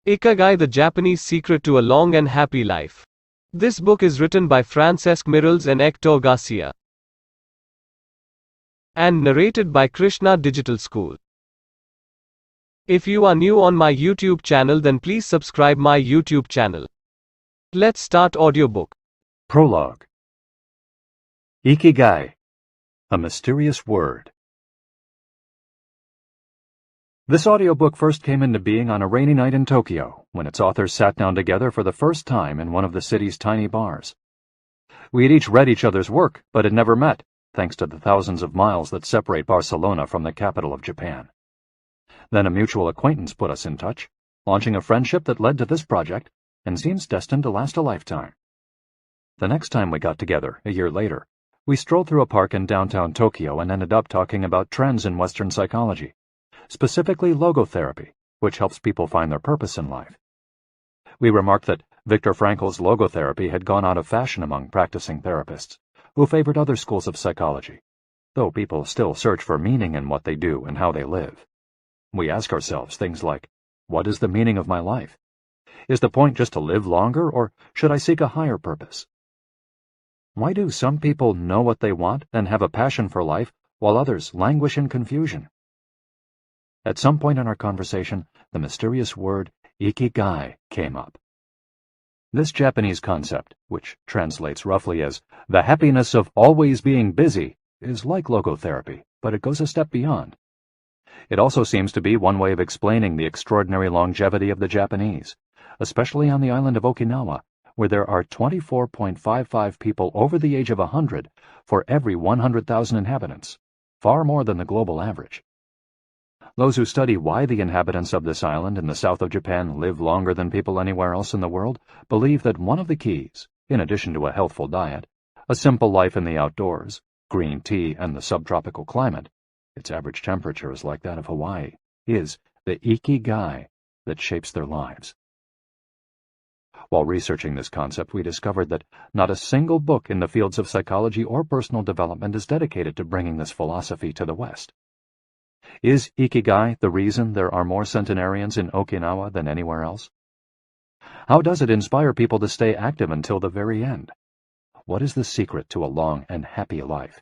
Ikigai, the Japanese secret to a long and happy life. This book is written by Francesc Miralles and Hector Garcia, and narrated by Krishna Digital School. If you are new on my YouTube channel, then please subscribe my YouTube channel. Let's start audiobook. Prologue. Ikigai, a mysterious word. This audiobook first came into being on a rainy night in Tokyo, when its authors sat down together for the first time in one of the city's tiny bars. We had each read each other's work, but had never met, thanks to the thousands of miles that separate Barcelona from the capital of Japan. Then a mutual acquaintance put us in touch, launching a friendship that led to this project, and seems destined to last a lifetime. The next time we got together, a year later, we strolled through a park in downtown Tokyo and ended up talking about trends in Western psychology, specifically logotherapy, which helps people find their purpose in life. We remarked that Viktor Frankl's logotherapy had gone out of fashion among practicing therapists, who favored other schools of psychology, though people still search for meaning in what they do and how they live. We ask ourselves things like, what is the meaning of my life? Is the point just to live longer, or should I seek a higher purpose? Why do some people know what they want and have a passion for life, while others languish in confusion? At some point in our conversation, the mysterious word Ikigai came up. This Japanese concept, which translates roughly as the happiness of always being busy, is like logotherapy, but it goes a step beyond. It also seems to be one way of explaining the extraordinary longevity of the Japanese, especially on the island of Okinawa, where there are 24.55 people over the age of 100 for every 100,000 inhabitants, far more than the global average. Those who study why the inhabitants of this island in the south of Japan live longer than people anywhere else in the world believe that one of the keys, in addition to a healthful diet, a simple life in the outdoors, green tea, and the subtropical climate, its average temperature is like that of Hawaii, is the Ikigai that shapes their lives. While researching this concept, we discovered that not a single book in the fields of psychology or personal development is dedicated to bringing this philosophy to the West. Is Ikigai the reason there are more centenarians in Okinawa than anywhere else? How does it inspire people to stay active until the very end? What is the secret to a long and happy life?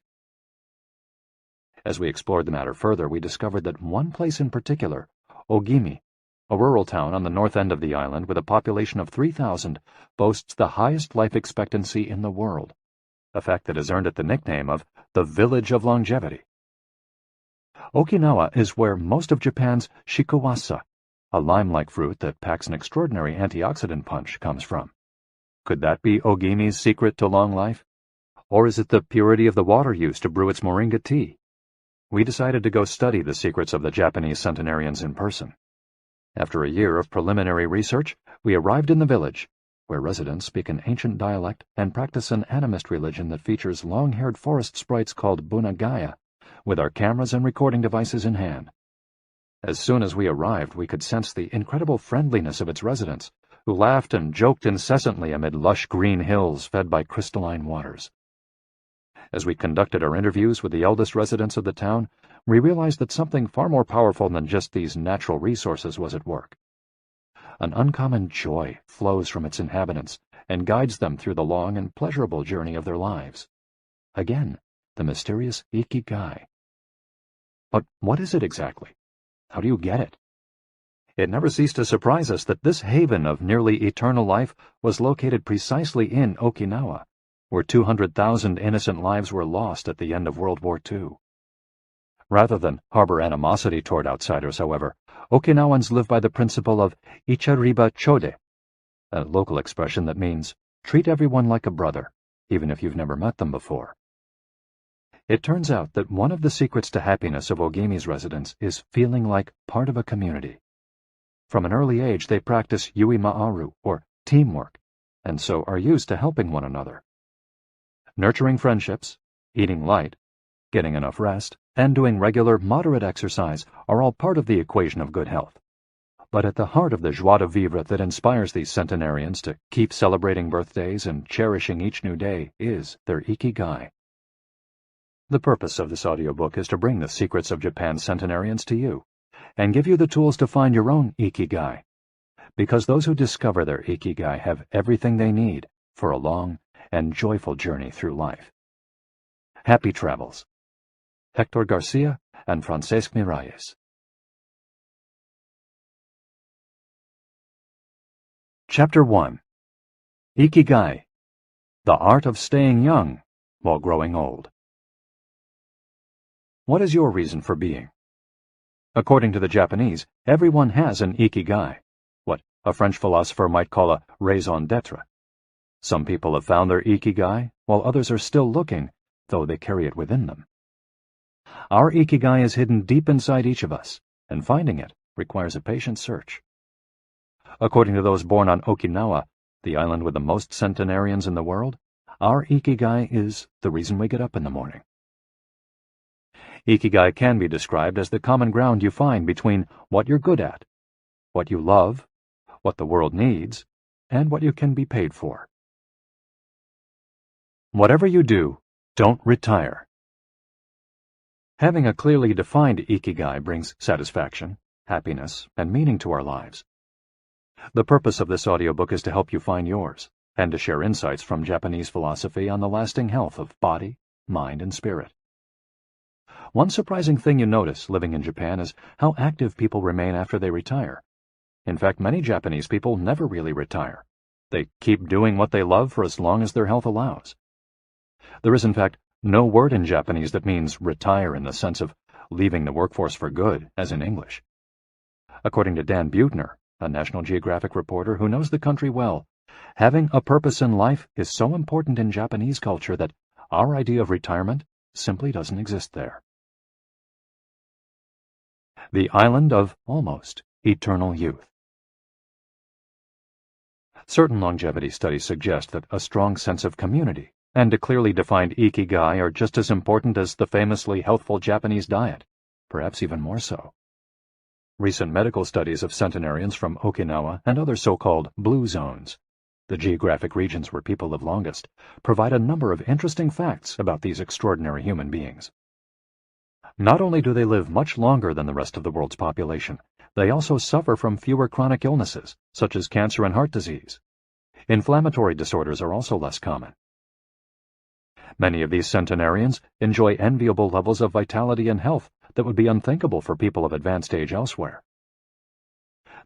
As we explored the matter further, we discovered that one place in particular, Ogimi, a rural town on the north end of the island with a population of 3,000, boasts the highest life expectancy in the world, a fact that has earned it the nickname of the Village of Longevity. Okinawa is where most of Japan's shikuwasa, a lime-like fruit that packs an extraordinary antioxidant punch, comes from. Could that be Ogimi's secret to long life? Or is it the purity of the water used to brew its moringa tea? We decided to go study the secrets of the Japanese centenarians in person. After a year of preliminary research, we arrived in the village, where residents speak an ancient dialect and practice an animist religion that features long-haired forest sprites called bunagaya, with our cameras and recording devices in hand. As soon as we arrived, we could sense the incredible friendliness of its residents, who laughed and joked incessantly amid lush green hills fed by crystalline waters. As we conducted our interviews with the eldest residents of the town, we realized that something far more powerful than just these natural resources was at work. An uncommon joy flows from its inhabitants and guides them through the long and pleasurable journey of their lives. Again, the mysterious Ikigai. But what is it exactly? How do you get it? It never ceased to surprise us that this haven of nearly eternal life was located precisely in Okinawa, where 200,000 innocent lives were lost at the end of World War II. Rather than harbor animosity toward outsiders, however, Okinawans live by the principle of ichariba chode, a local expression that means treat everyone like a brother, even if you've never met them before. It turns out that one of the secrets to happiness of Ogimi's residents is feeling like part of a community. From an early age, they practice yui ma'aru, or teamwork, and so are used to helping one another. Nurturing friendships, eating light, getting enough rest, and doing regular, moderate exercise are all part of the equation of good health. But at the heart of the joie de vivre that inspires these centenarians to keep celebrating birthdays and cherishing each new day is their Ikigai. The purpose of this audiobook is to bring the secrets of Japan's centenarians to you, and give you the tools to find your own Ikigai. because those who discover their Ikigai have everything they need for a long and joyful journey through life. Happy travels. Hector Garcia and Francesc Miralles. Chapter 1. Ikigai, the art of staying young while growing old. What is your reason for being? According to the Japanese, everyone has an Ikigai, what a French philosopher might call a raison d'etre. Some people have found their Ikigai, while others are still looking, though they carry it within them. Our Ikigai is hidden deep inside each of us, and finding it requires a patient search. According to those born on Okinawa, the island with the most centenarians in the world, our Ikigai is the reason we get up in the morning. Ikigai can be described as the common ground you find between what you're good at, what you love, what the world needs, and what you can be paid for. Whatever you do, don't retire. Having a clearly defined Ikigai brings satisfaction, happiness, and meaning to our lives. The purpose of this audiobook is to help you find yours, and to share insights from Japanese philosophy on the lasting health of body, mind, and spirit. One surprising thing you notice living in Japan is how active people remain after they retire. In fact, many Japanese people never really retire. They keep doing what they love for as long as their health allows. There is, in fact, no word in Japanese that means retire in the sense of leaving the workforce for good, as in English. According to Dan Buettner, a National Geographic reporter who knows the country well, having a purpose in life is so important in Japanese culture that our idea of retirement simply doesn't exist there. The island of almost eternal youth. Certain longevity studies suggest that a strong sense of community and a clearly defined Ikigai are just as important as the famously healthful Japanese diet, perhaps even more so. Recent medical studies of centenarians from Okinawa and other so-called blue zones, the geographic regions where people live longest, provide a number of interesting facts about these extraordinary human beings. Not only do they live much longer than the rest of the world's population, they also suffer from fewer chronic illnesses, such as cancer and heart disease. Inflammatory disorders are also less common. Many of these centenarians enjoy enviable levels of vitality and health that would be unthinkable for people of advanced age elsewhere.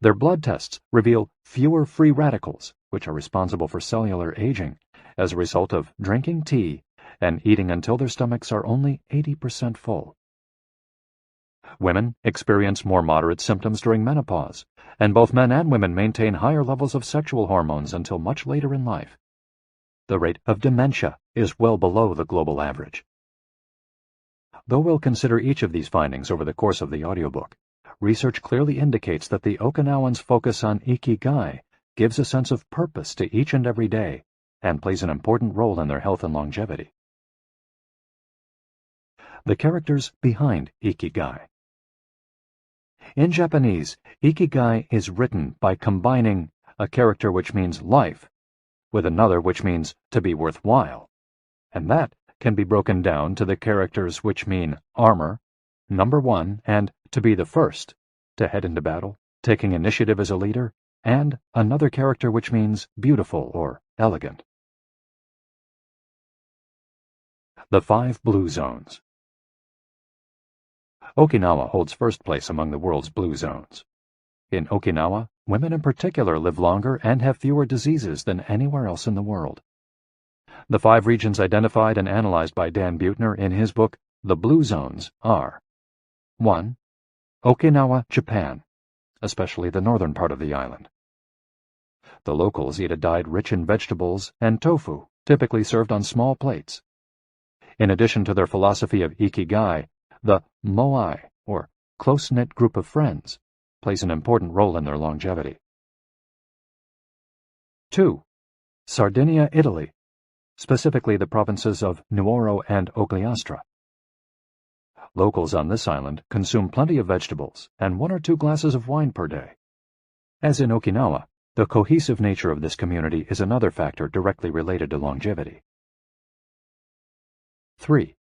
Their blood tests reveal fewer free radicals, which are responsible for cellular aging, as a result of drinking tea and eating until their stomachs are only 80% full. Women experience more moderate symptoms during menopause, and both men and women maintain higher levels of sexual hormones until much later in life. The rate of dementia is well below the global average. Though we'll consider each of these findings over the course of the audiobook, research clearly indicates that the Okinawans' focus on Ikigai gives a sense of purpose to each and every day and plays an important role in their health and longevity. The characters behind Ikigai. In Japanese, Ikigai is written by combining a character which means life with another which means to be worthwhile, and that can be broken down to the characters which mean armor, number one, and to be the first, to head into battle, taking initiative as a leader, and another character which means beautiful or elegant. The 5 blue zones. Okinawa holds first place among the world's blue zones. In Okinawa, women in particular live longer and have fewer diseases than anywhere else in the world. The 5 regions identified and analyzed by Dan Buettner in his book, The Blue Zones, are 1. Okinawa, Japan, especially the northern part of the island. The locals eat a diet rich in vegetables and tofu, typically served on small plates. In addition to their philosophy of Ikigai, the moai, or close-knit group of friends, plays an important role in their longevity. 2. Sardinia, Italy, specifically the provinces of Nuoro and Ogliastra. Locals on this island consume plenty of vegetables and 1 or 2 glasses of wine per day. As in Okinawa, the cohesive nature of this community is another factor directly related to longevity. 3.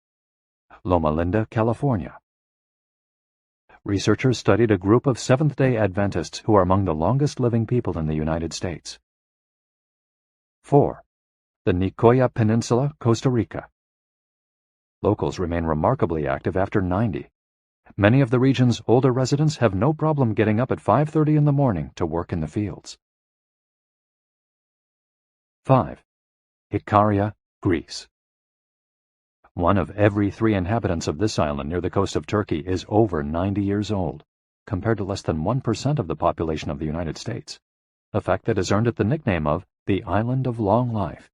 Loma Linda, California. researchers studied a group of Seventh-day Adventists who are among the longest-living people in the United States. 4. The Nicoya Peninsula, Costa Rica. Locals remain remarkably active after 90. Many of the region's older residents have no problem getting up at 5:30 in the morning to work in the fields. 5. Icaria, Greece. 1 of every 3 inhabitants of this island near the coast of Turkey is over 90 years old, compared to less than 1% of the population of the United States, a fact that has earned it the nickname of the Island of Long Life.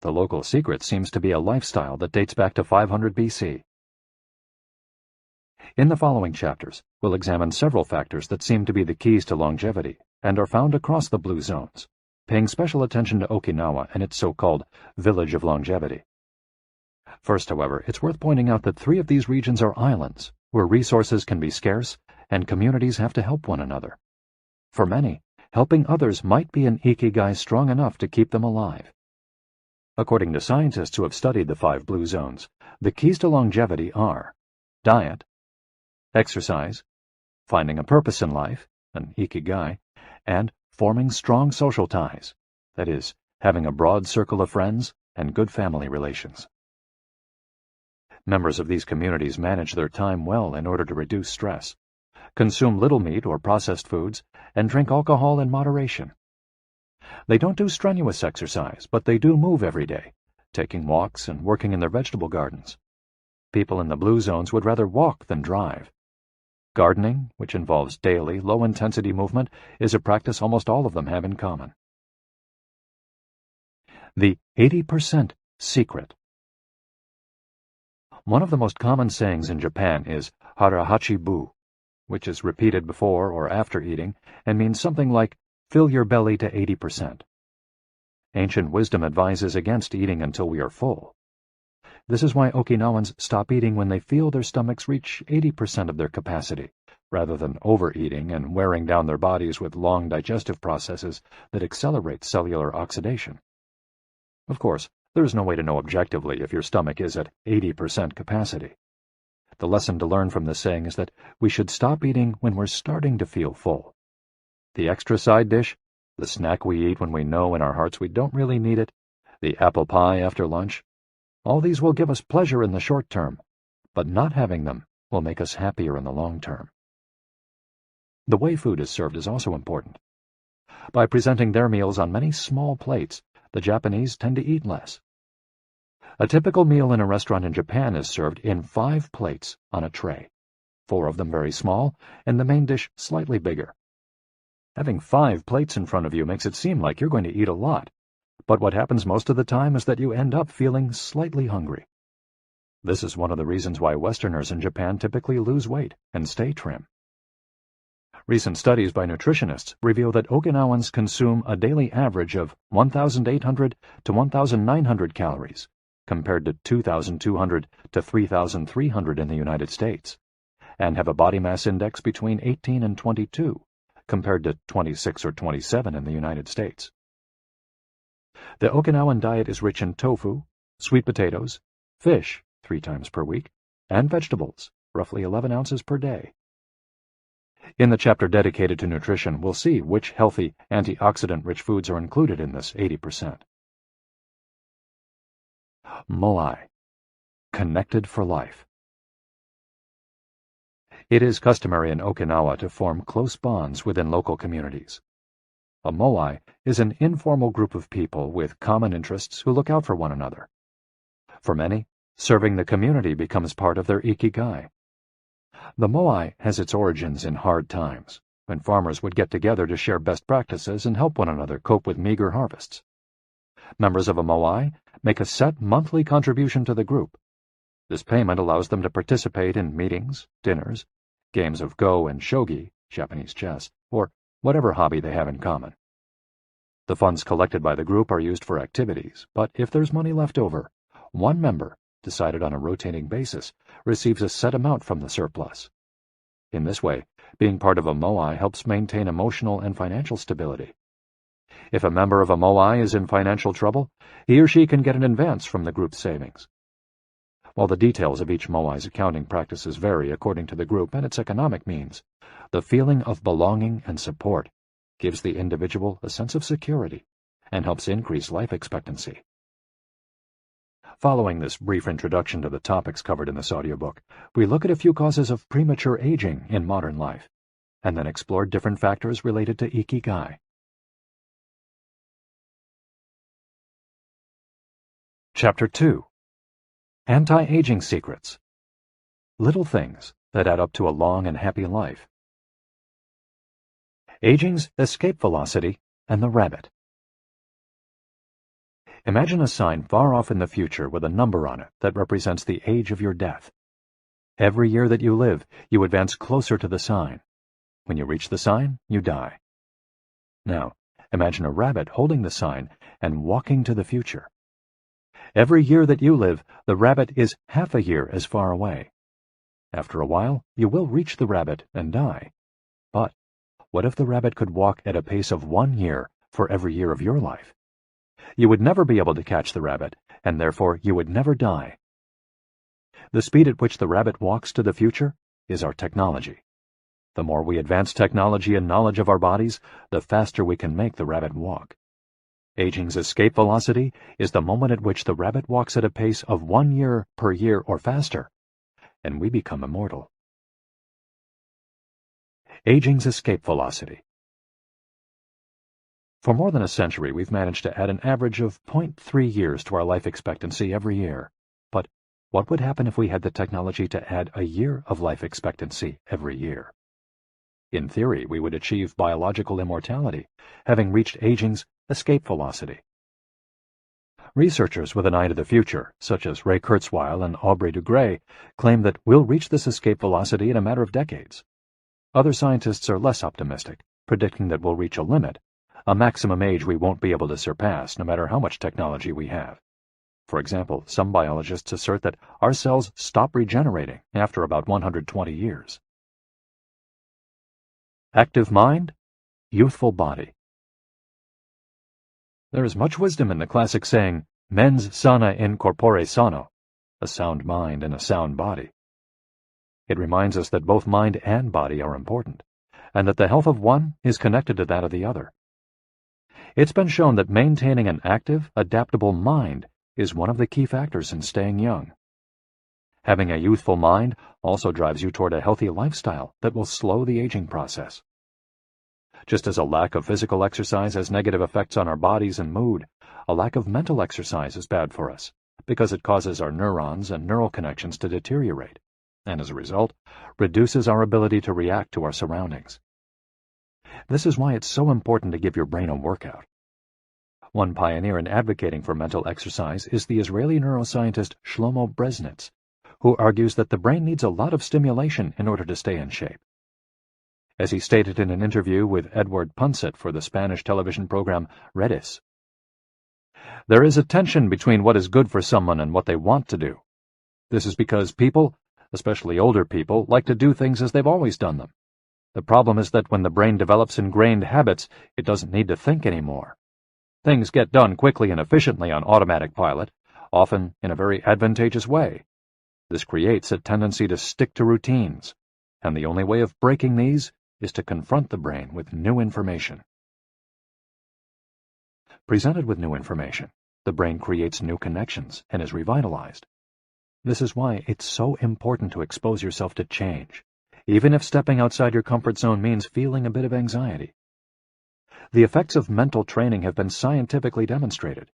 The local secret seems to be a lifestyle that dates back to 500 BC. In the following chapters, we'll examine several factors that seem to be the keys to longevity and are found across the blue zones, paying special attention to Okinawa and its so-called Village of Longevity. First, however, it's worth pointing out that 3 of these regions are islands, where resources can be scarce and communities have to help one another. For many, helping others might be an Ikigai strong enough to keep them alive. According to scientists who have studied the 5 blue zones, the keys to longevity are diet, exercise, finding a purpose in life, an Ikigai, and forming strong social ties, that is, having a broad circle of friends and good family relations. Members of these communities manage their time well in order to reduce stress, consume little meat or processed foods, and drink alcohol in moderation. They don't do strenuous exercise, but they do move every day, taking walks and working in their vegetable gardens. People in the blue zones would rather walk than drive. Gardening, which involves daily, low-intensity movement, is a practice almost all of them have in common. The 80% secret. One of the most common sayings in Japan is harahachi-bu, which is repeated before or after eating and means something like, fill your belly to 80%. Ancient wisdom advises against eating until we are full. This is why Okinawans stop eating when they feel their stomachs reach 80% of their capacity, rather than overeating and wearing down their bodies with long digestive processes that accelerate cellular oxidation. Of course, there is no way to know objectively if your stomach is at 80% capacity. The lesson to learn from this saying is that we should stop eating when we're starting to feel full. The extra side dish, the snack we eat when we know in our hearts we don't really need it, the apple pie after lunch, all these will give us pleasure in the short term, but not having them will make us happier in the long term. The way food is served is also important. By presenting their meals on many small plates, the Japanese tend to eat less. A typical meal in a restaurant in Japan is served in 5 plates on a tray, 4 of them very small, and the main dish slightly bigger. Having 5 plates in front of you makes it seem like you're going to eat a lot, but what happens most of the time is that you end up feeling slightly hungry. This is one of the reasons why Westerners in Japan typically lose weight and stay trim. Recent studies by nutritionists reveal that Okinawans consume a daily average of 1,800 to 1,900 calories, compared to 2,200 to 3,300 in the United States, and have a body mass index between 18 and 22, compared to 26 or 27 in the United States. The Okinawan diet is rich in tofu, sweet potatoes, fish 3 times per week, and vegetables, roughly 11 ounces per day. In the chapter dedicated to nutrition, we'll see which healthy, antioxidant-rich foods are included in this 80%. Moai, connected for life. It is customary in Okinawa to form close bonds within local communities. A moai is an informal group of people with common interests who look out for one another. For many, serving the community becomes part of their Ikigai. The moai has its origins in hard times, when farmers would get together to share best practices and help one another cope with meager harvests. Members of a moai make a set monthly contribution to the group. This payment allows them to participate in meetings, dinners, games of go and shogi, Japanese chess, or whatever hobby they have in common. The funds collected by the group are used for activities, but if there's money left over, one member, decided on a rotating basis, receives a set amount from the surplus. In this way, being part of a moai helps maintain emotional and financial stability. If a member of a moai is in financial trouble, he or she can get an advance from the group's savings. While the details of each moai's accounting practices vary according to the group and its economic means, the feeling of belonging and support gives the individual a sense of security and helps increase life expectancy. Following this brief introduction to the topics covered in this audiobook, we look at a few causes of premature aging in modern life, and then explore different factors related to Ikigai. Chapter 2. Anti-Aging Secrets. Little things that add up to a long and happy life. Aging's escape velocity and the rabbit. Imagine a sign far off in the future with a number on it that represents the age of your death. Every year that you live, you advance closer to the sign. When you reach the sign, you die. Now, imagine a rabbit holding the sign and walking to the future. Every year that you live, the rabbit is half a year as far away. After a while, you will reach the rabbit and die. But what if the rabbit could walk at a pace of 1 year for every year of your life? You would never be able to catch the rabbit, and therefore you would never die. The speed at which the rabbit walks to the future is our technology. The more we advance technology and knowledge of our bodies, the faster we can make the rabbit walk. Aging's escape velocity is the moment at which the rabbit walks at a pace of 1 year per year or faster, and we become immortal. Aging's escape velocity. For more than a century, we've managed to add an average of 0.3 years to our life expectancy every year. But what would happen if we had the technology to add a year of life expectancy every year? In theory, we would achieve biological immortality, having reached aging's escape velocity. Researchers with an eye to the future, such as Ray Kurzweil and Aubrey de Grey, claim that we'll reach this escape velocity in a matter of decades. Other scientists are less optimistic, predicting that we'll reach a limit, a maximum age we won't be able to surpass no matter how much technology we have. For example, some biologists assert that our cells stop regenerating after about 120 years. Active mind, youthful body. There is much wisdom in the classic saying, mens sana in corpore sano, a sound mind in a sound body. It reminds us that both mind and body are important, and that the health of one is connected to that of the other. It's been shown that maintaining an active, adaptable mind is one of the key factors in staying young. Having a youthful mind also drives you toward a healthy lifestyle that will slow the aging process. Just as a lack of physical exercise has negative effects on our bodies and mood, a lack of mental exercise is bad for us, because it causes our neurons and neural connections to deteriorate, and as a result, reduces our ability to react to our surroundings. This is why it's so important to give your brain a workout. One pioneer in advocating for mental exercise is the Israeli neuroscientist Shlomo Breznitz, who argues that the brain needs a lot of stimulation in order to stay in shape. As he stated in an interview with Edward Punset for the Spanish television program Redis, there is a tension between what is good for someone and what they want to do. This is because people, especially older people, like to do things as they've always done them. The problem is that when the brain develops ingrained habits, it doesn't need to think anymore. Things get done quickly and efficiently on automatic pilot, often in a very advantageous way. This creates a tendency to stick to routines, and the only way of breaking these is to confront the brain with new information. Presented with new information, the brain creates new connections and is revitalized. This is why it's so important to expose yourself to change, even if stepping outside your comfort zone means feeling a bit of anxiety. The effects of mental training have been scientifically demonstrated.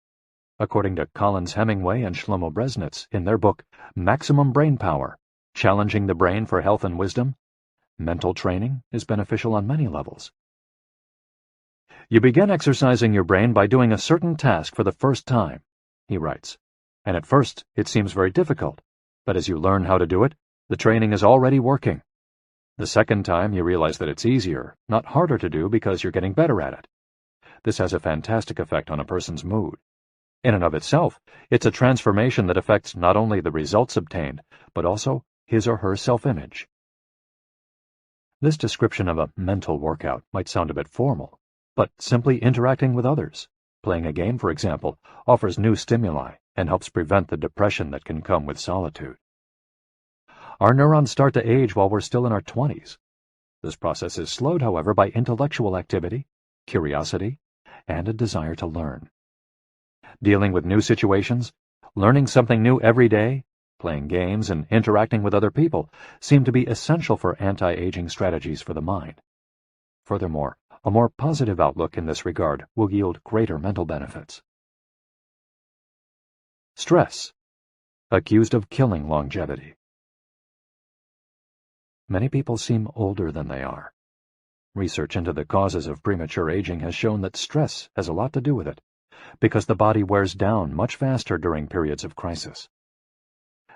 According to Collins Hemingway and Shlomo Breznitz in their book Maximum Brain Power, Challenging the Brain for Health and Wisdom, mental training is beneficial on many levels. You begin exercising your brain by doing a certain task for the first time, he writes, and at first it seems very difficult, but as you learn how to do it, the training is already working. The second time you realize that it's easier, not harder to do because you're getting better at it. This has a fantastic effect on a person's mood. In and of itself, it's a transformation that affects not only the results obtained, but also his or her self-image. This description of a mental workout might sound a bit formal, but simply interacting with others, playing a game, for example, offers new stimuli and helps prevent the depression that can come with solitude. Our neurons start to age while we're still in our 20s. This process is slowed, however, by intellectual activity, curiosity, and a desire to learn. Dealing with new situations, learning something new every day, playing games, and interacting with other people seem to be essential for anti-aging strategies for the mind. Furthermore, a more positive outlook in this regard will yield greater mental benefits. Stress, accused of killing longevity. Many people seem older than they are. Research into the causes of premature aging has shown that stress has a lot to do with it, because the body wears down much faster during periods of crisis.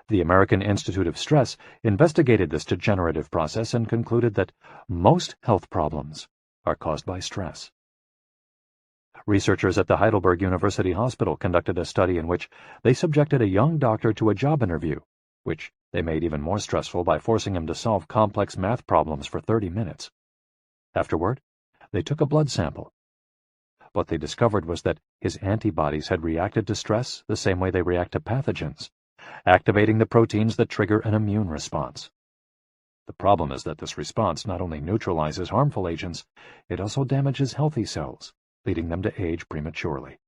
The American Institute of Stress investigated this degenerative process and concluded that most health problems are caused by stress. Researchers at the Heidelberg University Hospital conducted a study in which they subjected a young doctor to a job interview, which they made even more stressful by forcing him to solve complex math problems for 30 minutes. Afterward, they took a blood sample. What they discovered was that his antibodies had reacted to stress the same way they react to pathogens, activating the proteins that trigger an immune response. The problem is that this response not only neutralizes harmful agents, it also damages healthy cells, leading them to age prematurely.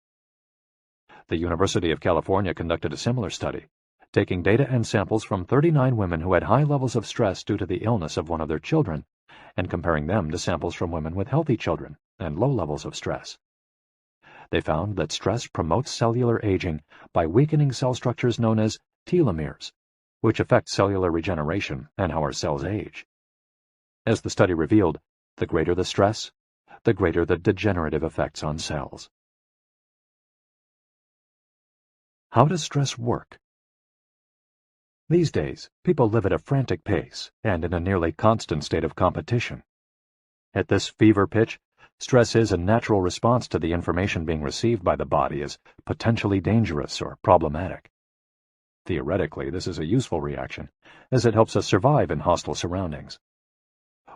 The University of California conducted a similar study, taking data and samples from 39 women who had high levels of stress due to the illness of one of their children, and comparing them to samples from women with healthy children and low levels of stress. They found that stress promotes cellular aging by weakening cell structures known as telomeres, which affect cellular regeneration and how our cells age. As the study revealed, the greater the stress, the greater the degenerative effects on cells. How does stress work? These days, people live at a frantic pace and in a nearly constant state of competition. At this fever pitch, stress is a natural response to the information being received by the body as potentially dangerous or problematic. Theoretically, this is a useful reaction, as it helps us survive in hostile surroundings.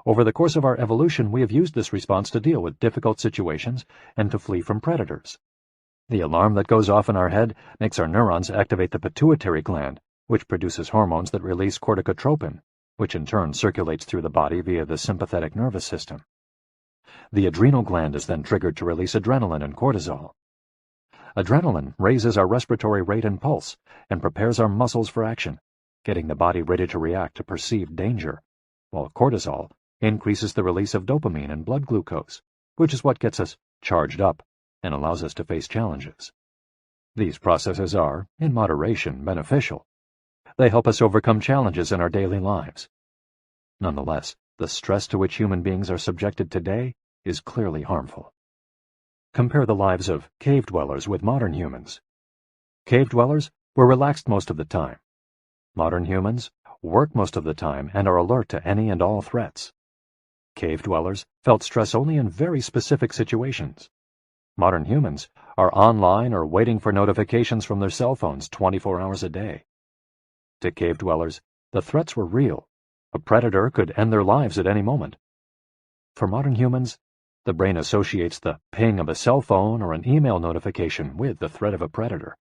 Over the course of our evolution, we have used this response to deal with difficult situations and to flee from predators. The alarm that goes off in our head makes our neurons activate the pituitary gland, which produces hormones that release corticotropin, which in turn circulates through the body via the sympathetic nervous system. The adrenal gland is then triggered to release adrenaline and cortisol. Adrenaline raises our respiratory rate and pulse and prepares our muscles for action, getting the body ready to react to perceived danger, while cortisol increases the release of dopamine and blood glucose, which is what gets us charged up and allows us to face challenges. These processes are, in moderation, beneficial. They help us overcome challenges in our daily lives. Nonetheless, the stress to which human beings are subjected today is clearly harmful. Compare the lives of cave dwellers with modern humans. Cave dwellers were relaxed most of the time. Modern humans work most of the time and are alert to any and all threats. Cave dwellers felt stress only in very specific situations. Modern humans are online or waiting for notifications from their cell phones 24 hours a day. To cave dwellers, the threats were real. A predator could end their lives at any moment. For modern humans, the brain associates the ping of a cell phone or an email notification with the threat of a predator.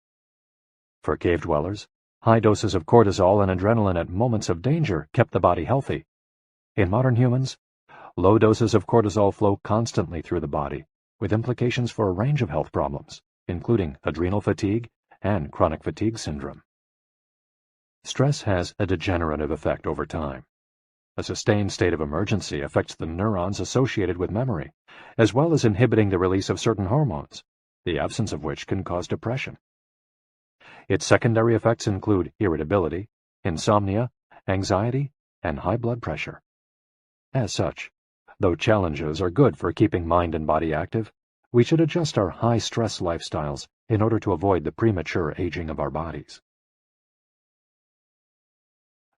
For cave dwellers, high doses of cortisol and adrenaline at moments of danger kept the body healthy. In modern humans, low doses of cortisol flow constantly through the body, with implications for a range of health problems, including adrenal fatigue and chronic fatigue syndrome. Stress has a degenerative effect over time. A sustained state of emergency affects the neurons associated with memory, as well as inhibiting the release of certain hormones, the absence of which can cause depression. Its secondary effects include irritability, insomnia, anxiety, and high blood pressure. As such, though challenges are good for keeping mind and body active, we should adjust our high-stress lifestyles in order to avoid the premature aging of our bodies.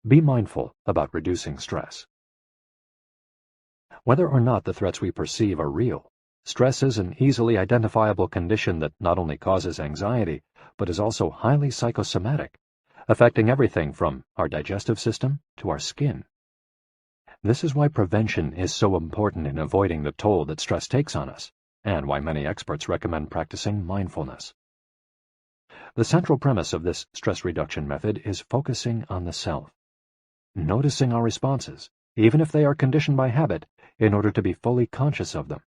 Be mindful about reducing stress. Whether or not the threats we perceive are real, stress is an easily identifiable condition that not only causes anxiety, but is also highly psychosomatic, affecting everything from our digestive system to our skin. This is why prevention is so important in avoiding the toll that stress takes on us, and why many experts recommend practicing mindfulness. The central premise of this stress reduction method is focusing on the self, noticing our responses, even if they are conditioned by habit, in order to be fully conscious of them.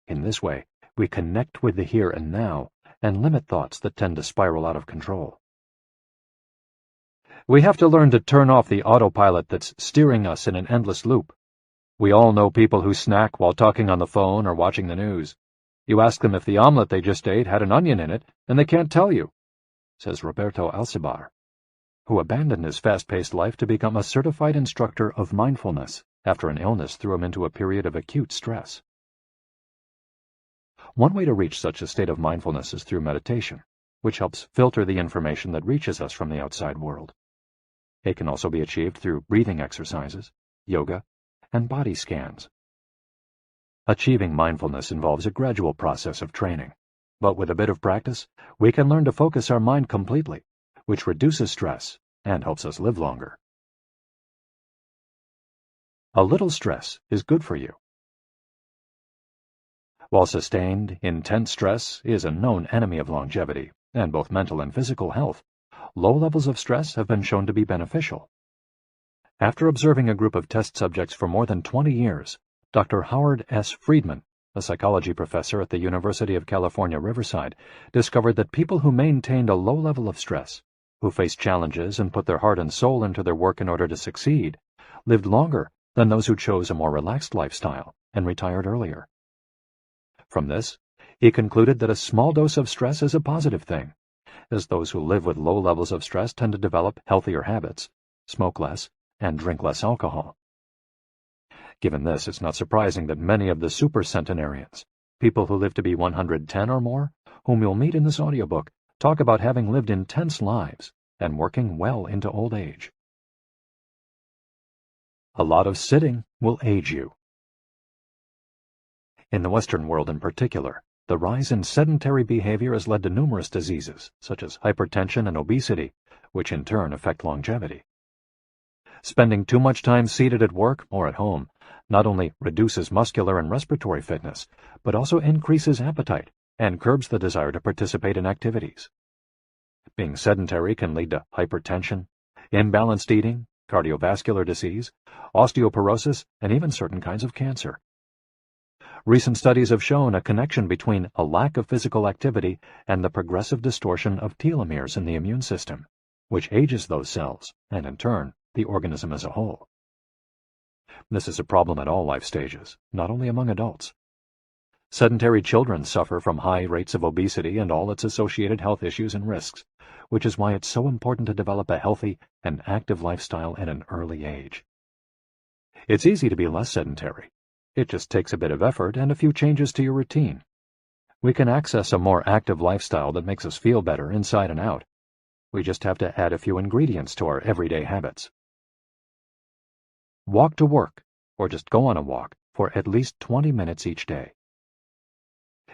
In this way, we connect with the here and now and limit thoughts that tend to spiral out of control. We have to learn to turn off the autopilot that's steering us in an endless loop. We all know people who snack while talking on the phone or watching the news. You ask them if the omelet they just ate had an onion in it, and they can't tell you, says Roberto Alcibar, who abandoned his fast-paced life to become a certified instructor of mindfulness after an illness threw him into a period of acute stress. One way to reach such a state of mindfulness is through meditation, which helps filter the information that reaches us from the outside world. It can also be achieved through breathing exercises, yoga, and body scans. Achieving mindfulness involves a gradual process of training, but with a bit of practice, we can learn to focus our mind completely, which reduces stress and helps us live longer. A little stress is good for you. While sustained, intense stress is a known enemy of longevity and both mental and physical health, low levels of stress have been shown to be beneficial. After observing a group of test subjects for more than 20 years, Dr. Howard S. Friedman, a psychology professor at the University of California, Riverside, discovered that people who maintained a low level of stress, who faced challenges and put their heart and soul into their work in order to succeed, lived longer than those who chose a more relaxed lifestyle and retired earlier. From this, he concluded that a small dose of stress is a positive thing, as those who live with low levels of stress tend to develop healthier habits, smoke less, and drink less alcohol. Given this, it's not surprising that many of the supercentenarians, people who live to be 110 or more, whom you'll meet in this audiobook, talk about having lived intense lives and working well into old age. A lot of sitting will age you. In the Western world in particular, the rise in sedentary behavior has led to numerous diseases, such as hypertension and obesity, which in turn affect longevity. Spending too much time seated at work or at home not only reduces muscular and respiratory fitness, but also increases appetite and curbs the desire to participate in activities. Being sedentary can lead to hypertension, imbalanced eating, cardiovascular disease, osteoporosis, and even certain kinds of cancer. Recent studies have shown a connection between a lack of physical activity and the progressive distortion of telomeres in the immune system, which ages those cells, and in turn, the organism as a whole. This is a problem at all life stages, not only among adults. Sedentary children suffer from high rates of obesity and all its associated health issues and risks, which is why it's so important to develop a healthy and active lifestyle at an early age. It's easy to be less sedentary. It just takes a bit of effort and a few changes to your routine. We can access a more active lifestyle that makes us feel better inside and out. We just have to add a few ingredients to our everyday habits. Walk to work, or just go on a walk, for at least 20 minutes each day.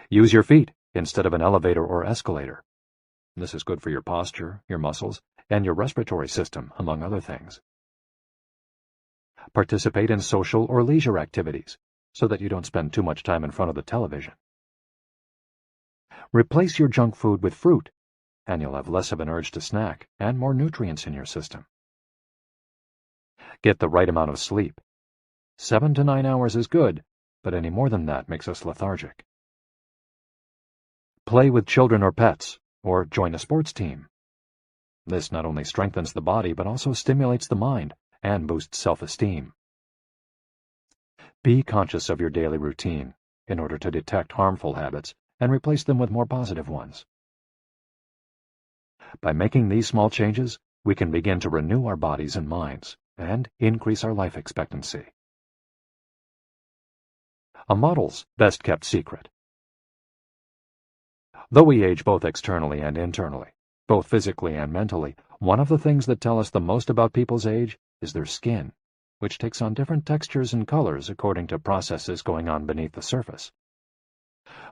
Use your feet instead of an elevator or escalator. This is good for your posture, your muscles, and your respiratory system, among other things. Participate in social or leisure activities, so that you don't spend too much time in front of the television. Replace your junk food with fruit, and you'll have less of an urge to snack and more nutrients in your system. Get the right amount of sleep. 7 to 9 hours is good, but any more than that makes us lethargic. Play with children or pets, or join a sports team. This not only strengthens the body, but also stimulates the mind and boosts self-esteem. Be conscious of your daily routine in order to detect harmful habits and replace them with more positive ones. By making these small changes, we can begin to renew our bodies and minds and increase our life expectancy. A model's best-kept secret. Though we age both externally and internally, both physically and mentally, one of the things that tell us the most about people's age is their skin, which takes on different textures and colors according to processes going on beneath the surface.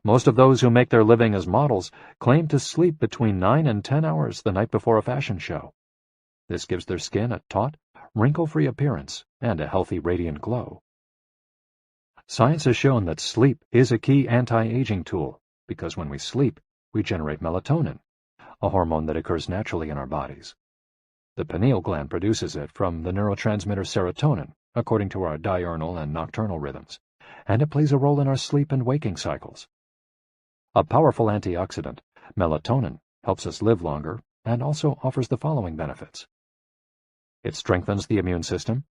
Most of those who make their living as models claim to sleep between 9 and 10 hours the night before a fashion show. This gives their skin a taut, wrinkle-free appearance and a healthy, radiant glow. Science has shown that sleep is a key anti-aging tool because when we sleep, we generate melatonin, a hormone that occurs naturally in our bodies. The pineal gland produces it from the neurotransmitter serotonin, according to our diurnal and nocturnal rhythms, and it plays a role in our sleep and waking cycles. A powerful antioxidant, melatonin, helps us live longer and also offers the following benefits. It strengthens the immune system.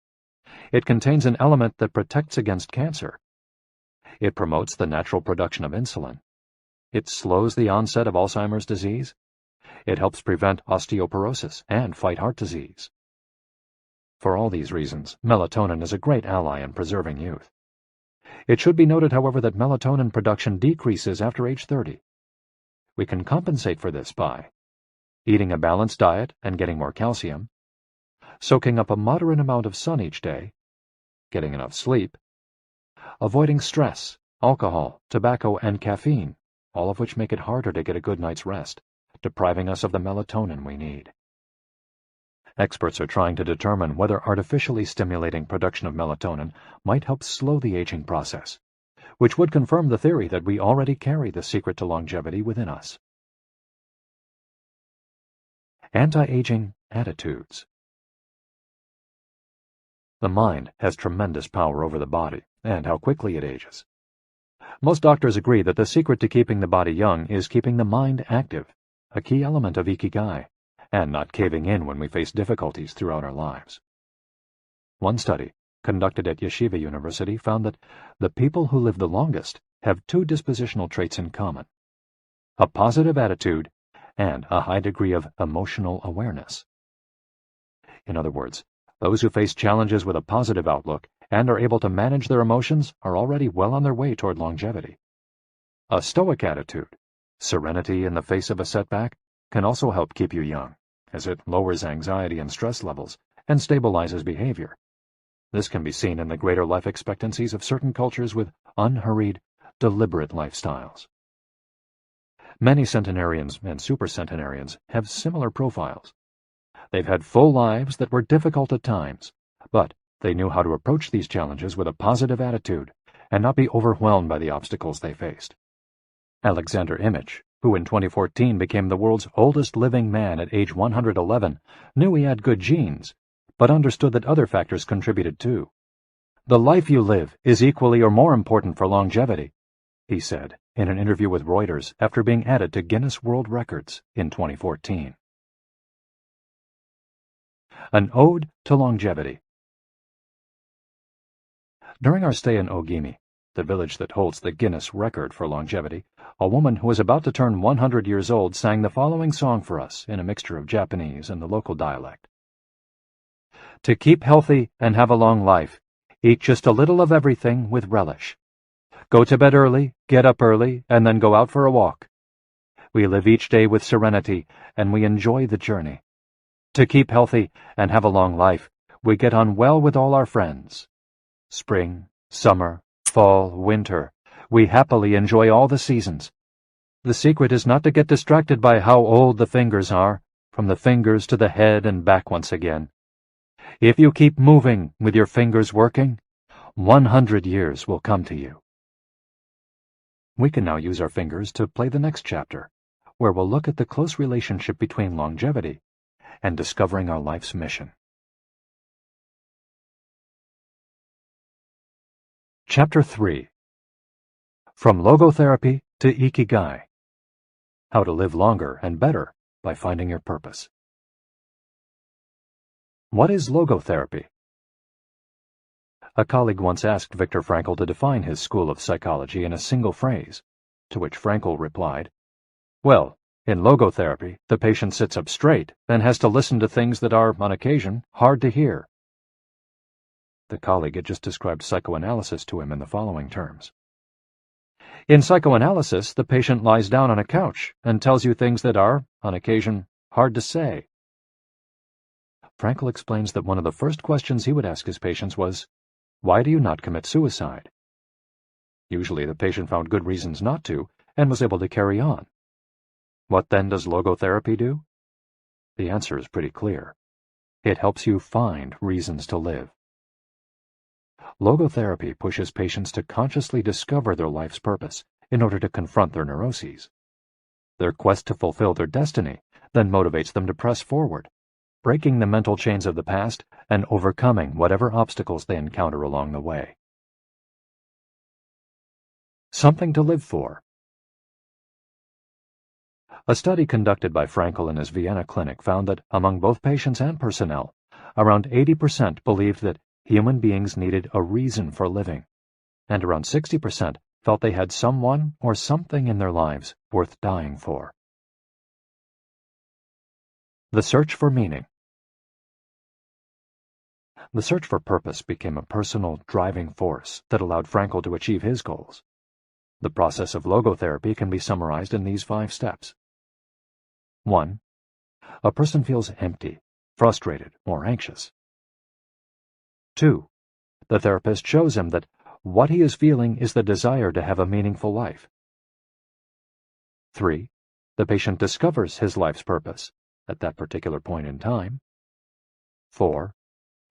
It contains an element that protects against cancer. It promotes the natural production of insulin. It slows the onset of Alzheimer's disease. It helps prevent osteoporosis and fight heart disease. For all these reasons, melatonin is a great ally in preserving youth. It should be noted, however, that melatonin production decreases after age 30. We can compensate for this by eating a balanced diet and getting more calcium, soaking up a moderate amount of sun each day, getting enough sleep, avoiding stress, alcohol, tobacco, and caffeine, all of which make it harder to get a good night's rest, depriving us of the melatonin we need. Experts are trying to determine whether artificially stimulating production of melatonin might help slow the aging process, which would confirm the theory that we already carry the secret to longevity within us. Anti-aging attitudes. The mind has tremendous power over the body and how quickly it ages. Most doctors agree that the secret to keeping the body young is keeping the mind active, a key element of Ikigai, and not caving in when we face difficulties throughout our lives. One study, conducted at Yeshiva University, found that the people who live the longest have two dispositional traits in common: a positive attitude and a high degree of emotional awareness. In other words, those who face challenges with a positive outlook and are able to manage their emotions are already well on their way toward longevity. A stoic attitude, serenity in the face of a setback, can also help keep you young, as it lowers anxiety and stress levels and stabilizes behavior. This can be seen in the greater life expectancies of certain cultures with unhurried, deliberate lifestyles. Many centenarians and supercentenarians have similar profiles. They've had full lives that were difficult at times, but they knew how to approach these challenges with a positive attitude and not be overwhelmed by the obstacles they faced. Alexander Imich, who in 2014 became the world's oldest living man at age 111, knew he had good genes, but understood that other factors contributed too. "The life you live is equally or more important for longevity," he said in an interview with Reuters after being added to Guinness World Records in 2014. An Ode to Longevity. During our stay in Ogimi, the village that holds the Guinness record for longevity, a woman who was about to turn 100 years old sang the following song for us in a mixture of Japanese and the local dialect. "To keep healthy and have a long life, eat just a little of everything with relish. Go to bed early, get up early, and then go out for a walk. We live each day with serenity, and we enjoy the journey. To keep healthy and have a long life, we get on well with all our friends. Spring, summer, fall, winter, we happily enjoy all the seasons. The secret is not to get distracted by how old the fingers are, from the fingers to the head and back once again. If you keep moving with your fingers working, 100 years will come to you." We can now use our fingers to play the next chapter, where we'll look at the close relationship between longevity and discovering our life's mission. Chapter 3. From Logotherapy to Ikigai. How to live longer and better by finding your purpose. What is logotherapy? A colleague once asked Viktor Frankl to define his school of psychology in a single phrase, to which Frankl replied, "Well, in logotherapy, the patient sits up straight and has to listen to things that are, on occasion, hard to hear." The colleague had just described psychoanalysis to him in the following terms. "In psychoanalysis, the patient lies down on a couch and tells you things that are, on occasion, hard to say." Frankl explains that one of the first questions he would ask his patients was, "Why do you not commit suicide?" Usually the patient found good reasons not to and was able to carry on. What then does logotherapy do? The answer is pretty clear. It helps you find reasons to live. Logotherapy pushes patients to consciously discover their life's purpose in order to confront their neuroses. Their quest to fulfill their destiny then motivates them to press forward, breaking the mental chains of the past and overcoming whatever obstacles they encounter along the way. Something to live for. A study conducted by Frankl in his Vienna clinic found that among both patients and personnel, around 80% believed that human beings needed a reason for living, and around 60% felt they had someone or something in their lives worth dying for. The search for meaning. The search for purpose became a personal driving force that allowed Frankl to achieve his goals. The process of logotherapy can be summarized in these 5 steps. 1. A person feels empty, frustrated, or anxious. 2. The therapist shows him that what he is feeling is the desire to have a meaningful life. 3. The patient discovers his life's purpose at that particular point in time. 4.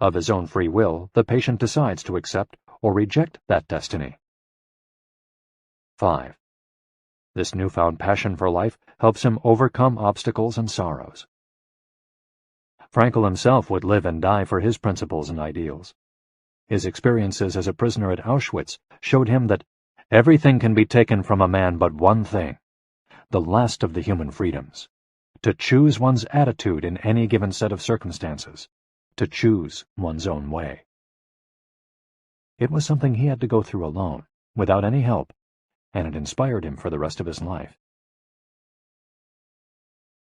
Of his own free will, the patient decides to accept or reject that destiny. 5. This newfound passion for life helps him overcome obstacles and sorrows. Frankl himself would live and die for his principles and ideals. His experiences as a prisoner at Auschwitz showed him that everything can be taken from a man but one thing, the last of the human freedoms: to choose one's attitude in any given set of circumstances, to choose one's own way. It was something he had to go through alone, without any help, and it inspired him for the rest of his life.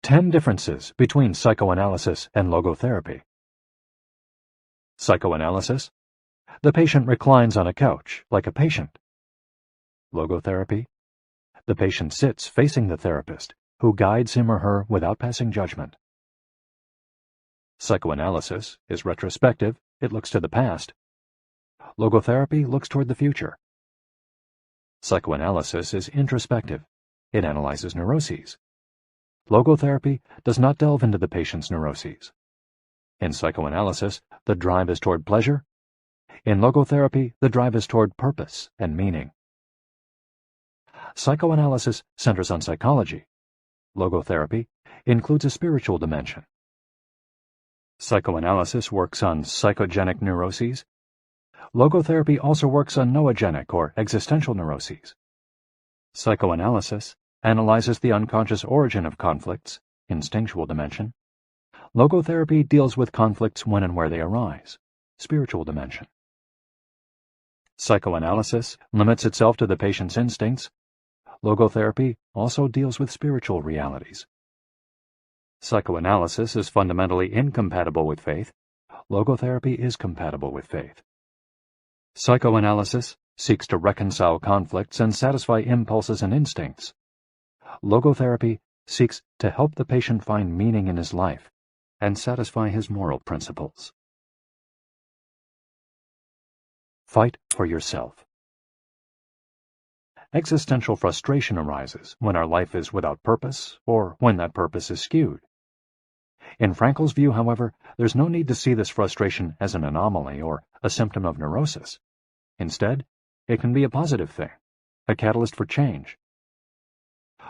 10 differences between psychoanalysis and logotherapy. Psychoanalysis: the patient reclines on a couch, like a patient. Logotherapy: the patient sits facing the therapist, who guides him or her without passing judgment. Psychoanalysis is retrospective, it looks to the past. Logotherapy looks toward the future. Psychoanalysis is introspective, it analyzes neuroses. Logotherapy does not delve into the patient's neuroses. In psychoanalysis, the drive is toward pleasure. In logotherapy, the drive is toward purpose and meaning. Psychoanalysis centers on psychology. Logotherapy includes a spiritual dimension. Psychoanalysis works on psychogenic neuroses. Logotherapy also works on noogenic or existential neuroses. Psychoanalysis analyzes the unconscious origin of conflicts, instinctual dimension. Logotherapy deals with conflicts when and where they arise, spiritual dimension. Psychoanalysis limits itself to the patient's instincts. Logotherapy also deals with spiritual realities. Psychoanalysis is fundamentally incompatible with faith. Logotherapy is compatible with faith. Psychoanalysis seeks to reconcile conflicts and satisfy impulses and instincts. Logotherapy seeks to help the patient find meaning in his life and satisfy his moral principles. Fight for yourself. Existential frustration arises when our life is without purpose or when that purpose is skewed. In Frankl's view, however, there's no need to see this frustration as an anomaly or a symptom of neurosis. Instead, it can be a positive thing, a catalyst for change.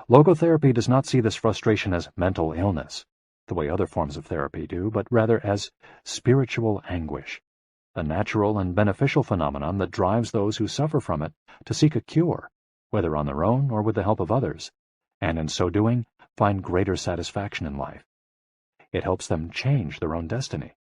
Logotherapy does not see this frustration as mental illness, the way other forms of therapy do, but rather as spiritual anguish, a natural and beneficial phenomenon that drives those who suffer from it to seek a cure, whether on their own or with the help of others, and in so doing, find greater satisfaction in life. It helps them change their own destiny.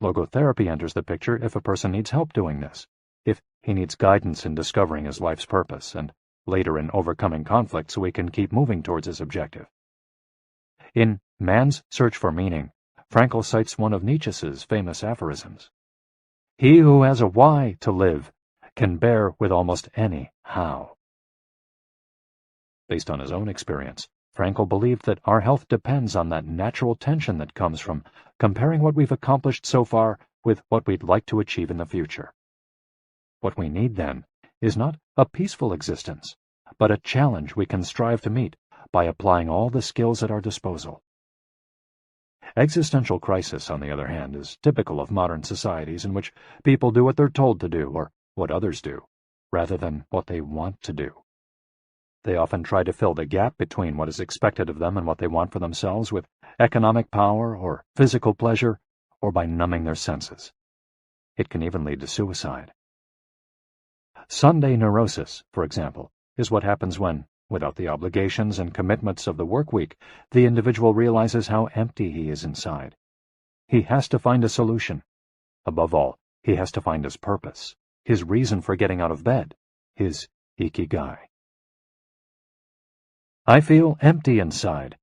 Logotherapy enters the picture if a person needs help doing this, if he needs guidance in discovering his life's purpose, and later in overcoming conflict so he can keep moving towards his objective. In Man's Search for Meaning, Frankl cites one of Nietzsche's famous aphorisms: "He who has a why to live can bear with almost any how." Based on his own experience, Frankl believed that our health depends on that natural tension that comes from comparing what we've accomplished so far with what we'd like to achieve in the future. What we need, then, is not a peaceful existence, but a challenge we can strive to meet by applying all the skills at our disposal. Existential crisis, on the other hand, is typical of modern societies in which people do what they're told to do or what others do, rather than what they want to do. They often try to fill the gap between what is expected of them and what they want for themselves with economic power or physical pleasure, or by numbing their senses. It can even lead to suicide. Sunday neurosis, for example, is what happens when, without the obligations and commitments of the work week, the individual realizes how empty he is inside. He has to find a solution. Above all, he has to find his purpose, his reason for getting out of bed, his Ikigai. I feel empty inside.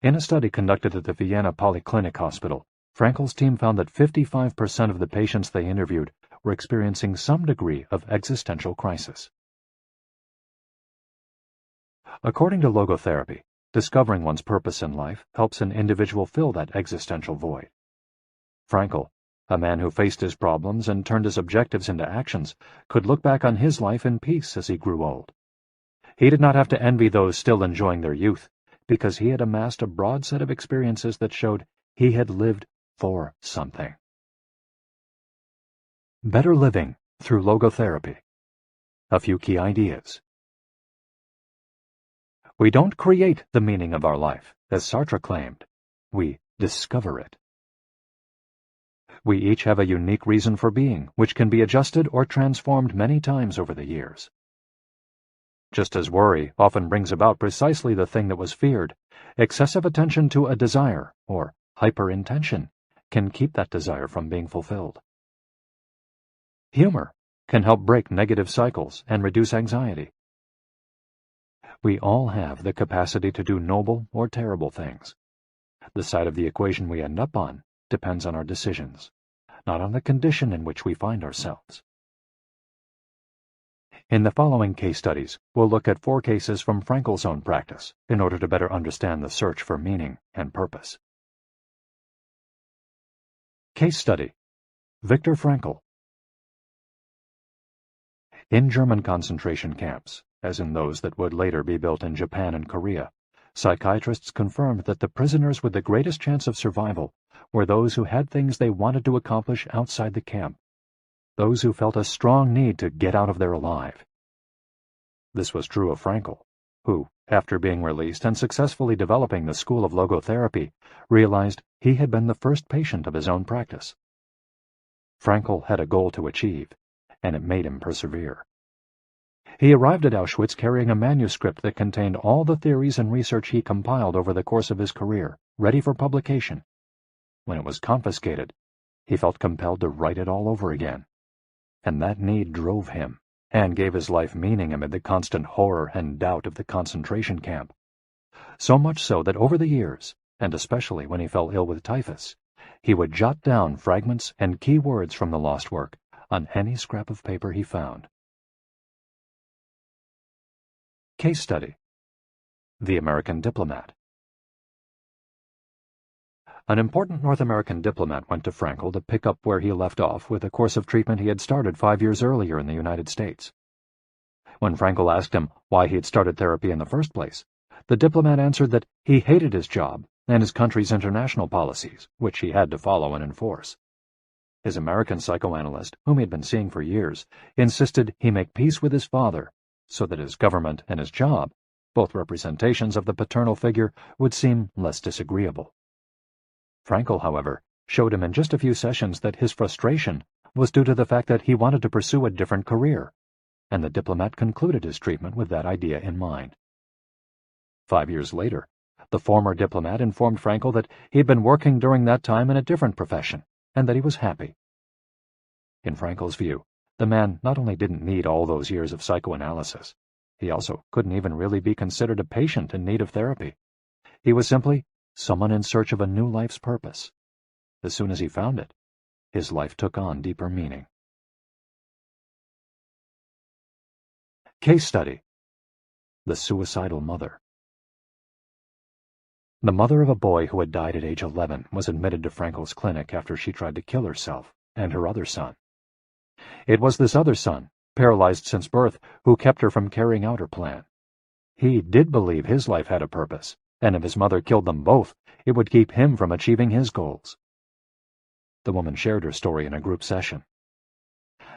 In a study conducted at the Vienna Polyclinic Hospital, Frankel's team found that 55% of the patients they interviewed were experiencing some degree of existential crisis. According to logotherapy, discovering one's purpose in life helps an individual fill that existential void. Frankel, a man who faced his problems and turned his objectives into actions, could look back on his life in peace as he grew old. He did not have to envy those still enjoying their youth, because he had amassed a broad set of experiences that showed he had lived for something. Better living through logotherapy. A few key ideas. We don't create the meaning of our life, as Sartre claimed. We discover it. We each have a unique reason for being, which can be adjusted or transformed many times over the years. Just as worry often brings about precisely the thing that was feared, excessive attention to a desire, or hyperintention, can keep that desire from being fulfilled. Humor can help break negative cycles and reduce anxiety. We all have the capacity to do noble or terrible things. The side of the equation we end up on depends on our decisions, not on the condition in which we find ourselves. In the following case studies, we'll look at 4 cases from Frankel's own practice in order to better understand the search for meaning and purpose. Case study: Viktor Frankl. In German concentration camps, as in those that would later be built in Japan and Korea, psychiatrists confirmed that the prisoners with the greatest chance of survival were those who had things they wanted to accomplish outside the camp, those who felt a strong need to get out of there alive. This was true of Frankl, who, after being released and successfully developing the school of logotherapy, realized he had been the first patient of his own practice. Frankl had a goal to achieve, and it made him persevere. He arrived at Auschwitz carrying a manuscript that contained all the theories and research he compiled over the course of his career, ready for publication. When it was confiscated, he felt compelled to write it all over again. And that need drove him, and gave his life meaning amid the constant horror and doubt of the concentration camp. So much so that over the years, and especially when he fell ill with typhus, he would jot down fragments and key words from the lost work on any scrap of paper he found. Case study: The American Diplomat. An important North American diplomat went to Frankl to pick up where he left off with a course of treatment he had started 5 years earlier in the United States. When Frankl asked him why he had started therapy in the first place, the diplomat answered that he hated his job and his country's international policies, which he had to follow and enforce. His American psychoanalyst, whom he had been seeing for years, insisted he make peace with his father, so that his government and his job, both representations of the paternal figure, would seem less disagreeable. Frankl, however, showed him in just a few sessions that his frustration was due to the fact that he wanted to pursue a different career, and the diplomat concluded his treatment with that idea in mind. 5 years later, the former diplomat informed Frankl that he had been working during that time in a different profession, and that he was happy. In Frankl's view, the man not only didn't need all those years of psychoanalysis, he also couldn't even really be considered a patient in need of therapy. He was simply someone in search of a new life's purpose. As soon as he found it, his life took on deeper meaning. Case study: The Suicidal Mother. The mother of a boy who had died at age 11 was admitted to Frankl's clinic after she tried to kill herself and her other son. It was this other son, paralyzed since birth, who kept her from carrying out her plan. He did believe his life had a purpose, and if his mother killed them both, it would keep him from achieving his goals. The woman shared her story in a group session.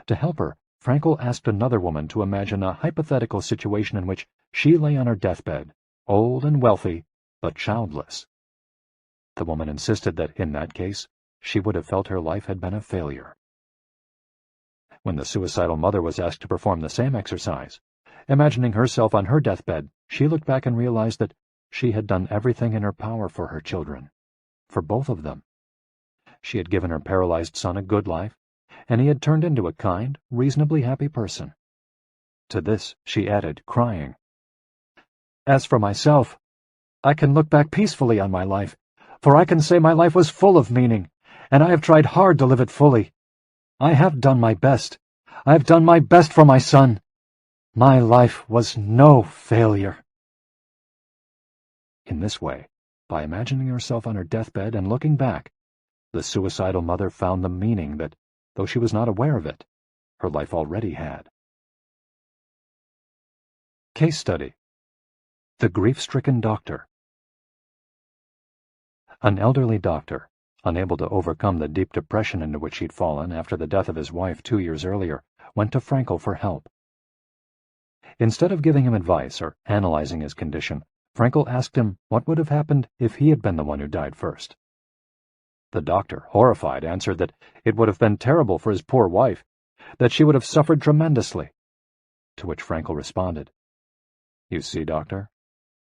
To help her, Frankel asked another woman to imagine a hypothetical situation in which she lay on her deathbed, old and wealthy, but childless. The woman insisted that, in that case, she would have felt her life had been a failure. When the suicidal mother was asked to perform the same exercise, imagining herself on her deathbed, she looked back and realized that she had done everything in her power for her children, for both of them. She had given her paralyzed son a good life, and he had turned into a kind, reasonably happy person. To this she added, crying, "As for myself, I can look back peacefully on my life, for I can say my life was full of meaning, and I have tried hard to live it fully. I have done my best. I have done my best for my son. My life was no failure." In this way, by imagining herself on her deathbed and looking back, the suicidal mother found the meaning that, though she was not aware of it, her life already had. Case Study: The Grief-Stricken Doctor. An elderly doctor, unable to overcome the deep depression into which he'd fallen after the death of his wife 2 years earlier, went to Frankel for help. Instead of giving him advice or analyzing his condition, Frankel asked him what would have happened if he had been the one who died first. The doctor, horrified, answered that it would have been terrible for his poor wife, that she would have suffered tremendously. To which Frankel responded, "You see, doctor,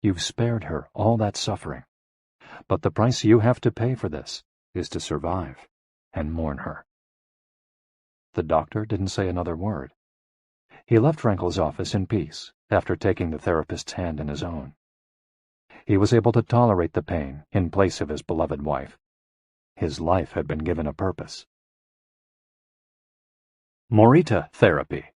you've spared her all that suffering, but the price you have to pay for this is to survive and mourn her." The doctor didn't say another word. He left Frankel's office in peace after taking the therapist's hand in his own. He was able to tolerate the pain in place of his beloved wife. His life had been given a purpose. Morita Therapy.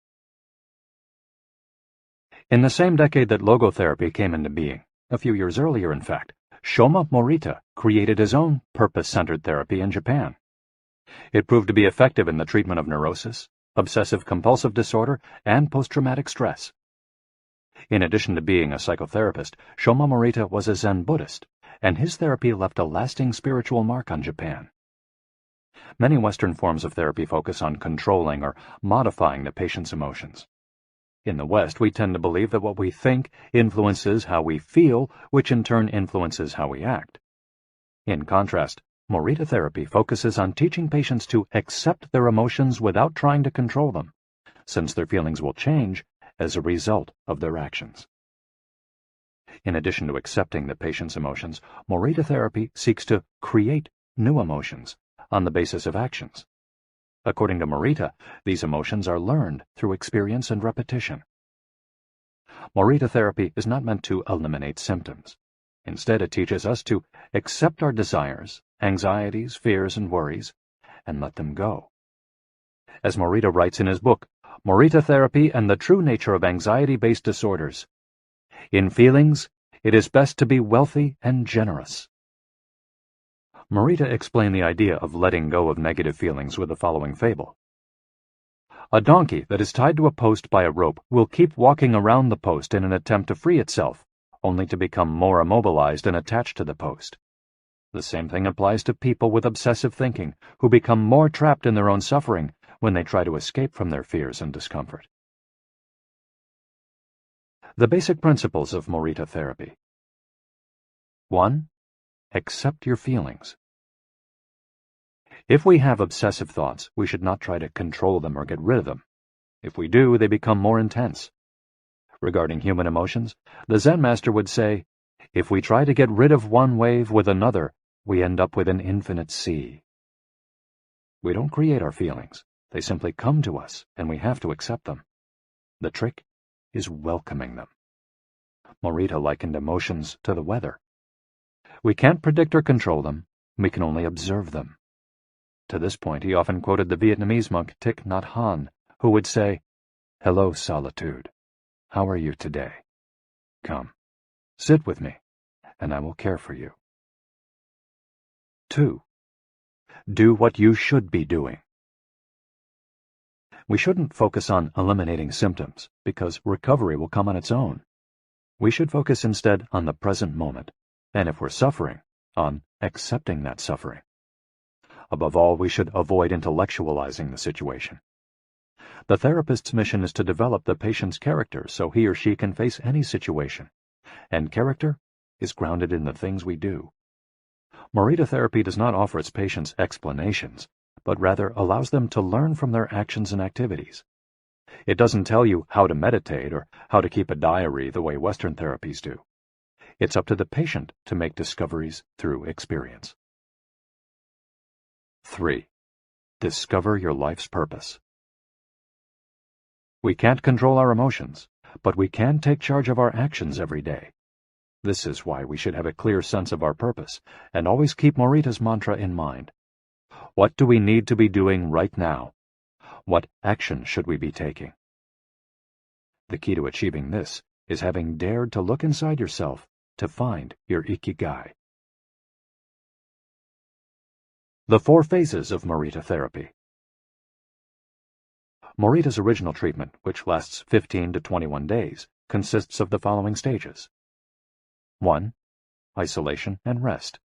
In the same decade that logotherapy came into being, a few years earlier in fact, Shoma Morita created his own purpose-centered therapy in Japan. It proved to be effective in the treatment of neurosis, obsessive-compulsive disorder, and post-traumatic stress. In addition to being a psychotherapist, Shoma Morita was a Zen Buddhist, and his therapy left a lasting spiritual mark on Japan. Many Western forms of therapy focus on controlling or modifying the patient's emotions. In the West, we tend to believe that what we think influences how we feel, which in turn influences how we act. In contrast, Morita therapy focuses on teaching patients to accept their emotions without trying to control them, since their feelings will change as a result of their actions. In addition to accepting the patient's emotions, Morita therapy seeks to create new emotions on the basis of actions. According to Morita, these emotions are learned through experience and repetition. Morita therapy is not meant to eliminate symptoms. Instead, it teaches us to accept our desires, anxieties, fears, and worries, and let them go. As Morita writes in his book, Morita Therapy and the True Nature of Anxiety-Based Disorders, "In feelings, it is best to be wealthy and generous." Morita explained the idea of letting go of negative feelings with the following fable. A donkey that is tied to a post by a rope will keep walking around the post in an attempt to free itself, only to become more immobilized and attached to the post. The same thing applies to people with obsessive thinking, who become more trapped in their own suffering when they try to escape from their fears and discomfort. The basic principles of Morita therapy. 1. Accept your feelings. If we have obsessive thoughts, we should not try to control them or get rid of them. If we do, they become more intense. Regarding human emotions, the Zen master would say, if we try to get rid of one wave with another, we end up with an infinite sea. We don't create our feelings. They simply come to us, and we have to accept them. The trick is welcoming them. Morita likened emotions to the weather. We can't predict or control them. We can only observe them. To this point, he often quoted the Vietnamese monk Thich Nhat Hanh, who would say, "Hello, solitude. How are you today? Come, sit with me, and I will care for you." 2. Do what you should be doing. We shouldn't focus on eliminating symptoms, because recovery will come on its own. We should focus instead on the present moment, and if we're suffering, on accepting that suffering. Above all, we should avoid intellectualizing the situation. The therapist's mission is to develop the patient's character so he or she can face any situation, and character is grounded in the things we do. Morita therapy does not offer its patients explanations, but rather allows them to learn from their actions and activities. It doesn't tell you how to meditate or how to keep a diary the way Western therapies do. It's up to the patient to make discoveries through experience. 3. Discover your life's purpose. We can't control our emotions, but we can take charge of our actions every day. This is why we should have a clear sense of our purpose and always keep Morita's mantra in mind. What do we need to be doing right now? What action should we be taking? The key to achieving this is having dared to look inside yourself to find your Ikigai. The 4 phases of Morita therapy. Morita's original treatment, which lasts 15 to 21 days, consists of the following stages. 1. Isolation and rest,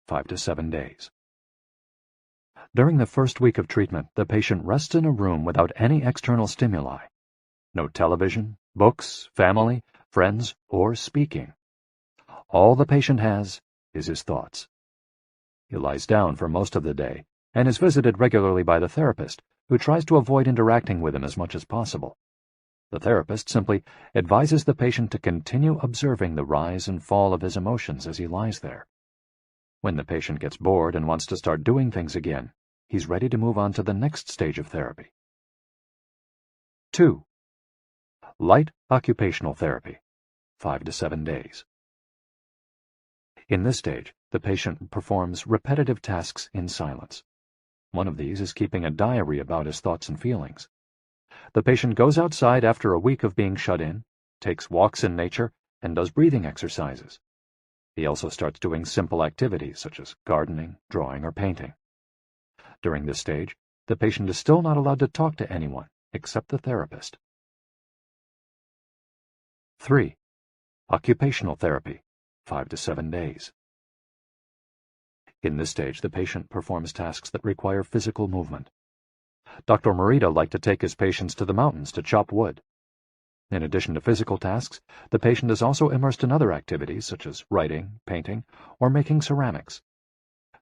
5 to 7 days. During the first week of treatment, the patient rests in a room without any external stimuli. No television, books, family, friends, or speaking. All the patient has is his thoughts. He lies down for most of the day and is visited regularly by the therapist, who tries to avoid interacting with him as much as possible. The therapist simply advises the patient to continue observing the rise and fall of his emotions as he lies there. When the patient gets bored and wants to start doing things again, he's ready to move on to the next stage of therapy. 2. Light occupational therapy, 5 to 7 days. In this stage, the patient performs repetitive tasks in silence. One of these is keeping a diary about his thoughts and feelings. The patient goes outside after a week of being shut in, takes walks in nature, and does breathing exercises. He also starts doing simple activities such as gardening, drawing, or painting. During this stage, the patient is still not allowed to talk to anyone except the therapist. 3. Occupational therapy, 5 to 7 days. In this stage, the patient performs tasks that require physical movement. Dr. Morita liked to take his patients to the mountains to chop wood. In addition to physical tasks, the patient is also immersed in other activities such as writing, painting, or making ceramics.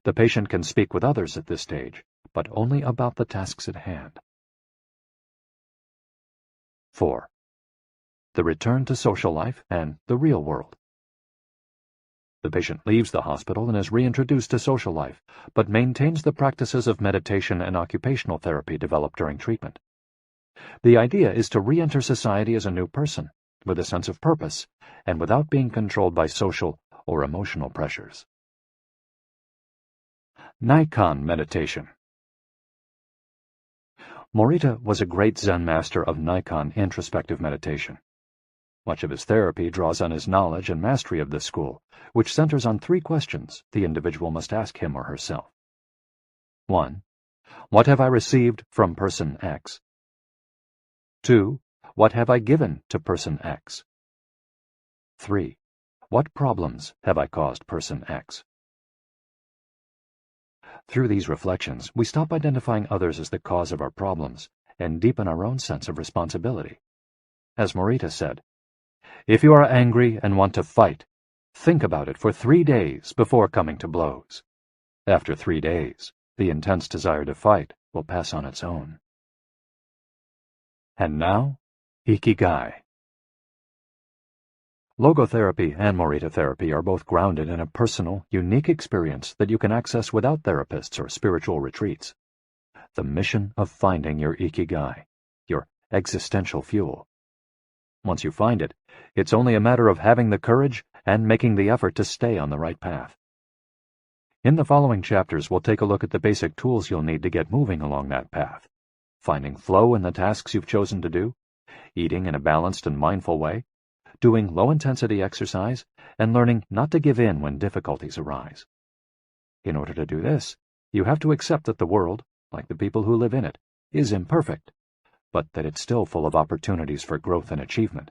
The patient can speak with others at this stage, but only about the tasks at hand. 4. The return to social life and the real world. The patient leaves the hospital and is reintroduced to social life, but maintains the practices of meditation and occupational therapy developed during treatment. The idea is to re-enter society as a new person, with a sense of purpose, and without being controlled by social or emotional pressures. Nikon meditation. Morita was a great Zen master of Nikon introspective meditation. Much of his therapy draws on his knowledge and mastery of this school, which centers on 3 questions the individual must ask him or herself. 1. What have I received from person X? 2. What have I given to person X? 3. What problems have I caused person X? Through these reflections, we stop identifying others as the cause of our problems and deepen our own sense of responsibility. As Morita said, if you are angry and want to fight, think about it for 3 days before coming to blows. After 3 days, the intense desire to fight will pass on its own. And now, Ikigai. Logotherapy and Morita therapy are both grounded in a personal, unique experience that you can access without therapists or spiritual retreats. The mission of finding your Ikigai, your existential fuel. Once you find it, it's only a matter of having the courage and making the effort to stay on the right path. In the following chapters, we'll take a look at the basic tools you'll need to get moving along that path. Finding flow in the tasks you've chosen to do, eating in a balanced and mindful way, doing low-intensity exercise, and learning not to give in when difficulties arise. In order to do this, you have to accept that the world, like the people who live in it, is imperfect, but that it's still full of opportunities for growth and achievement.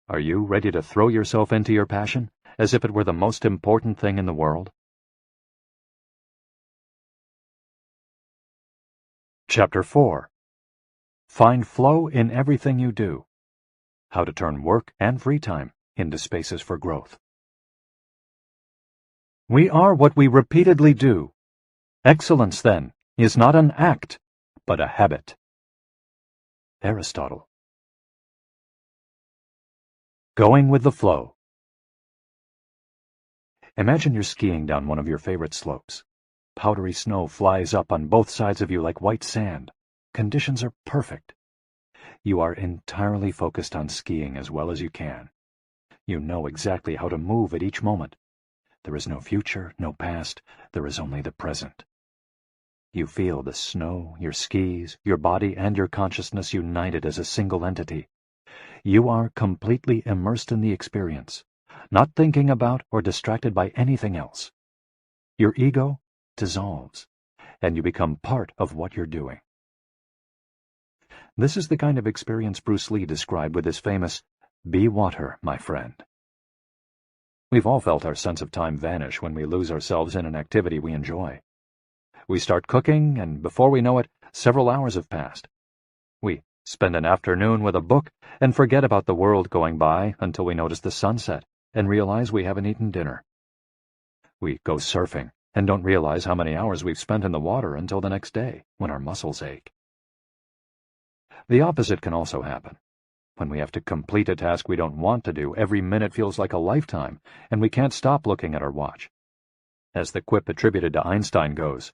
Are you ready to throw yourself into your passion, as if it were the most important thing in the world? Chapter 4. Find flow in everything you do. How to turn work and free time into spaces for growth. We are what we repeatedly do. Excellence, then, is not an act, but a habit. Aristotle. Going with the flow. Imagine you're skiing down one of your favorite slopes. Powdery snow flies up on both sides of you like white sand. Conditions are perfect. You are entirely focused on skiing as well as you can. You know exactly how to move at each moment. There is no future, no past, there is only the present. You feel the snow, your skis, your body, and your consciousness united as a single entity. You are completely immersed in the experience, not thinking about or distracted by anything else. Your ego dissolves, and you become part of what you're doing. This is the kind of experience Bruce Lee described with his famous, "Be water, my friend." We've all felt our sense of time vanish when we lose ourselves in an activity we enjoy. We start cooking, and before we know it, several hours have passed. We spend an afternoon with a book and forget about the world going by until we notice the sunset and realize we haven't eaten dinner. We go surfing and don't realize how many hours we've spent in the water until the next day, when our muscles ache. The opposite can also happen. When we have to complete a task we don't want to do, every minute feels like a lifetime, and we can't stop looking at our watch. As the quip attributed to Einstein goes,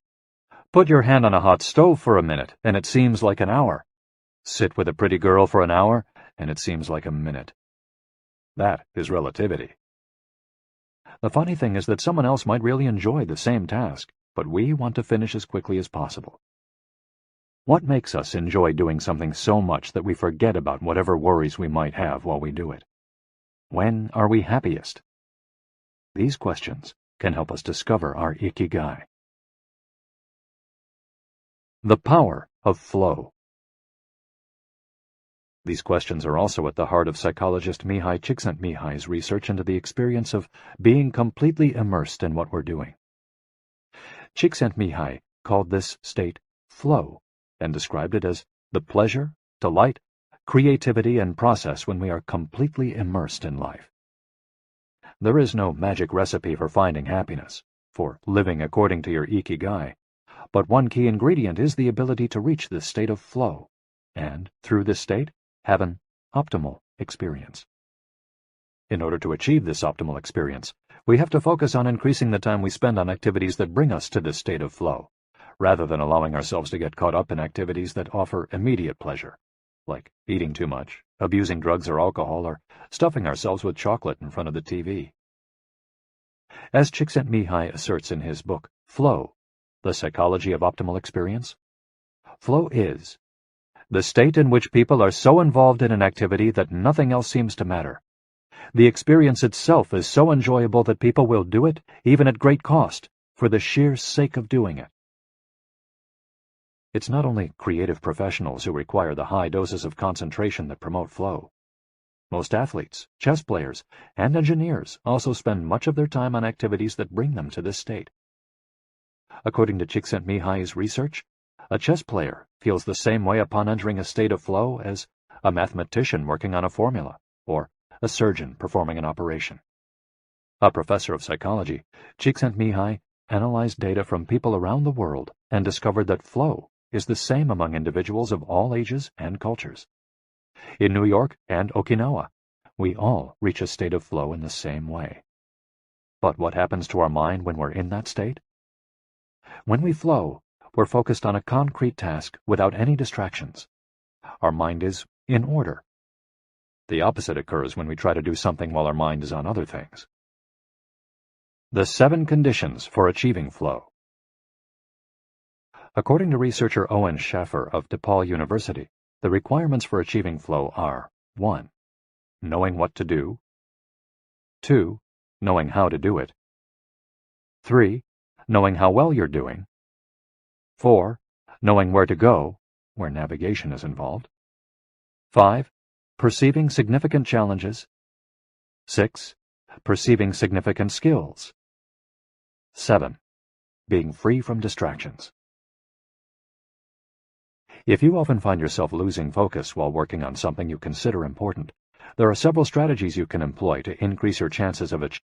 "Put your hand on a hot stove for a minute, and it seems like an hour. Sit with a pretty girl for an hour, and it seems like a minute." That is relativity. The funny thing is that someone else might really enjoy the same task, but we want to finish as quickly as possible. What makes us enjoy doing something so much that we forget about whatever worries we might have while we do it? When are we happiest? These questions can help us discover our Ikigai. The power of flow. These questions are also at the heart of psychologist Mihai Csikszentmihalyi's research into the experience of being completely immersed in what we're doing. Csikszentmihalyi called this state flow, and described it as the pleasure, delight, creativity, and process when we are completely immersed in life. There is no magic recipe for finding happiness, for living according to your Ikigai, but one key ingredient is the ability to reach this state of flow, and, through this state, have an optimal experience. In order to achieve this optimal experience, we have to focus on increasing the time we spend on activities that bring us to this state of flow, rather than allowing ourselves to get caught up in activities that offer immediate pleasure, like eating too much, abusing drugs or alcohol, or stuffing ourselves with chocolate in front of the TV. As Csikszentmihalyi asserts in his book, Flow, The Psychology of Optimal Experience, flow is the state in which people are so involved in an activity that nothing else seems to matter. The experience itself is so enjoyable that people will do it, even at great cost, for the sheer sake of doing it. It's not only creative professionals who require the high doses of concentration that promote flow. Most athletes, chess players, and engineers also spend much of their time on activities that bring them to this state. According to Csikszentmihalyi's research, a chess player feels the same way upon entering a state of flow as a mathematician working on a formula, or a surgeon performing an operation. A professor of psychology, Csikszentmihalyi analyzed data from people around the world and discovered that flow is the same among individuals of all ages and cultures. In New York and Okinawa, we all reach a state of flow in the same way. But what happens to our mind when we're in that state? When we flow, we're focused on a concrete task without any distractions. Our mind is in order. The opposite occurs when we try to do something while our mind is on other things. The 7 conditions for achieving flow. According to researcher Owen Schaffer of DePaul University, the requirements for achieving flow are 1. Knowing what to do. 2. Knowing how to do it. 3. Knowing how well you're doing. 4. Knowing where to go, where navigation is involved. 5. Perceiving significant challenges. 6. Perceiving significant skills. 7. Being free from distractions. If you often find yourself losing focus while working on something you consider important, there are several strategies you can employ to increase your chances of achieving.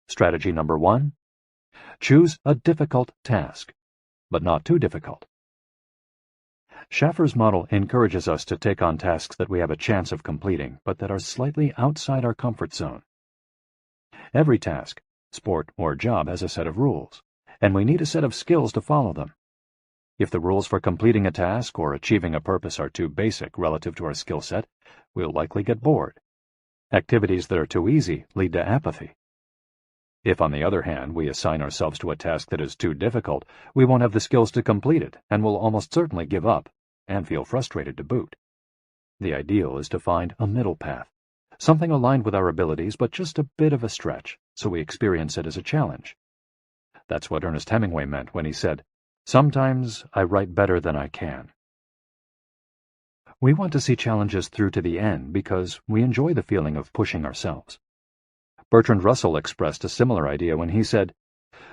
Strategy number 1. Choose a difficult task, but not too difficult. Schaffer's model encourages us to take on tasks that we have a chance of completing, but that are slightly outside our comfort zone. Every task, sport or job, has a set of rules, and we need a set of skills to follow them. If the rules for completing a task or achieving a purpose are too basic relative to our skill set, we'll likely get bored. Activities that are too easy lead to apathy. If, on the other hand, we assign ourselves to a task that is too difficult, we won't have the skills to complete it, and will almost certainly give up, and feel frustrated to boot. The ideal is to find a middle path, something aligned with our abilities, but just a bit of a stretch, so we experience it as a challenge. That's what Ernest Hemingway meant when he said, "Sometimes I write better than I can." We want to see challenges through to the end because we enjoy the feeling of pushing ourselves. Bertrand Russell expressed a similar idea when he said,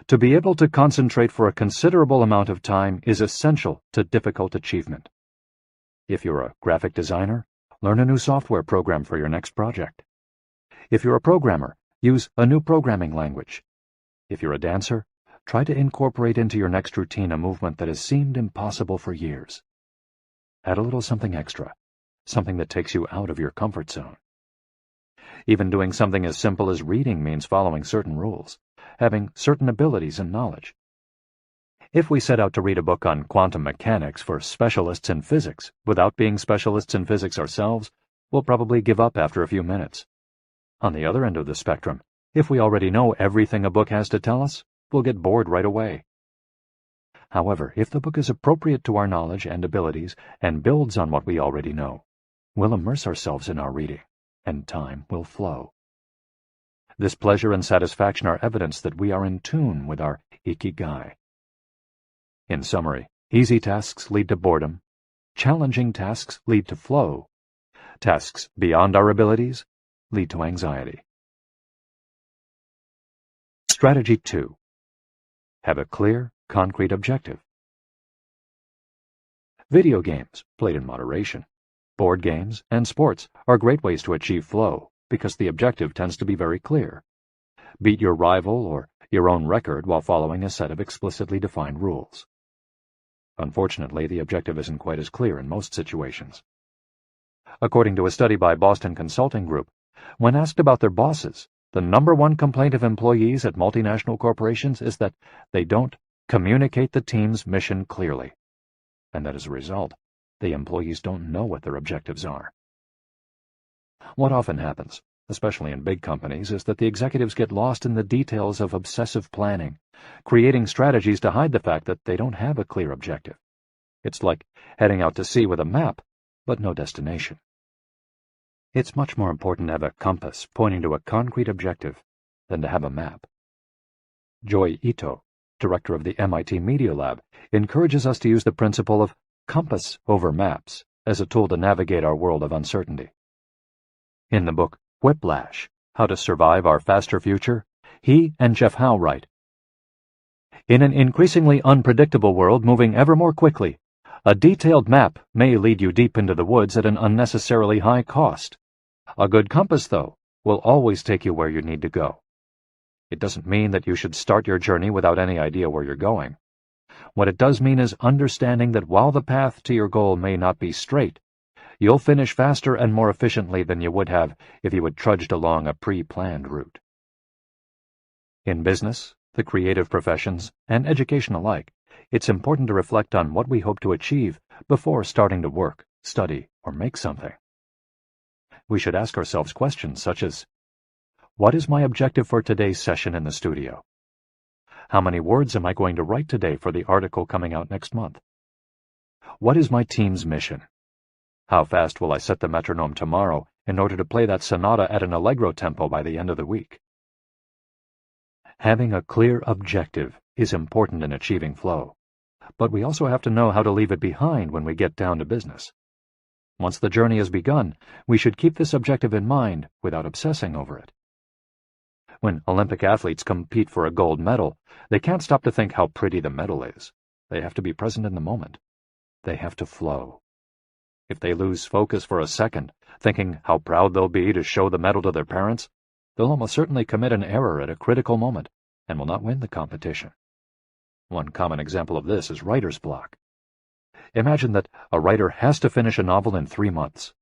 "To be able to concentrate for a considerable amount of time is essential to difficult achievement." If you're a graphic designer, learn a new software program for your next project. If you're a programmer, use a new programming language. If you're a dancer, try to incorporate into your next routine a movement that has seemed impossible for years. Add a little something extra, something that takes you out of your comfort zone. Even doing something as simple as reading means following certain rules, having certain abilities and knowledge. If we set out to read a book on quantum mechanics for specialists in physics without being specialists in physics ourselves, we'll probably give up after a few minutes. On the other end of the spectrum, if we already know everything a book has to tell us, we'll get bored right away. However, if the book is appropriate to our knowledge and abilities and builds on what we already know, we'll immerse ourselves in our reading, and time will flow. This pleasure and satisfaction are evidence that we are in tune with our Ikigai. In summary, easy tasks lead to boredom, challenging tasks lead to flow, tasks beyond our abilities lead to anxiety. Strategy 2. Have a clear, concrete objective. Video games, played in moderation, board games, and sports are great ways to achieve flow because the objective tends to be very clear. Beat your rival or your own record while following a set of explicitly defined rules. Unfortunately, the objective isn't quite as clear in most situations. According to a study by Boston Consulting Group, when asked about their bosses, the #1 complaint of employees at multinational corporations is that they don't communicate the team's mission clearly, and that as a result, the employees don't know what their objectives are. What often happens, especially in big companies, is that the executives get lost in the details of obsessive planning, creating strategies to hide the fact that they don't have a clear objective. It's like heading out to sea with a map, but no destination. It's much more important to have a compass pointing to a concrete objective than to have a map. Joy Ito, director of the MIT Media Lab, encourages us to use the principle of compass over maps as a tool to navigate our world of uncertainty. In the book Whiplash, How to Survive Our Faster Future, he and Jeff Howe write, "In an increasingly unpredictable world moving ever more quickly, a detailed map may lead you deep into the woods at an unnecessarily high cost. A good compass, though, will always take you where you need to go. It doesn't mean that you should start your journey without any idea where you're going. What it does mean is understanding that while the path to your goal may not be straight, you'll finish faster and more efficiently than you would have if you had trudged along a pre-planned route." In business, the creative professions, and education alike, it's important to reflect on what we hope to achieve before starting to work, study, or make something. We should ask ourselves questions such as, what is my objective for today's session in the studio? How many words am I going to write today for the article coming out next month? What is my team's mission? How fast will I set the metronome tomorrow in order to play that sonata at an allegro tempo by the end of the week? Having a clear objective is important in achieving flow, but we also have to know how to leave it behind when we get down to business. Once the journey has begun, we should keep this objective in mind without obsessing over it. When Olympic athletes compete for a gold medal, they can't stop to think how pretty the medal is. They have to be present in the moment. They have to flow. If they lose focus for a second, thinking how proud they'll be to show the medal to their parents, they'll almost certainly commit an error at a critical moment and will not win the competition. One common example of this is writer's block. Imagine that a writer has to finish a novel in 3 months.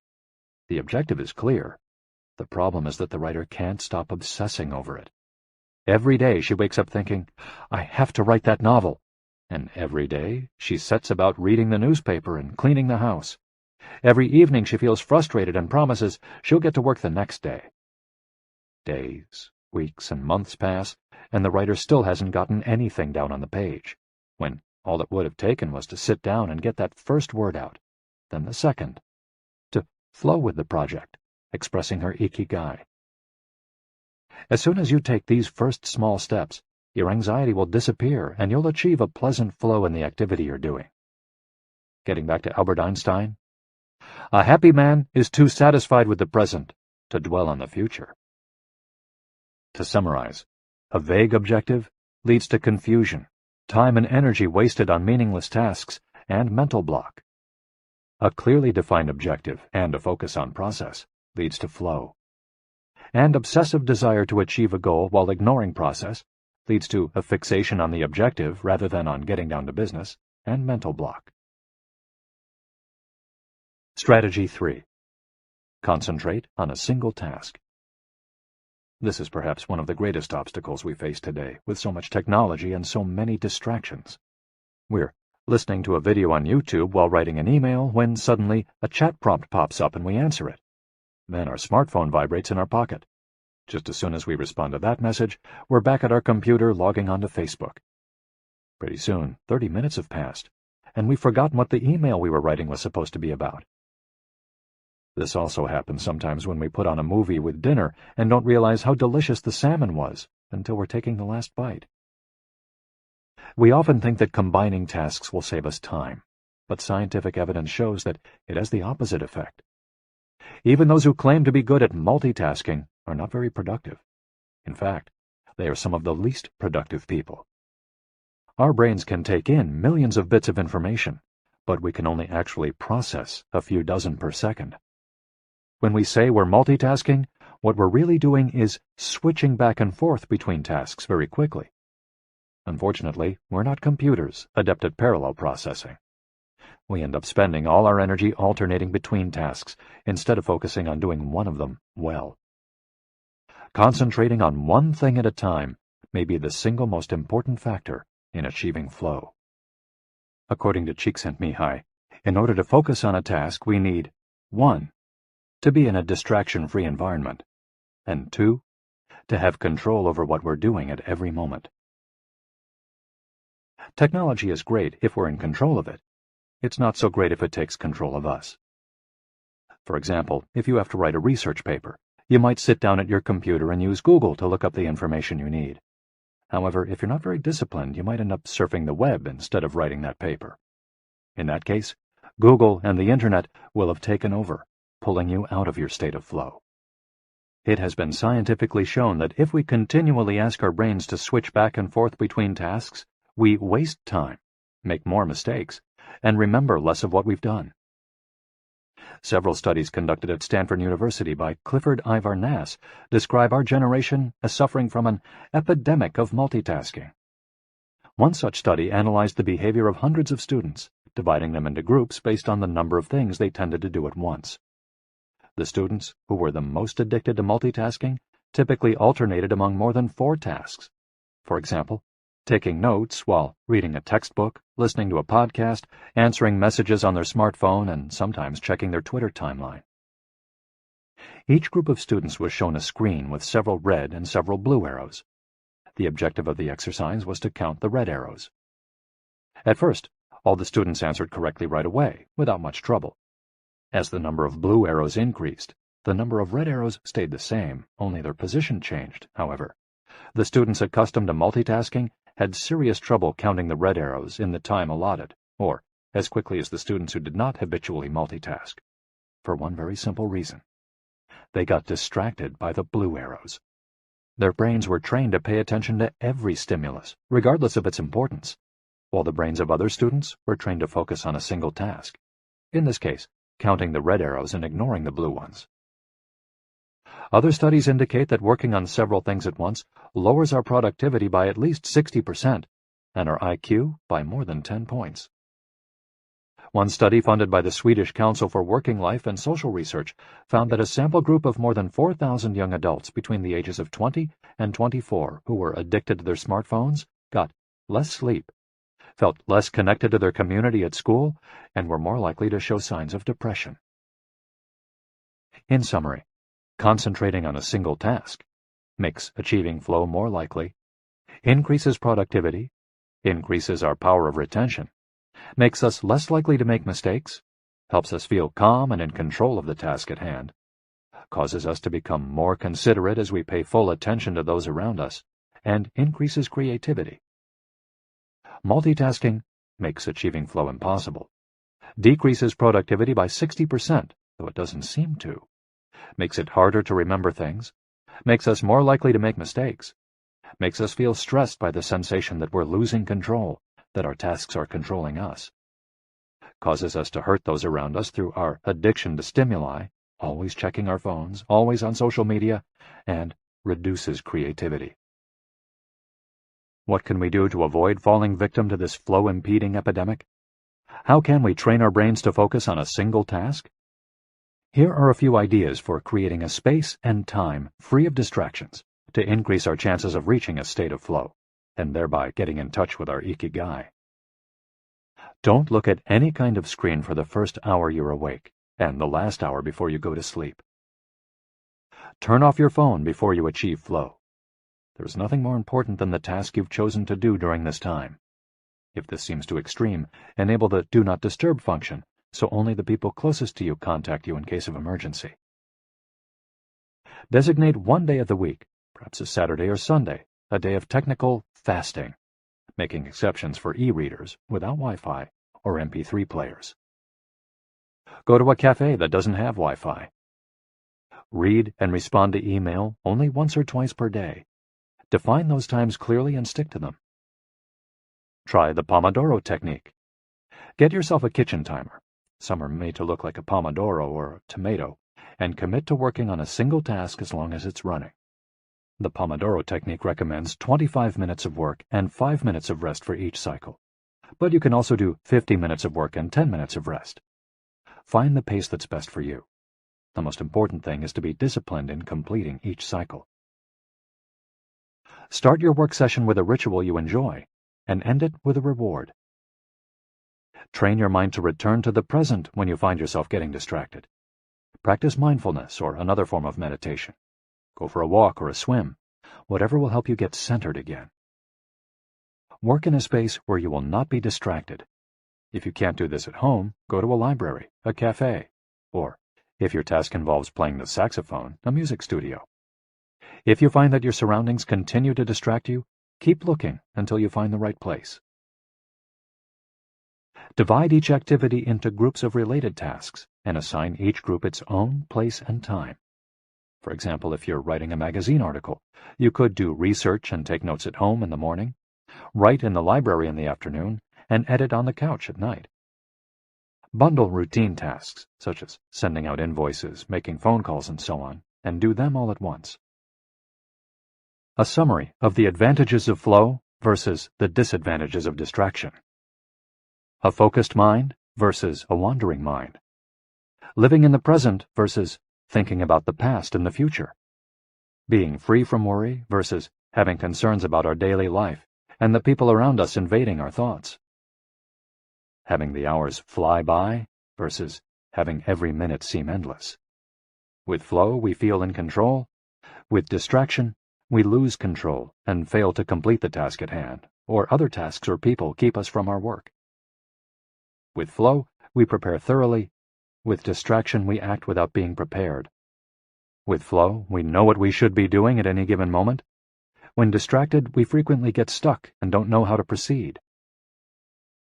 The objective is clear. The problem is that the writer can't stop obsessing over it. Every day she wakes up thinking, I have to write that novel. And every day she sets about reading the newspaper and cleaning the house. Every evening she feels frustrated and promises she'll get to work the next day. Days, weeks, and months pass, and the writer still hasn't gotten anything down on the page, when all it would have taken was to sit down and get that first word out, then the second, to flow with the project, expressing her Ikigai. As soon as you take these first small steps, your anxiety will disappear and you'll achieve a pleasant flow in the activity you're doing. Getting back to Albert Einstein, a happy man is too satisfied with the present to dwell on the future. To summarize, a vague objective leads to confusion, time and energy wasted on meaningless tasks, and mental block. A clearly defined objective and a focus on process leads to flow. And obsessive desire to achieve a goal while ignoring process leads to a fixation on the objective rather than on getting down to business, and mental block. Strategy 3. Concentrate on a single task. This is perhaps one of the greatest obstacles we face today, with so much technology and so many distractions. We're listening to a video on YouTube while writing an email when suddenly a chat prompt pops up and we answer it. Then our smartphone vibrates in our pocket. Just as soon as we respond to that message, we're back at our computer logging onto Facebook. Pretty soon, 30 minutes have passed, and we've forgotten what the email we were writing was supposed to be about. This also happens sometimes when we put on a movie with dinner and don't realize how delicious the salmon was until we're taking the last bite. We often think that combining tasks will save us time, but scientific evidence shows that it has the opposite effect. Even those who claim to be good at multitasking are not very productive. In fact, they are some of the least productive people. Our brains can take in millions of bits of information, but we can only actually process a few dozen per second. When we say we're multitasking, what we're really doing is switching back and forth between tasks very quickly. Unfortunately, we're not computers adept at parallel processing. We end up spending all our energy alternating between tasks instead of focusing on doing one of them well. Concentrating on one thing at a time may be the single most important factor in achieving flow. According to Csikszentmihalyi, in order to focus on a task, we need 1. To be in a distraction-free environment, and 2. To have control over what we're doing at every moment. Technology is great if we're in control of it. It's not so great if it takes control of us. For example, if you have to write a research paper, you might sit down at your computer and use Google to look up the information you need. However, if you're not very disciplined, you might end up surfing the web instead of writing that paper. In that case, Google and the Internet will have taken over, pulling you out of your state of flow. It has been scientifically shown that if we continually ask our brains to switch back and forth between tasks, we waste time, make more mistakes, and remember less of what we've done. Several studies conducted at Stanford University by Clifford Ivar Nass describe our generation as suffering from an epidemic of multitasking. One such study analyzed the behavior of hundreds of students, dividing them into groups based on the number of things they tended to do at once. The students who were the most addicted to multitasking typically alternated among more than 4 tasks. For example, taking notes while reading a textbook, listening to a podcast, answering messages on their smartphone, and sometimes checking their Twitter timeline. Each group of students was shown a screen with several red and several blue arrows. The objective of the exercise was to count the red arrows. At first, all the students answered correctly right away, without much trouble. As the number of blue arrows increased, the number of red arrows stayed the same, only their position changed, however. The students accustomed to multitasking had serious trouble counting the red arrows in the time allotted, or as quickly as the students who did not habitually multitask, for one very simple reason. They got distracted by the blue arrows. Their brains were trained to pay attention to every stimulus, regardless of its importance, while the brains of other students were trained to focus on a single task, in this case, counting the red arrows and ignoring the blue ones. Other studies indicate that working on several things at once lowers our productivity by at least 60% and our IQ by more than 10 points. One study funded by the Swedish Council for Working Life and Social Research found that a sample group of more than 4,000 young adults between the ages of 20 and 24 who were addicted to their smartphones got less sleep, felt less connected to their community at school, and were more likely to show signs of depression. In summary, concentrating on a single task makes achieving flow more likely, increases productivity, increases our power of retention, makes us less likely to make mistakes, helps us feel calm and in control of the task at hand, causes us to become more considerate as we pay full attention to those around us, and increases creativity. Multitasking makes achieving flow impossible, decreases productivity by 60%, though it doesn't seem to, makes it harder to remember things, makes us more likely to make mistakes, makes us feel stressed by the sensation that we're losing control, that our tasks are controlling us, causes us to hurt those around us through our addiction to stimuli, always checking our phones, always on social media, and reduces creativity. What can we do to avoid falling victim to this flow-impeding epidemic? How can we train our brains to focus on a single task? Here are a few ideas for creating a space and time free of distractions to increase our chances of reaching a state of flow, and thereby getting in touch with our Ikigai. Don't look at any kind of screen for the first hour you're awake, and the last hour before you go to sleep. Turn off your phone before you achieve flow. There's nothing more important than the task you've chosen to do during this time. If this seems too extreme, enable the Do Not Disturb function, so only the people closest to you contact you in case of emergency. Designate one day of the week, perhaps a Saturday or Sunday, a day of technical fasting, making exceptions for e-readers without Wi-Fi or MP3 players. Go to a cafe that doesn't have Wi-Fi. Read and respond to email only once or twice per day. Define those times clearly and stick to them. Try the Pomodoro technique. Get yourself a kitchen timer. Some are made to look like a pomodoro or a tomato, and commit to working on a single task as long as it's running. The Pomodoro technique recommends 25 minutes of work and 5 minutes of rest for each cycle, but you can also do 50 minutes of work and 10 minutes of rest. Find the pace that's best for you. The most important thing is to be disciplined in completing each cycle. Start your work session with a ritual you enjoy, and end it with a reward. Train your mind to return to the present when you find yourself getting distracted. Practice mindfulness or another form of meditation. Go for a walk or a swim, whatever will help you get centered again. Work in a space where you will not be distracted. If you can't do this at home, go to a library, a cafe, or, if your task involves playing the saxophone, a music studio. If you find that your surroundings continue to distract you, keep looking until you find the right place. Divide each activity into groups of related tasks and assign each group its own place and time. For example, if you're writing a magazine article, you could do research and take notes at home in the morning, write in the library in the afternoon, and edit on the couch at night. Bundle routine tasks, such as sending out invoices, making phone calls, and so on, and do them all at once. A summary of the advantages of flow versus the disadvantages of distraction. A focused mind versus a wandering mind. Living in the present versus thinking about the past and the future. Being free from worry versus having concerns about our daily life and the people around us invading our thoughts. Having the hours fly by versus having every minute seem endless. With flow, we feel in control. With distraction, We lose control and fail to complete the task at hand, or other tasks or people keep us from our work. With flow, we prepare thoroughly. With distraction, we act without being prepared. With flow, we know what we should be doing at any given moment. When distracted, we frequently get stuck and don't know how to proceed.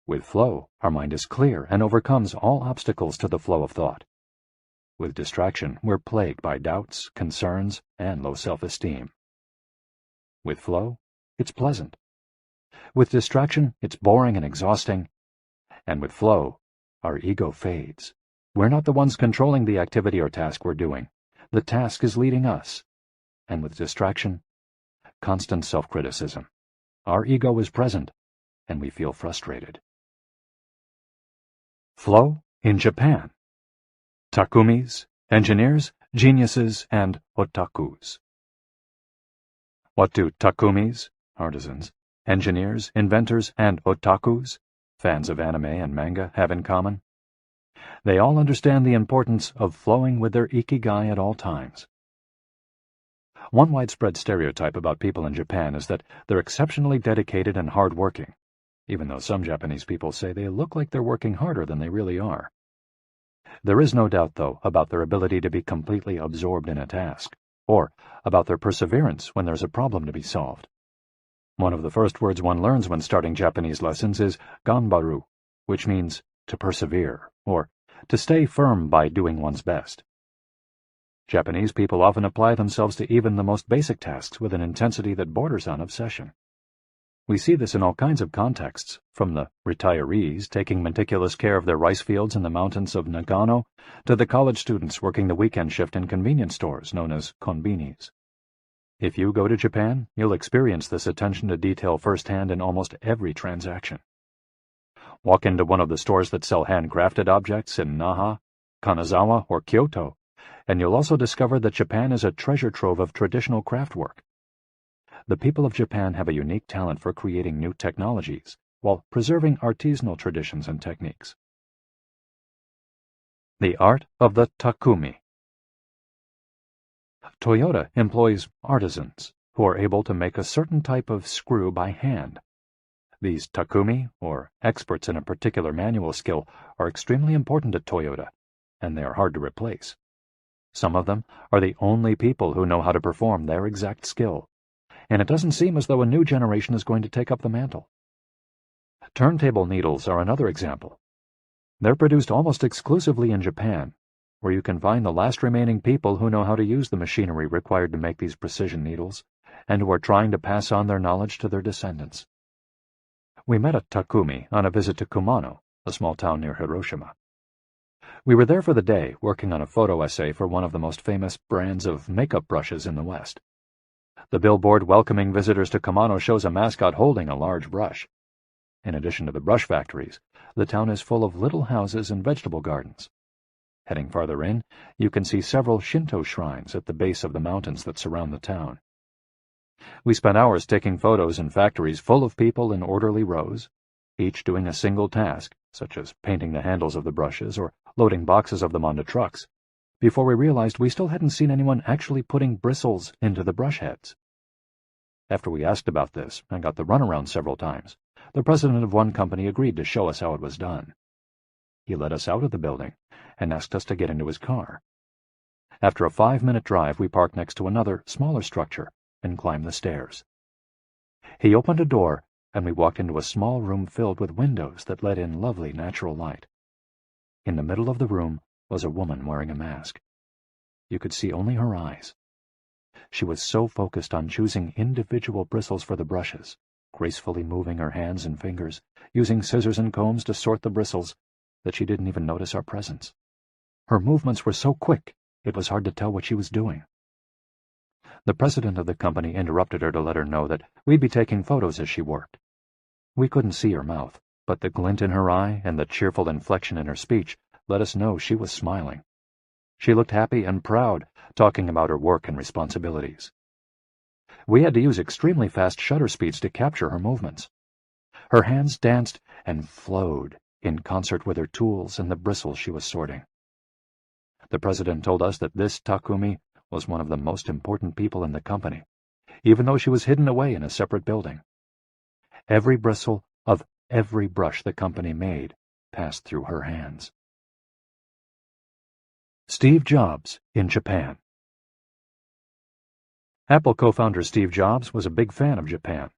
With flow, our mind is clear and overcomes all obstacles to the flow of thought. With distraction, we're plagued by doubts, concerns, and low self-esteem. With flow, it's pleasant. With distraction, it's boring and exhausting. And with flow, our ego fades. We're not the ones controlling the activity or task we're doing. The task is leading us. And with distraction, constant self-criticism. Our ego is present, and we feel frustrated. Flow in Japan. Takumis, engineers, geniuses, and otakus. What do takumis, artisans, engineers, inventors, and otakus, fans of anime and manga, have in common? They all understand the importance of flowing with their Ikigai at all times. One widespread stereotype about people in Japan is that they're exceptionally dedicated and hard-working, even though some Japanese people say they look like they're working harder than they really are. There is no doubt, though, about their ability to be completely absorbed in a task, or about their perseverance when there's a problem to be solved. One of the first words one learns when starting Japanese lessons is ganbaru, which means to persevere, or to stay firm by doing one's best. Japanese people often apply themselves to even the most basic tasks with an intensity that borders on obsession. We see this in all kinds of contexts, from the retirees taking meticulous care of their rice fields in the mountains of Nagano to the college students working the weekend shift in convenience stores known as konbinis. If you go to Japan, you'll experience this attention to detail firsthand in almost every transaction. Walk into one of the stores that sell handcrafted objects in Naha, Kanazawa, or Kyoto, and you'll also discover that Japan is a treasure trove of traditional craftwork. The people of Japan have a unique talent for creating new technologies while preserving artisanal traditions and techniques. The art of the takumi. Toyota employs artisans who are able to make a certain type of screw by hand. These takumi, or experts in a particular manual skill, are extremely important to Toyota, and they are hard to replace. Some of them are the only people who know how to perform their exact skill, and it doesn't seem as though a new generation is going to take up the mantle. Turntable needles are another example. They're produced almost exclusively in Japan, where you can find the last remaining people who know how to use the machinery required to make these precision needles, and who are trying to pass on their knowledge to their descendants. We met a takumi on a visit to Kumano, a small town near Hiroshima. We were there for the day, working on a photo essay for one of the most famous brands of makeup brushes in the West. The billboard welcoming visitors to Kumano shows a mascot holding a large brush. In addition to the brush factories, the town is full of little houses and vegetable gardens. Heading farther in, you can see several Shinto shrines at the base of the mountains that surround the town. We spent hours taking photos in factories full of people in orderly rows, each doing a single task, such as painting the handles of the brushes or loading boxes of them onto trucks, before we realized we still hadn't seen anyone actually putting bristles into the brush heads. After we asked about this and got the runaround several times, the president of one company agreed to show us how it was done. He led us out of the building and asked us to get into his car. After a 5-minute drive, we parked next to another, smaller structure and climbed the stairs. He opened a door, and we walked into a small room filled with windows that let in lovely natural light. In the middle of the room was a woman wearing a mask. You could see only her eyes. She was so focused on choosing individual bristles for the brushes, gracefully moving her hands and fingers, using scissors and combs to sort the bristles, that she didn't even notice our presence. Her movements were so quick, it was hard to tell what she was doing. The president of the company interrupted her to let her know that we'd be taking photos as she worked. We couldn't see her mouth, but the glint in her eye and the cheerful inflection in her speech let us know she was smiling. She looked happy and proud, talking about her work and responsibilities. We had to use extremely fast shutter speeds to capture her movements. Her hands danced and flowed in concert with her tools and the bristles she was sorting. The president told us that this takumi was one of the most important people in the company. even though she was hidden away in a separate building. Every bristle of every brush the company made passed through her hands. Steve Jobs in Japan. Apple co-founder Steve Jobs was a big fan of Japan.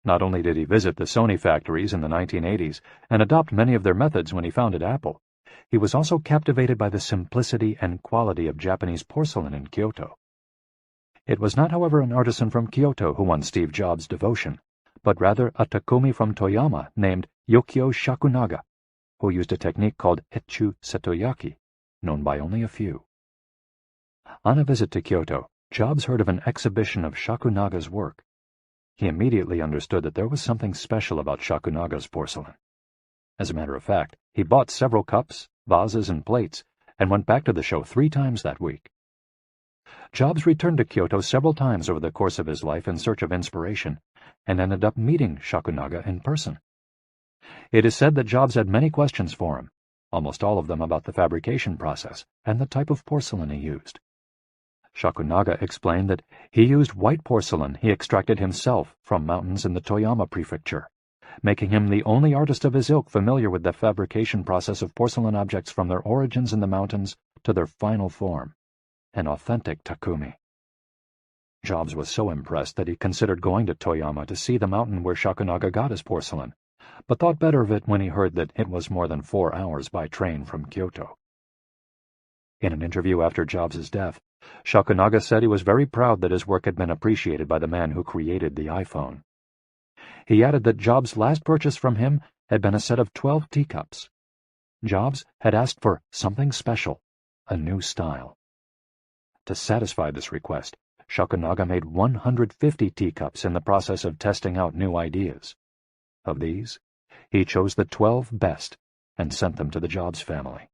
Not only did he visit the Sony factories in the 1980s and adopt many of their methods when he founded Apple, he was also captivated by the simplicity and quality of Japanese porcelain in Kyoto. It was not, however, an artisan from Kyoto who won Steve Jobs' devotion, but rather a Takumi from Toyama named Yukio Shakunaga, who used a technique called Etchu Setoyaki, known by only a few. On a visit to Kyoto, Jobs heard of an exhibition of Shakunaga's work. He immediately understood that there was something special about Shakunaga's porcelain. As a matter of fact, he bought several cups, vases, and plates, and went back to the show 3 times that week. Jobs returned to Kyoto several times over the course of his life in search of inspiration, and ended up meeting Shakunaga in person. It is said that Jobs had many questions for him, almost all of them about the fabrication process and the type of porcelain he used. Shakunaga explained that he used white porcelain he extracted himself from mountains in the Toyama prefecture, making him the only artist of his ilk familiar with the fabrication process of porcelain objects from their origins in the mountains to their final form, an authentic Takumi. Jobs was so impressed that he considered going to Toyama to see the mountain where Shakunaga got his porcelain, but thought better of it when he heard that it was more than 4 hours by train from Kyoto. In an interview after Jobs' death, Shakunaga said he was very proud that his work had been appreciated by the man who created the iPhone. He added that Jobs' last purchase from him had been a set of 12 teacups. Jobs had asked for something special, a new style. To satisfy this request, Shakunaga made 150 teacups in the process of testing out new ideas. Of these, he chose the 12 best and sent them to the Jobs family.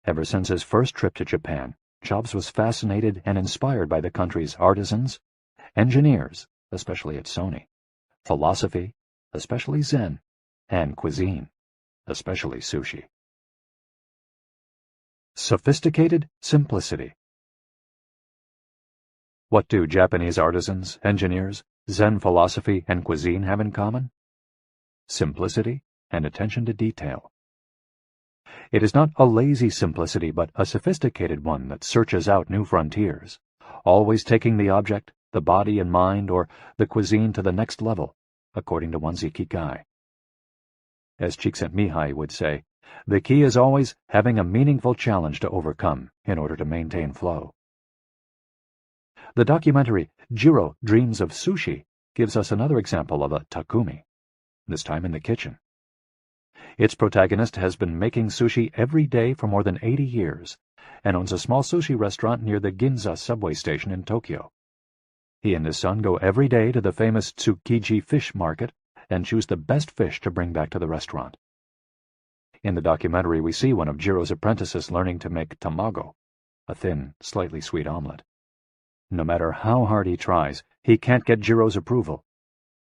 Ever since his first trip to Japan, Jobs was fascinated and inspired by the country's artisans, engineers, especially at Sony, philosophy, especially Zen, and cuisine, especially sushi. Sophisticated simplicity. What do Japanese artisans, engineers, Zen philosophy, and cuisine have in common? Simplicity and attention to detail. It is not a lazy simplicity, but a sophisticated one that searches out new frontiers, always taking the object, the body and mind, or the cuisine to the next level, according to one's Ikigai. As Csikszentmihalyi would say, the key is always having a meaningful challenge to overcome in order to maintain flow. The documentary Jiro Dreams of Sushi gives us another example of a Takumi, this time in the kitchen. Its protagonist has been making sushi every day for more than 80 years and owns a small sushi restaurant near the Ginza subway station in Tokyo. He and his son go every day to the famous Tsukiji fish market and choose the best fish to bring back to the restaurant. In the documentary, we see one of Jiro's apprentices learning to make tamago, a thin, slightly sweet omelet. No matter how hard he tries, he can't get Jiro's approval.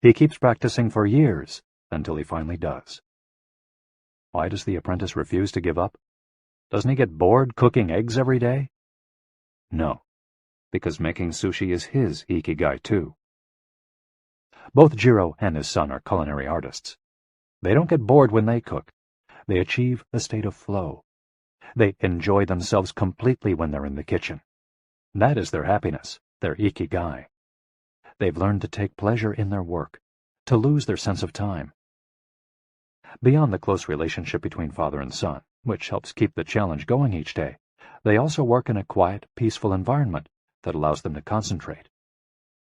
He keeps practicing for years until he finally does. Why does the apprentice refuse to give up? Doesn't he get bored cooking eggs every day? No, because making sushi is his Ikigai too. Both Jiro and his son are culinary artists. They don't get bored when they cook. They achieve a state of flow. They enjoy themselves completely when they're in the kitchen. That is their happiness, their Ikigai. They've learned to take pleasure in their work, to lose their sense of time. Beyond the close relationship between father and son, which helps keep the challenge going each day, they also work in a quiet, peaceful environment that allows them to concentrate.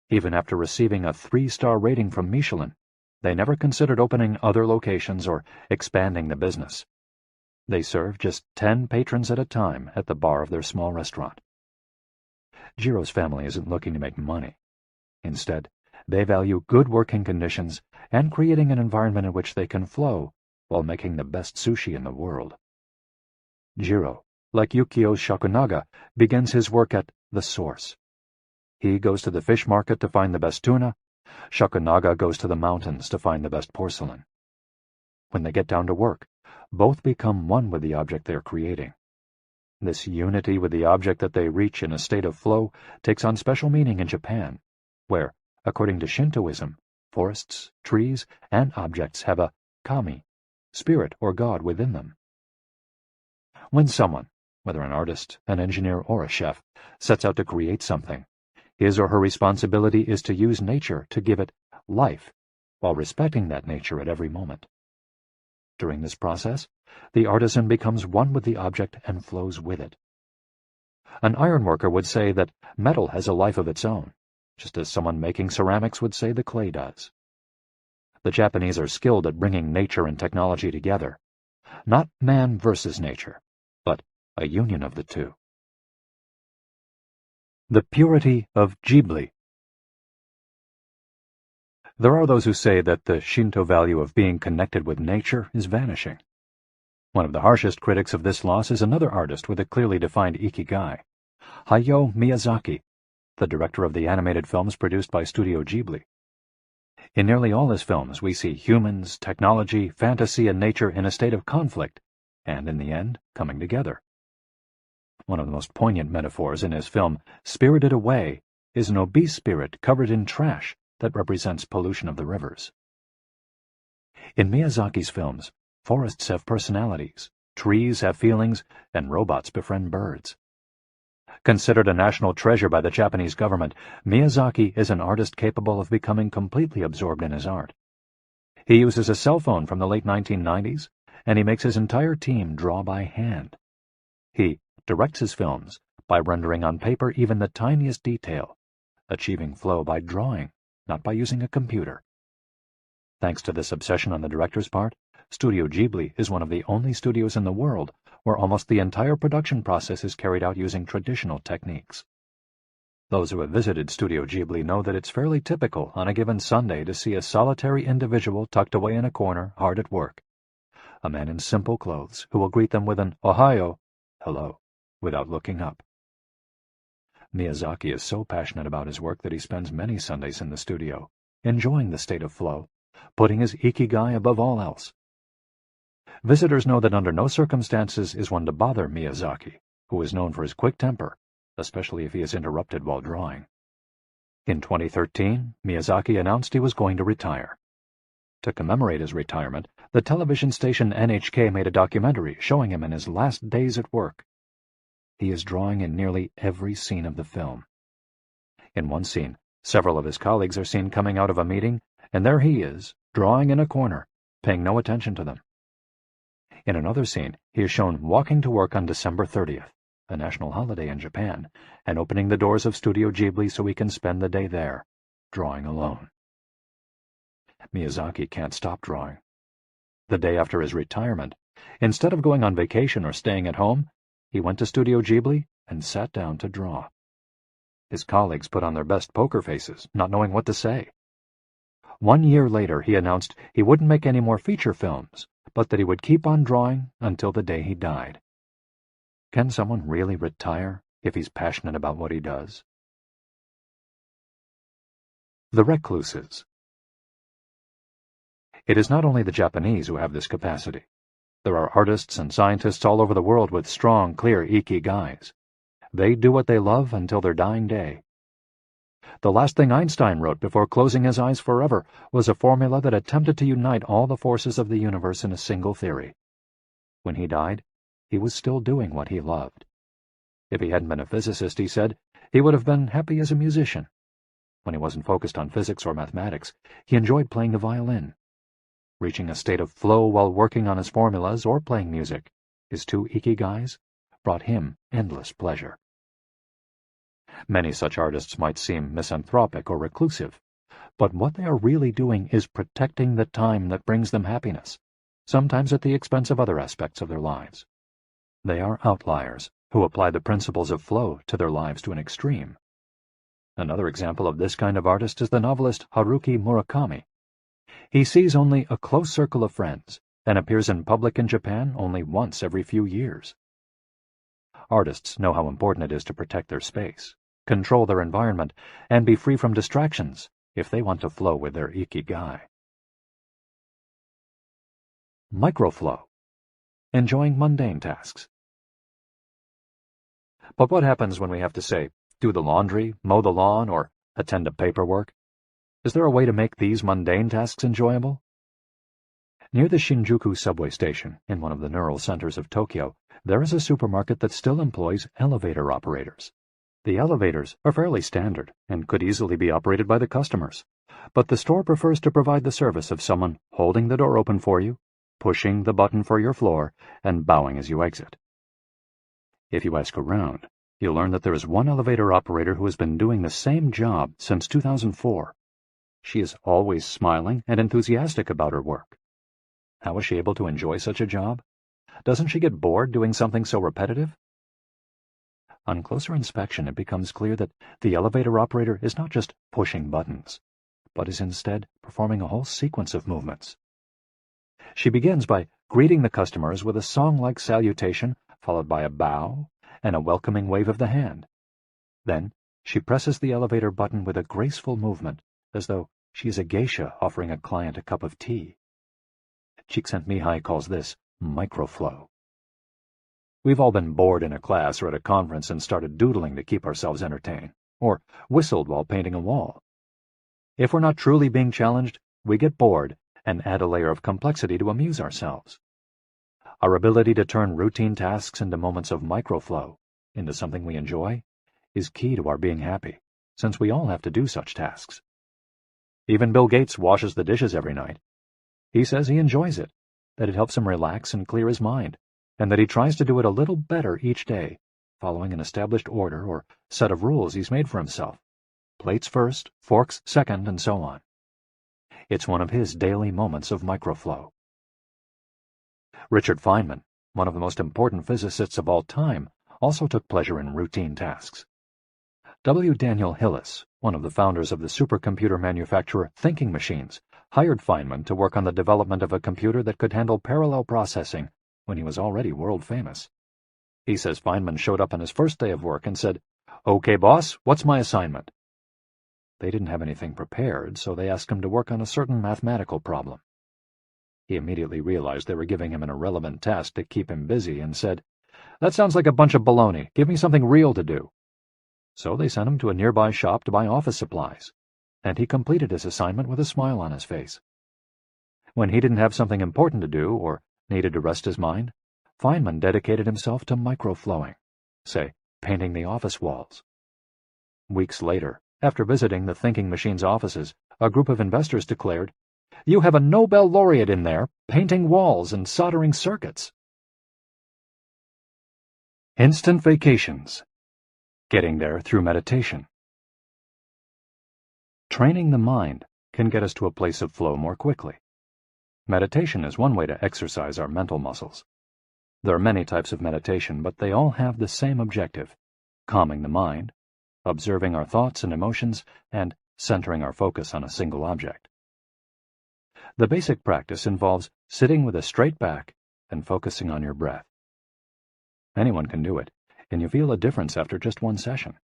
Even after receiving a 3-star rating from Michelin, they never considered opening other locations or expanding the business. They serve just 10 patrons at a time at the bar of their small restaurant. Jiro's family isn't looking to make money. Instead, they value good working conditions and creating an environment in which they can flow while making the best sushi in the world. Jiro, like Yukio Shakunaga, begins his work at the source. He goes to the fish market to find the best tuna. Shakunaga goes to the mountains to find the best porcelain. When they get down to work, both become one with the object they are creating. This unity with the object that they reach in a state of flow takes on special meaning in Japan, where, according to Shintoism, forests, trees, and objects have a kami, spirit or god within them. When someone, whether an artist, an engineer, or a chef, sets out to create something, his or her responsibility is to use nature to give it life, while respecting that nature at every moment. During this process, the artisan becomes one with the object and flows with it. An ironworker would say that metal has a life of its own, just as someone making ceramics would say the clay does. The Japanese are skilled at bringing nature and technology together, not man versus nature, but a union of the two. The purity of Ghibli. There are those who say that the Shinto value of being connected with nature is vanishing. One of the harshest critics of this loss is another artist with a clearly defined Ikigai, Hayao Miyazaki, the director of the animated films produced by Studio Ghibli. In nearly all his films, we see humans, technology, fantasy, and nature in a state of conflict, and in the end, coming together. One of the most poignant metaphors in his film, Spirited Away, is an obese spirit covered in trash that represents pollution of the rivers. In Miyazaki's films, forests have personalities, trees have feelings, and robots befriend birds. Considered a national treasure by the Japanese government, Miyazaki is an artist capable of becoming completely absorbed in his art. He uses a cell phone from the late 1990s, and he makes his entire team draw by hand. He directs his films by rendering on paper even the tiniest detail, achieving flow by drawing, not by using a computer. Thanks to this obsession on the director's part, Studio Ghibli is one of the only studios in the world where almost the entire production process is carried out using traditional techniques. Those who have visited Studio Ghibli know that it's fairly typical on a given Sunday to see a solitary individual tucked away in a corner, hard at work. A man in simple clothes who will greet them with an "Ohayo," hello, without looking up. Miyazaki is so passionate about his work that he spends many Sundays in the studio, enjoying the state of flow, putting his Ikigai above all else. Visitors know that under no circumstances is one to bother Miyazaki, who is known for his quick temper, especially if he is interrupted while drawing. In 2013, Miyazaki announced he was going to retire. To commemorate his retirement, the television station NHK made a documentary showing him in his last days at work. He is drawing in nearly every scene of the film. In one scene, several of his colleagues are seen coming out of a meeting, and there he is, drawing in a corner, paying no attention to them. In another scene, he is shown walking to work on December 30th, a national holiday in Japan, and opening the doors of Studio Ghibli so he can spend the day there, drawing alone. Miyazaki can't stop drawing. The day after his retirement, instead of going on vacation or staying at home, he went to Studio Ghibli and sat down to draw. His colleagues put on their best poker faces, not knowing what to say. 1 year later, he announced he wouldn't make any more feature films, but that he would keep on drawing until the day he died. Can someone really retire if he's passionate about what he does? The Recluses. It is not only the Japanese who have this capacity. There are artists and scientists all over the world with strong, clear Ikigais. They do what they love until their dying day. The last thing Einstein wrote before closing his eyes forever was a formula that attempted to unite all the forces of the universe in a single theory. When he died, he was still doing what he loved. If he hadn't been a physicist, he said, he would have been happy as a musician. When he wasn't focused on physics or mathematics, he enjoyed playing the violin. Reaching a state of flow while working on his formulas or playing music, his two Ikigais, brought him endless pleasure. Many such artists might seem misanthropic or reclusive, but what they are really doing is protecting the time that brings them happiness, sometimes at the expense of other aspects of their lives. They are outliers who apply the principles of flow to their lives to an extreme. Another example of this kind of artist is the novelist Haruki Murakami. He sees only a close circle of friends and appears in public in Japan only once every few years. Artists know how important it is to protect their space, control their environment, and be free from distractions if they want to flow with their Ikigai. Microflow. Enjoying mundane tasks. But what happens when we have to say, do the laundry, mow the lawn, or attend to paperwork? Is there a way to make these mundane tasks enjoyable? Near the Shinjuku subway station, in one of the neural centers of Tokyo, there is a supermarket that still employs elevator operators. The elevators are fairly standard and could easily be operated by the customers, but the store prefers to provide the service of someone holding the door open for you, pushing the button for your floor, and bowing as you exit. If you ask around, you'll learn that there is one elevator operator who has been doing the same job since 2004. She is always smiling and enthusiastic about her work. How is she able to enjoy such a job? Doesn't she get bored doing something so repetitive? On closer inspection, it becomes clear that the elevator operator is not just pushing buttons, but is instead performing a whole sequence of movements. She begins by greeting the customers with a song-like salutation, followed by a bow and a welcoming wave of the hand. Then she presses the elevator button with a graceful movement, as though she is a geisha offering a client a cup of tea. Csikszentmihalyi calls this microflow. We've all been bored in a class or at a conference and started doodling to keep ourselves entertained, or whistled while painting a wall. If we're not truly being challenged, we get bored and add a layer of complexity to amuse ourselves. Our ability to turn routine tasks into moments of microflow, into something we enjoy, is key to our being happy, since we all have to do such tasks. Even Bill Gates washes the dishes every night. He says he enjoys it, that it helps him relax and clear his mind, and that he tries to do it a little better each day, following an established order or set of rules he's made for himself. Plates first, forks second, and so on. It's one of his daily moments of microflow. Richard Feynman, one of the most important physicists of all time, also took pleasure in routine tasks. W. Daniel Hillis, one of the founders of the supercomputer manufacturer Thinking Machines, hired Feynman to work on the development of a computer that could handle parallel processing when he was already world famous. He says Feynman showed up on his first day of work and said, "Okay, boss, what's my assignment?" They didn't have anything prepared, so they asked him to work on a certain mathematical problem. He immediately realized they were giving him an irrelevant task to keep him busy and said, "That sounds like a bunch of baloney. Give me something real to do." So they sent him to a nearby shop to buy office supplies, and he completed his assignment with a smile on his face. When he didn't have something important to do or needed to rest his mind, Feynman dedicated himself to microflowing, say, painting the office walls. Weeks later, after visiting the Thinking Machines offices, a group of investors declared, "You have a Nobel laureate in there, painting walls and soldering circuits." Instant vacations. Getting there through meditation. Training the mind can get us to a place of flow more quickly. Meditation is one way to exercise our mental muscles. There are many types of meditation, but they all have the same objective: calming the mind, observing our thoughts and emotions, and centering our focus on a single object. The basic practice involves sitting with a straight back and focusing on your breath. Anyone can do it, and you feel a difference after just one session.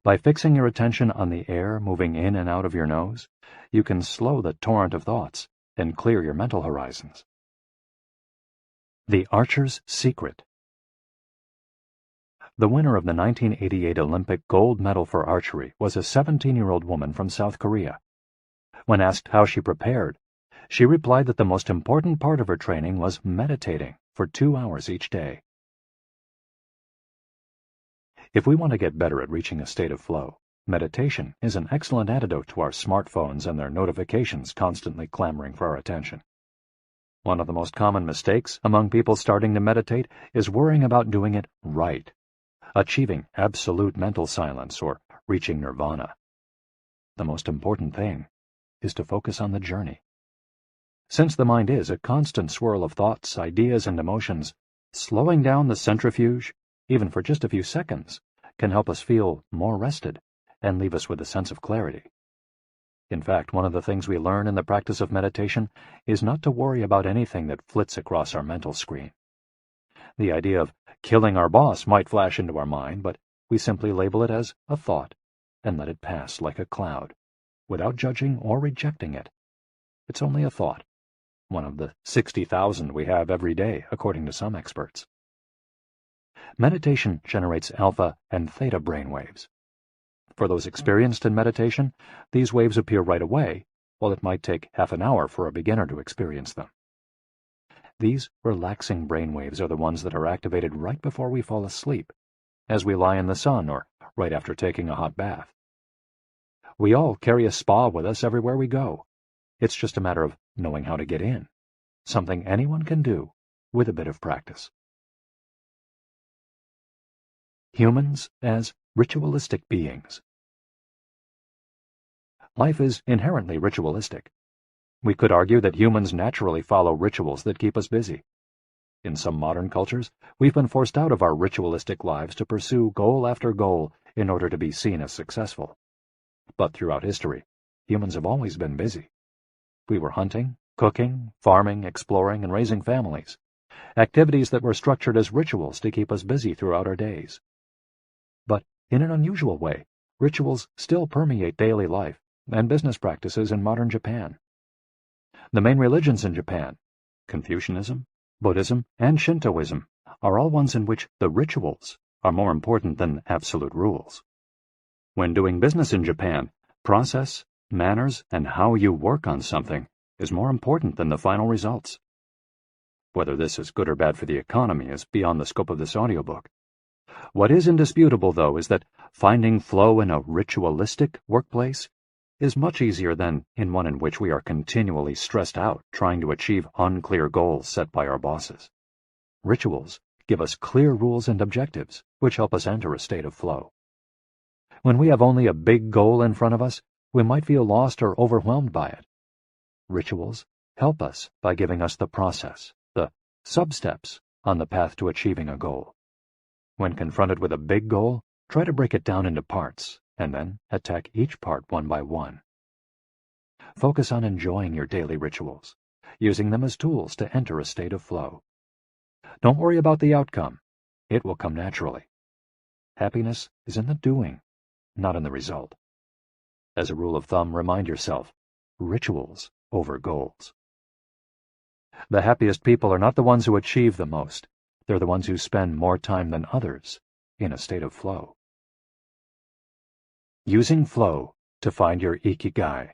By fixing your attention on the air moving in and out of your nose, you can slow the torrent of thoughts and clear your mental horizons. The Archer's Secret. The winner of the 1988 Olympic gold medal for archery was a 17-year-old woman from South Korea. When asked how she prepared, she replied that the most important part of her training was meditating for 2 hours each day. If we want to get better at reaching a state of flow, meditation is an excellent antidote to our smartphones and their notifications constantly clamoring for our attention. One of the most common mistakes among people starting to meditate is worrying about doing it right, achieving absolute mental silence or reaching nirvana. The most important thing is to focus on the journey. Since the mind is a constant swirl of thoughts, ideas, and emotions, slowing down the centrifuge, even for just a few seconds, can help us feel more rested and leave us with a sense of clarity. In fact, one of the things we learn in the practice of meditation is not to worry about anything that flits across our mental screen. The idea of killing our boss might flash into our mind, but we simply label it as a thought and let it pass like a cloud, without judging or rejecting it. It's only a thought, one of the 60,000 we have every day, according to some experts. Meditation generates alpha and theta brainwaves. For those experienced in meditation, these waves appear right away, while it might take half an hour for a beginner to experience them. These relaxing brainwaves are the ones that are activated right before we fall asleep, as we lie in the sun or right after taking a hot bath. We all carry a spa with us everywhere we go. It's just a matter of knowing how to get in, something anyone can do with a bit of practice. Humans as ritualistic beings. Life is inherently ritualistic. We could argue that humans naturally follow rituals that keep us busy. In some modern cultures, we've been forced out of our ritualistic lives to pursue goal after goal in order to be seen as successful. But throughout history, humans have always been busy. We were hunting, cooking, farming, exploring, and raising families, activities that were structured as rituals to keep us busy throughout our days. But in an unusual way, rituals still permeate daily life and business practices in modern Japan. The main religions in Japan, Confucianism, Buddhism, and Shintoism, are all ones in which the rituals are more important than absolute rules. When doing business in Japan, process, manners, and how you work on something is more important than the final results. Whether this is good or bad for the economy is beyond the scope of this audiobook. What is indisputable, though, is that finding flow in a ritualistic workplace is much easier than in one in which we are continually stressed out trying to achieve unclear goals set by our bosses. Rituals give us clear rules and objectives, which help us enter a state of flow. When we have only a big goal in front of us, we might feel lost or overwhelmed by it. Rituals help us by giving us the process, the sub-steps on the path to achieving a goal. When confronted with a big goal, try to break it down into parts, and then attack each part one by one. Focus on enjoying your daily rituals, using them as tools to enter a state of flow. Don't worry about the outcome. It will come naturally. Happiness is in the doing, not in the result. As a rule of thumb, remind yourself, rituals over goals. The happiest people are not the ones who achieve the most. They're the ones who spend more time than others in a state of flow. Using flow to find your Ikigai.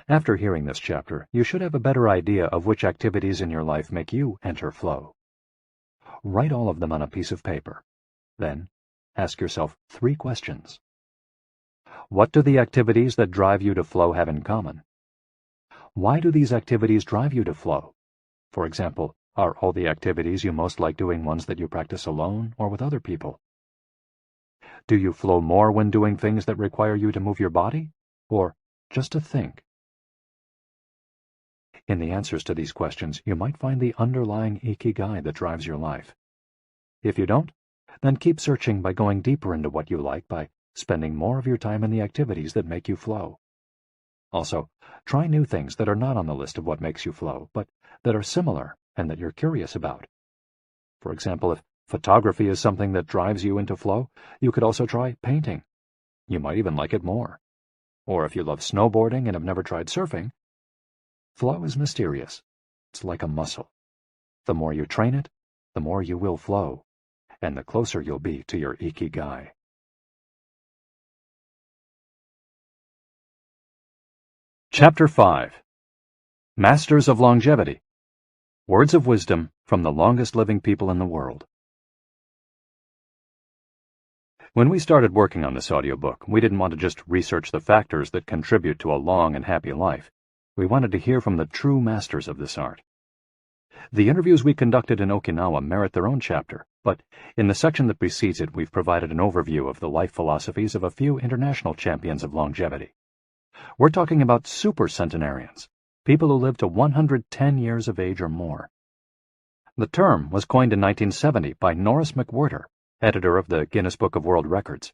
After hearing this chapter, you should have a better idea of which activities in your life make you enter flow. Write all of them on a piece of paper. Then, ask yourself 3 questions. What do the activities that drive you to flow have in common? Why do these activities drive you to flow? For example, are all the activities you most like doing ones that you practice alone or with other people? Do you flow more when doing things that require you to move your body, or just to think? In the answers to these questions, you might find the underlying Ikigai that drives your life. If you don't, then keep searching by going deeper into what you like by spending more of your time in the activities that make you flow. Also, try new things that are not on the list of what makes you flow, but that are similar and that you're curious about. For example, if photography is something that drives you into flow, you could also try painting. You might even like it more. Or if you love snowboarding and have never tried surfing, flow is mysterious. It's like a muscle. The more you train it, the more you will flow, and the closer you'll be to your Ikigai. Chapter 5. Masters of Longevity. Words of wisdom from the longest living people in the world. When we started working on this audiobook, we didn't want to just research the factors that contribute to a long and happy life. We wanted to hear from the true masters of this art. The interviews we conducted in Okinawa merit their own chapter, but in the section that precedes it, we've provided an overview of the life philosophies of a few international champions of longevity. We're talking about super centenarians, people who live to 110 years of age or more. The term was coined in 1970 by Norris McWhirter, editor of the Guinness Book of World Records.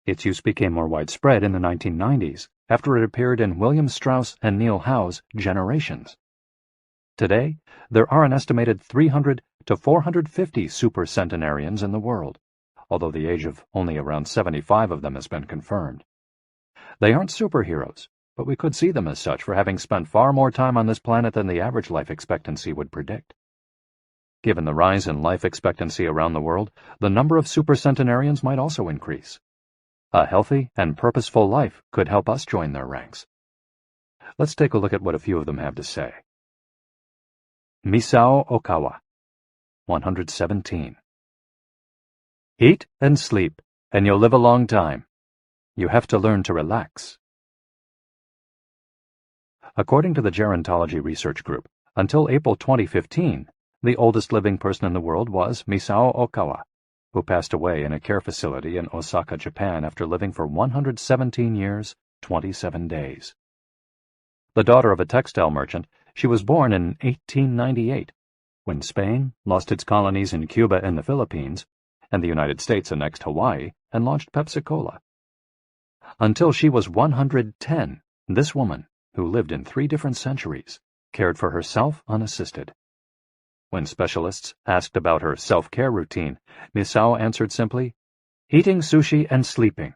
Its use became more widespread in the 1990s after it appeared in William Strauss and Neil Howe's Generations. Today, there are an estimated 300 to 450 supercentenarians in the world, although the age of only around 75 of them has been confirmed. They aren't superheroes, but we could see them as such for having spent far more time on this planet than the average life expectancy would predict. Given the rise in life expectancy around the world, the number of supercentenarians might also increase. A healthy and purposeful life could help us join their ranks. Let's take a look at what a few of them have to say. Misao Okawa, 117. Eat and sleep, and you'll live a long time. You have to learn to relax. According to the Gerontology Research Group, until April 2015, the oldest living person in the world was Misao Okawa, who passed away in a care facility in Osaka, Japan after living for 117 years, 27 days. The daughter of a textile merchant, she was born in 1898, when Spain lost its colonies in Cuba and the Philippines, and the United States annexed Hawaii and launched Pepsi-Cola. Until she was 110, this woman, who lived in 3 different centuries, cared for herself unassisted. When specialists asked about her self-care routine, Misao answered simply, eating sushi and sleeping,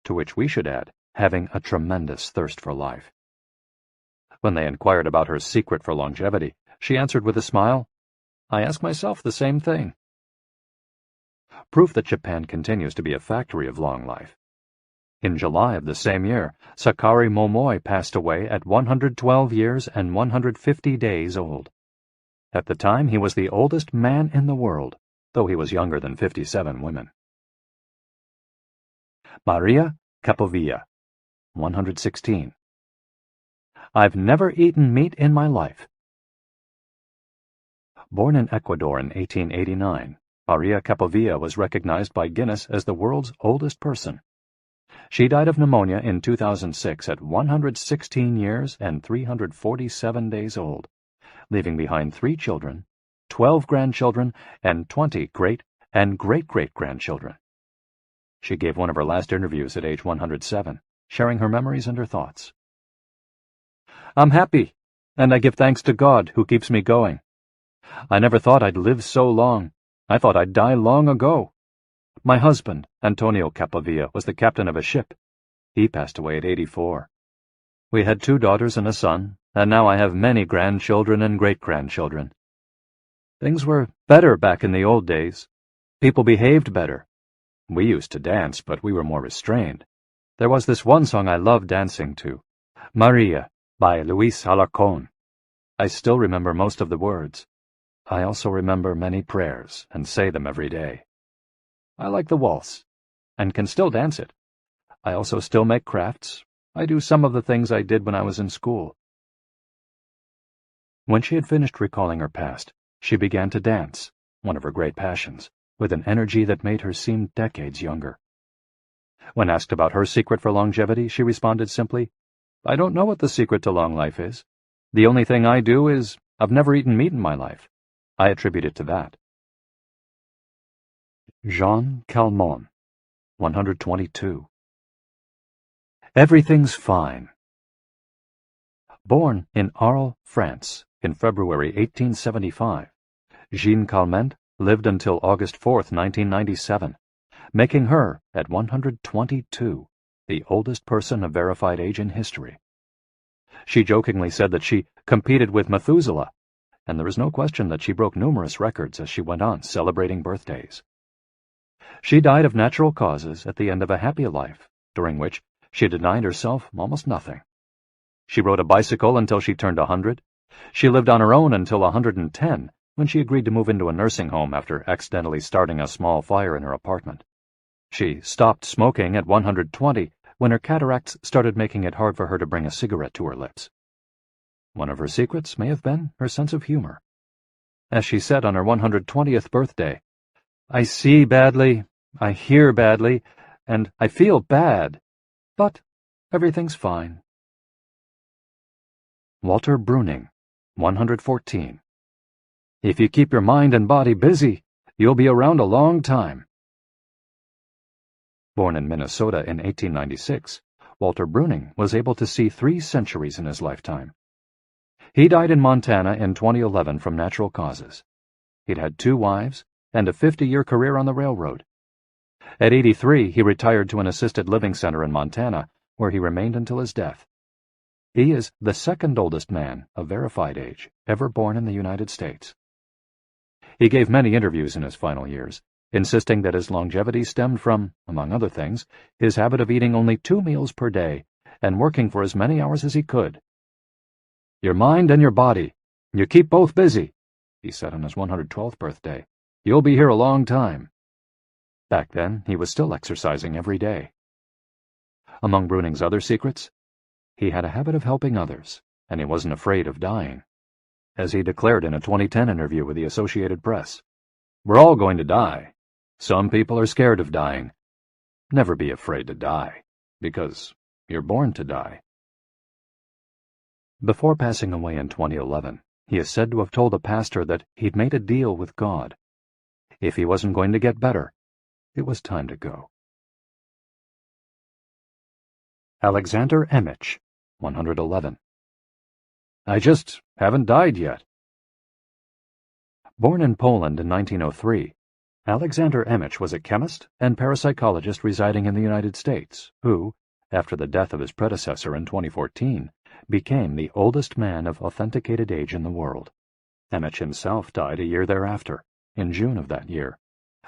to which we should add, having a tremendous thirst for life. When they inquired about her secret for longevity, she answered with a smile, I ask myself the same thing. Proof that Japan continues to be a factory of long life. In July of the same year, Sakari Momoi passed away at 112 years and 150 days old. At the time, he was the oldest man in the world, though he was younger than 57 women. Maria Capovilla, 116. I've never eaten meat in my life. Born in Ecuador in 1889, Maria Capovilla was recognized by Guinness as the world's oldest person. She died of pneumonia in 2006 at 116 years and 347 days old, leaving behind 3 children, 12 grandchildren, and 20 great and great-great-grandchildren. She gave one of her last interviews at age 107, sharing her memories and her thoughts. I'm happy, and I give thanks to God who keeps me going. I never thought I'd live so long. I thought I'd die long ago. My husband, Antonio Capovilla, was the captain of a ship. He passed away at 84. We had 2 daughters and a son, and now I have many grandchildren and great-grandchildren. Things were better back in the old days. People behaved better. We used to dance, but we were more restrained. There was this one song I loved dancing to, Maria, by Luis Alarcón. I still remember most of the words. I also remember many prayers and say them every day. I like the waltz, and can still dance it. I also still make crafts. I do some of the things I did when I was in school. When she had finished recalling her past, she began to dance, one of her great passions, with an energy that made her seem decades younger. When asked about her secret for longevity, she responded simply, I don't know what the secret to long life is. The only thing I do is, I've never eaten meat in my life. I attribute it to that. Jean Calment, 122. Everything's fine. Born in Arles, France, in February 1875, Jean Calment lived until August 4, 1997, making her, at 122, the oldest person of verified age in history. She jokingly said that she competed with Methuselah, and there is no question that she broke numerous records as she went on celebrating birthdays. She died of natural causes at the end of a happy life, during which she denied herself almost nothing. She rode a bicycle until she turned 100. She lived on her own until 110, when she agreed to move into a nursing home after accidentally starting a small fire in her apartment. She stopped smoking at 120, when her cataracts started making it hard for her to bring a cigarette to her lips. One of her secrets may have been her sense of humor. As she said on her 120th birthday, I see badly, I hear badly, and I feel bad, but everything's fine. Walter Bruning, 114. If you keep your mind and body busy, you'll be around a long time. Born in Minnesota in 1896, Walter Bruning was able to see 3 centuries in his lifetime. He died in Montana in 2011 from natural causes. He'd had 2 wives and a 50-year career on the railroad. At 83, he retired to an assisted living center in Montana, where he remained until his death. He is the 2nd oldest man of verified age ever born in the United States. He gave many interviews in his final years, insisting that his longevity stemmed from, among other things, his habit of eating only 2 meals per day and working for as many hours as he could. "Your mind and your body, you keep both busy," he said on his 112th birthday. "You'll be here a long time." Back then, he was still exercising every day. Among Bruning's other secrets, he had a habit of helping others, and he wasn't afraid of dying. As he declared in a 2010 interview with the Associated Press, "We're all going to die. Some people are scared of dying. Never be afraid to die, because you're born to die." Before passing away in 2011, he is said to have told a pastor that he'd made a deal with God. If he wasn't going to get better, it was time to go. Alexander Emich, 111. "I just haven't died yet." Born in Poland in 1903, Alexander Emich was a chemist and parapsychologist residing in the United States, who, after the death of his predecessor in 2014, became the oldest man of authenticated age in the world. Emich himself died a year thereafter, in June of that year,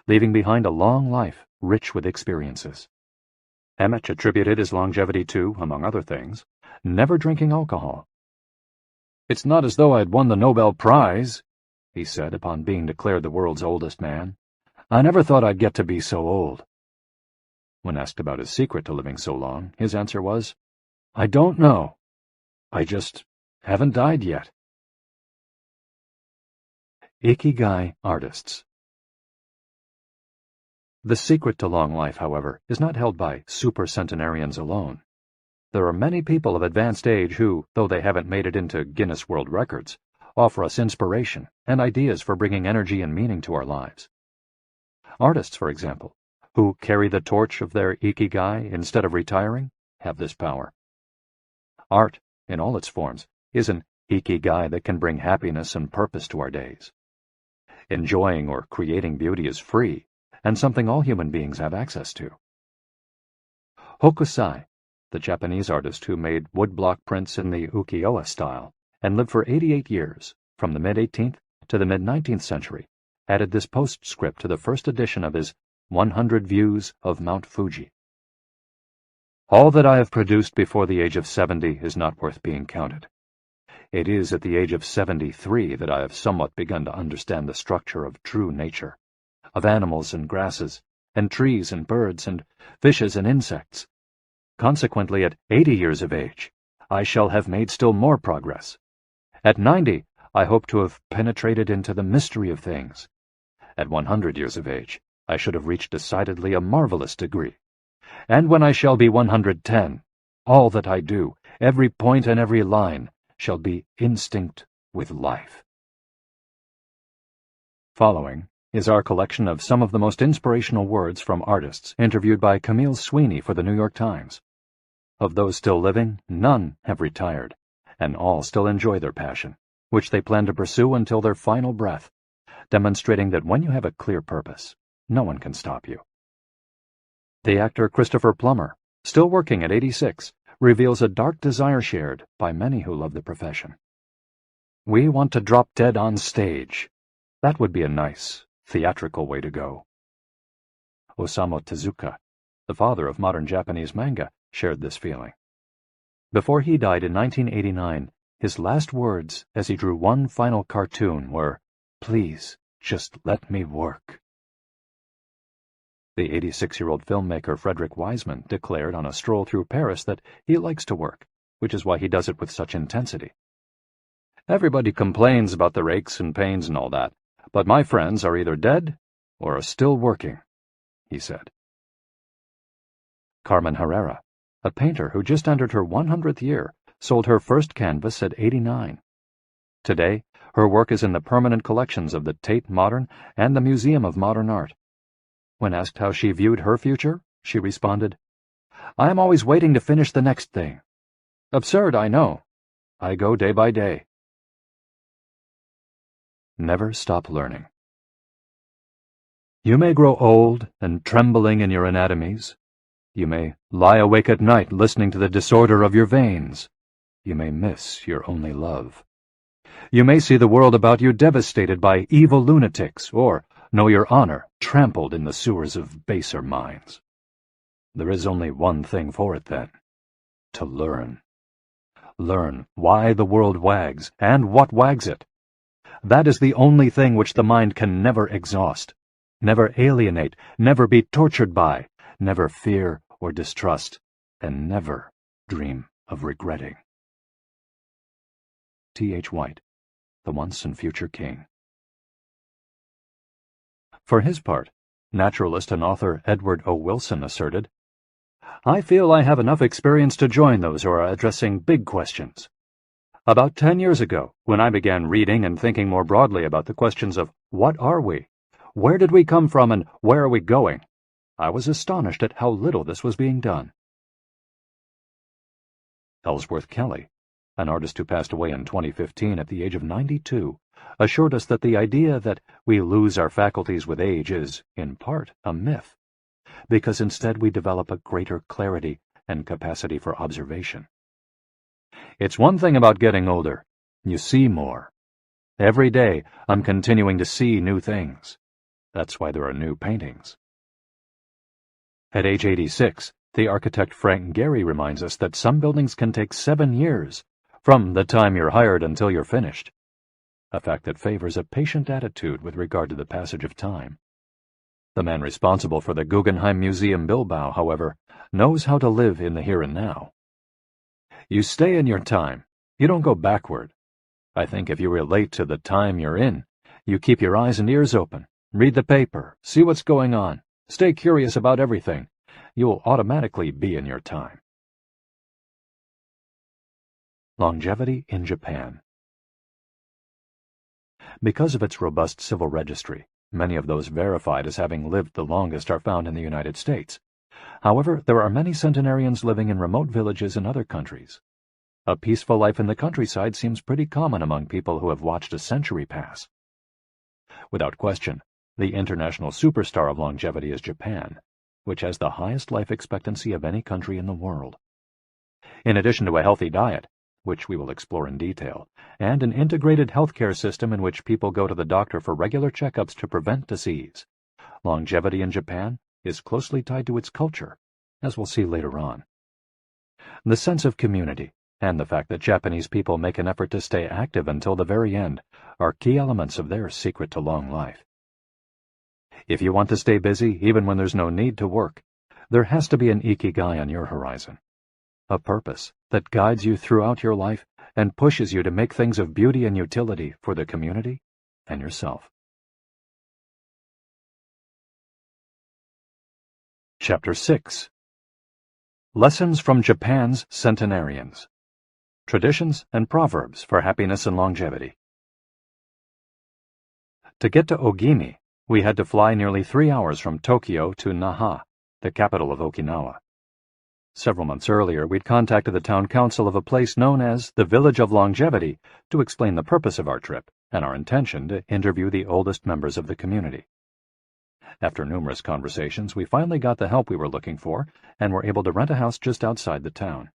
leaving behind a long life rich with experiences. Emich attributed his longevity to, among other things, never drinking alcohol. "It's not as though I had won the Nobel Prize," he said upon being declared the world's oldest man. "I never thought I'd get to be so old." When asked about his secret to living so long, his answer was, "I don't know. I just haven't died yet." Ikigai artists. The secret to long life, however, is not held by supercentenarians alone. There are many people of advanced age who, though they haven't made it into Guinness World Records, offer us inspiration and ideas for bringing energy and meaning to our lives. Artists, for example, who carry the torch of their Ikigai instead of retiring, have this power. Art, in all its forms, is an Ikigai that can bring happiness and purpose to our days. Enjoying or creating beauty is free, and something all human beings have access to. Hokusai, the Japanese artist who made woodblock prints in the ukiyo-e style and lived for 88 years, from the mid-18th to the mid-19th century, added this postscript to the first edition of his 100 Views of Mount Fuji. "All that I have produced before the age of 70 is not worth being counted. It is at the age of 73 that I have somewhat begun to understand the structure of true nature, of animals and grasses, and trees and birds, and fishes and insects. Consequently, at 80 years of age, I shall have made still more progress. At 90, I hope to have penetrated into the mystery of things. At 100 years of age, I should have reached decidedly a marvelous degree. And when I shall be 110, all that I do, every point and every line, shall be instinct with life." Following is our collection of some of the most inspirational words from artists interviewed by Camille Sweeney for the New York Times. Of those still living, none have retired, and all still enjoy their passion, which they plan to pursue until their final breath, demonstrating that when you have a clear purpose, no one can stop you. The actor Christopher Plummer, still working at 86, reveals a dark desire shared by many who love the profession. "We want to drop dead on stage. That would be a nice, theatrical way to go." Osamu Tezuka, the father of modern Japanese manga, shared this feeling. Before he died in 1989, his last words as he drew one final cartoon were, "Please, just let me work." The 86-year-old filmmaker Frederick Wiseman declared on a stroll through Paris that he likes to work, which is why he does it with such intensity. "Everybody complains about the aches and pains and all that, but my friends are either dead or are still working," he said. Carmen Herrera, a painter who just entered her 100th year, sold her first canvas at 89. Today, her work is in the permanent collections of the Tate Modern and the Museum of Modern Art. When asked how she viewed her future, she responded, "I am always waiting to finish the next thing. Absurd, I know. I go day by day." Never stop learning. You may grow old and trembling in your anatomies. You may lie awake at night listening to the disorder of your veins. You may miss your only love. You may see the world about you devastated by evil lunatics, or know your honor trampled in the sewers of baser minds. There is only one thing for it, then: to learn. Learn why the world wags, and what wags it. That is the only thing which the mind can never exhaust, never alienate, never be tortured by, never fear or distrust, and never dream of regretting. T.H. White, the once and future king. For his part, naturalist and author Edward O. Wilson asserted, "I feel I have enough experience to join those who are addressing big questions. About 10 years ago, when I began reading and thinking more broadly about the questions of what are we, where did we come from, and where are we going, I was astonished at how little this was being done." Ellsworth Kelly, an artist who passed away in 2015 at the age of 92, assured us that the idea that we lose our faculties with age is, in part, a myth, because instead we develop a greater clarity and capacity for observation. It's one thing about getting older: you see more. Every day I'm continuing to see new things. That's why there are new paintings. At age 86, the architect Frank Gehry reminds us that some buildings can take 7 years, from the time you're hired until you're finished, a fact that favors a patient attitude with regard to the passage of time. The man responsible for the Guggenheim Museum Bilbao, however, knows how to live in the here and now. You stay in your time. You don't go backward. I think if you relate to the time you're in, you keep your eyes and ears open, read the paper, see what's going on, stay curious about everything, you will automatically be in your time. Longevity in Japan. Because of its robust civil registry, many of those verified as having lived the longest are found in the United States. However, there are many centenarians living in remote villages in other countries. A peaceful life in the countryside seems pretty common among people who have watched a century pass. Without question, the international superstar of longevity is Japan, which has the highest life expectancy of any country in the world. In addition to a healthy diet, which we will explore in detail, and an integrated healthcare system in which people go to the doctor for regular checkups to prevent disease, longevity in Japan is closely tied to its culture, as we'll see later on. The sense of community and the fact that Japanese people make an effort to stay active until the very end are key elements of their secret to long life. If you want to stay busy even when there's no need to work, there has to be an Ikigai on your horizon, a purpose that guides you throughout your life and pushes you to make things of beauty and utility for the community and yourself. Chapter 6. Lessons from Japan's Centenarians. Traditions and Proverbs for Happiness and Longevity. To get to Ogimi, we had to fly nearly 3 hours from Tokyo to Naha, the capital of Okinawa. Several months earlier, we'd contacted the town council of a place known as the Village of Longevity to explain the purpose of our trip and our intention to interview the oldest members of the community. After numerous conversations, we finally got the help we were looking for and were able to rent a house just outside the town.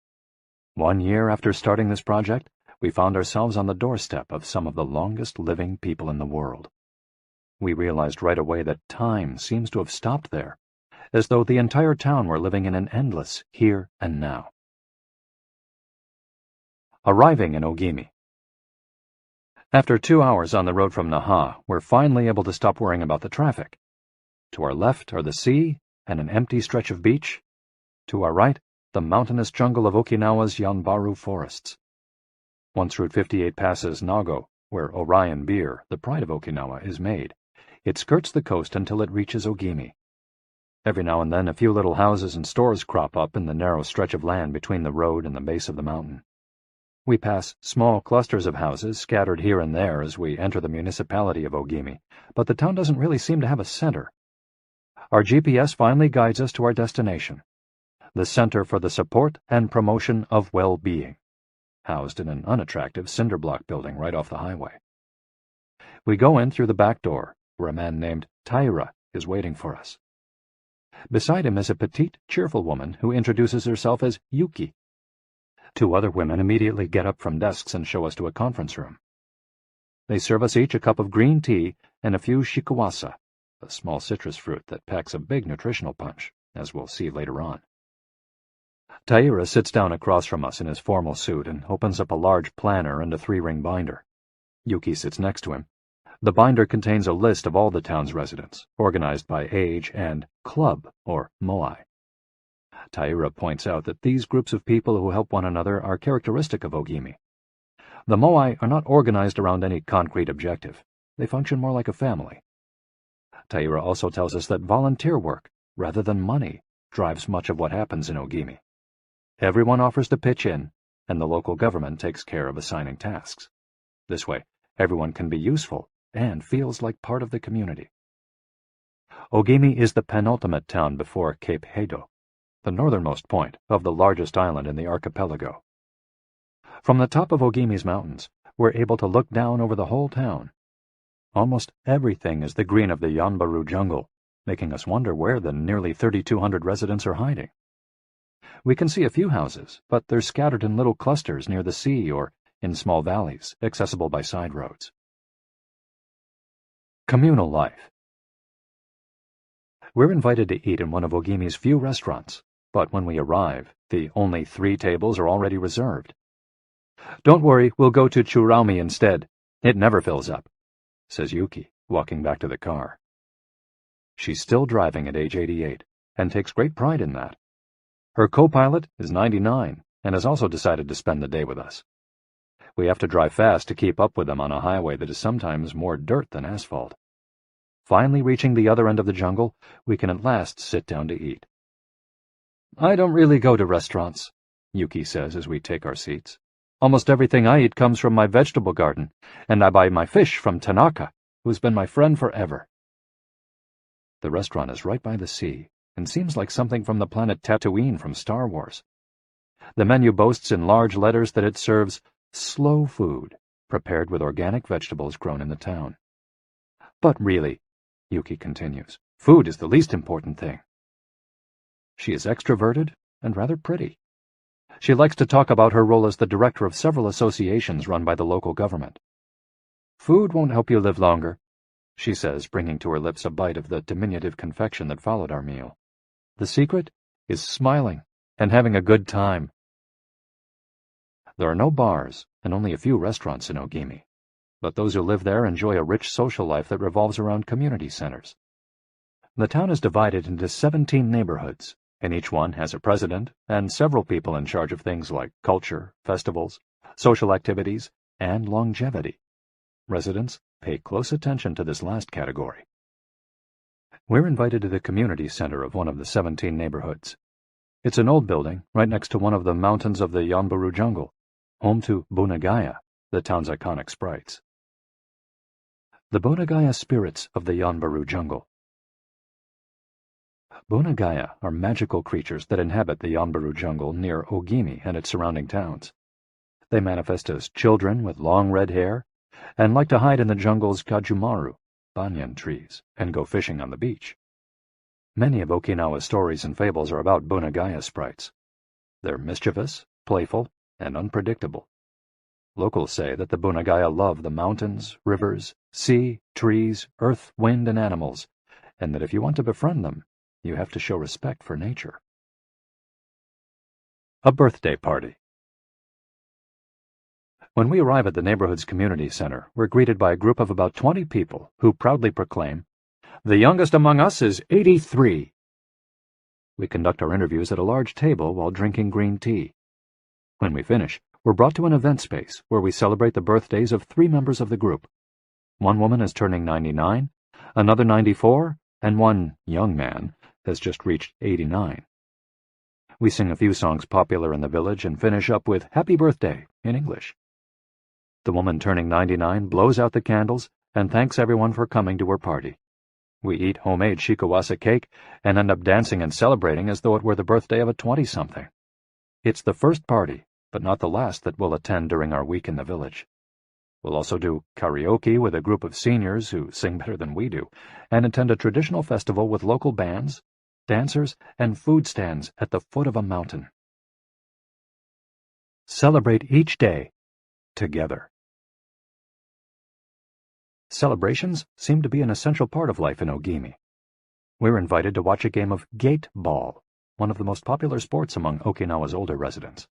1 year after starting this project, we found ourselves on the doorstep of some of the longest living people in the world. We realized right away that time seems to have stopped there, as though the entire town were living in an endless here and now. Arriving in Ogimi. After 2 hours on the road from Naha, we're finally able to stop worrying about the traffic. To our left are the sea and an empty stretch of beach. To our right, the mountainous jungle of Okinawa's Yanbaru forests. Once Route 58 passes Nago, where Orion beer, the pride of Okinawa, is made, it skirts the coast until it reaches Ogimi. Every now and then a few little houses and stores crop up in the narrow stretch of land between the road and the base of the mountain. We pass small clusters of houses scattered here and there as we enter the municipality of Ogimi, but the town doesn't really seem to have a center. Our GPS finally guides us to our destination, the Center for the Support and Promotion of Well-Being, housed in an unattractive cinder block building right off the highway. We go in through the back door, where a man named Taira is waiting for us. Beside him is a petite, cheerful woman who introduces herself as Yuki. 2 other women immediately get up from desks and show us to a conference room. They serve us each a cup of green tea and a few shikuwasa, a small citrus fruit that packs a big nutritional punch, as we'll see later on. Taira sits down across from us in his formal suit and opens up a large planner and a 3-ring binder. Yuki sits next to him. The binder contains a list of all the town's residents, organized by age and club, or moai. Taira points out that these groups of people who help one another are characteristic of Ogimi. The moai are not organized around any concrete objective. They function more like a family. Taira also tells us that volunteer work, rather than money, drives much of what happens in Ogimi. Everyone offers to pitch in, and the local government takes care of assigning tasks. This way, everyone can be useful and feels like part of the community. Ogimi is the penultimate town before Cape Hedo, the northernmost point of the largest island in the archipelago. From the top of Ogimi's mountains, we're able to look down over the whole town. Almost everything is the green of the Yanbaru jungle, making us wonder where the nearly 3,200 residents are hiding. We can see a few houses, but they're scattered in little clusters near the sea or in small valleys, accessible by side roads. Communal life. We're invited to eat in one of Ogimi's few restaurants, but when we arrive, the only 3 tables are already reserved. "Don't worry, we'll go to Churaumi instead. It never fills up," says Yuki, walking back to the car. She's still driving at age 88, and takes great pride in that. Her co-pilot is 99, and has also decided to spend the day with us. We have to drive fast to keep up with them on a highway that is sometimes more dirt than asphalt. Finally reaching the other end of the jungle, we can at last sit down to eat. "I don't really go to restaurants," Yuki says as we take our seats. "Almost everything I eat comes from my vegetable garden, and I buy my fish from Tanaka, who's been my friend forever." The restaurant is right by the sea, and seems like something from the planet Tatooine from Star Wars. The menu boasts in large letters that it serves slow food, prepared with organic vegetables grown in the town. "But really," Yuki continues, "food is the least important thing." She is extroverted and rather pretty. She likes to talk about her role as the director of several associations run by the local government. "Food won't help you live longer," she says, bringing to her lips a bite of the diminutive confection that followed our meal. "The secret is smiling and having a good time." There are no bars and only a few restaurants in Ogimi, but those who live there enjoy a rich social life that revolves around community centers. The town is divided into 17 neighborhoods, and each one has a president and several people in charge of things like culture, festivals, social activities, and longevity. Residents pay close attention to this last category. We're invited to the community center of one of the 17 neighborhoods. It's an old building right next to one of the mountains of the Yanbaru jungle, home to Bunagaya, the town's iconic sprites. The Bunagaya spirits of the Yanbaru jungle. Bunagaya are magical creatures that inhabit the Yanbaru jungle near Ogimi and its surrounding towns. They manifest as children with long red hair and like to hide in the jungle's kajumaru, banyan trees, and go fishing on the beach. Many of Okinawa's stories and fables are about Bunagaya sprites. They're mischievous, playful, and unpredictable. Locals say that the Bunagaya love the mountains, rivers, sea, trees, earth, wind, and animals, and that if you want to befriend them, you have to show respect for nature. A birthday party. When we arrive at the neighborhood's community center, we're greeted by a group of about 20 people who proudly proclaim, "The youngest among us is 83. We conduct our interviews at a large table while drinking green tea. When we finish, we're brought to an event space where we celebrate the birthdays of 3 members of the group. One woman is turning 99, another 94, and one young man has just reached 89. We sing a few songs popular in the village and finish up with "Happy Birthday" in English. The woman turning 99 blows out the candles and thanks everyone for coming to her party. We eat homemade shikuwasa cake and end up dancing and celebrating as though it were the birthday of a 20-something. It's the first party, but not the last that we'll attend during our week in the village. We'll also do karaoke with a group of seniors who sing better than we do, and attend a traditional festival with local bands, dancers, and food stands at the foot of a mountain. Celebrate each day together. Celebrations seem to be an essential part of life in Ogimi. We're invited to watch a game of gate ball, one of the most popular sports among Okinawa's older residents.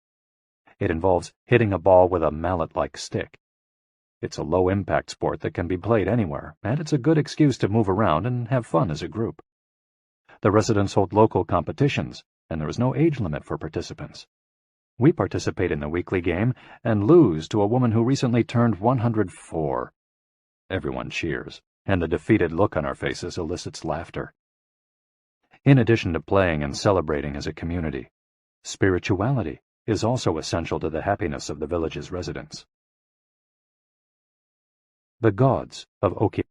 It involves hitting a ball with a mallet-like stick. It's a low-impact sport that can be played anywhere, and it's a good excuse to move around and have fun as a group. The residents hold local competitions, and there is no age limit for participants. We participate in the weekly game and lose to a woman who recently turned 104. Everyone cheers, and the defeated look on our faces elicits laughter. In addition to playing and celebrating as a community, spirituality is also essential to the happiness of the village's residents. The gods of Okinawa.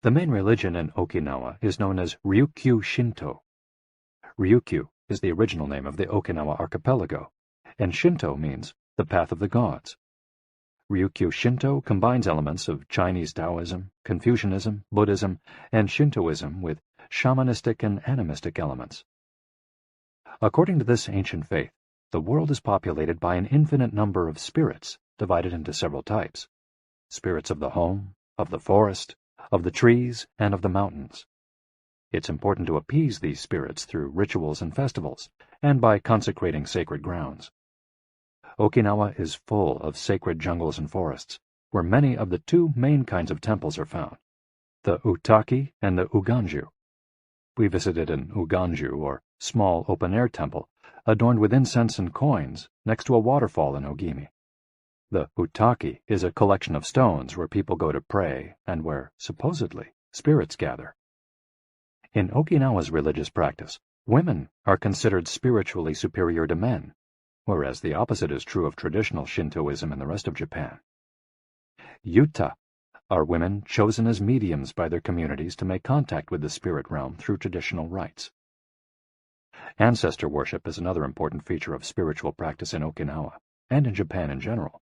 The main religion in Okinawa is known as Ryukyu Shinto. Ryukyu is the original name of the Okinawa archipelago, and Shinto means the path of the gods. Ryukyu Shinto combines elements of Chinese Taoism, Confucianism, Buddhism, and Shintoism with shamanistic and animistic elements. According to this ancient faith, the world is populated by an infinite number of spirits divided into several types: spirits of the home, of the forest, of the trees, and of the mountains. It's important to appease these spirits through rituals and festivals, and by consecrating sacred grounds. Okinawa is full of sacred jungles and forests, where many of the two main kinds of temples are found, the Utaki and the Uganju. We visited an Uganju, or small open-air temple, adorned with incense and coins, next to a waterfall in Ogimi. The Utaki is a collection of stones where people go to pray and where, supposedly, spirits gather. In Okinawa's religious practice, women are considered spiritually superior to men, whereas the opposite is true of traditional Shintoism in the rest of Japan. Yuta are women chosen as mediums by their communities to make contact with the spirit realm through traditional rites. Ancestor worship is another important feature of spiritual practice in Okinawa, and in Japan in general.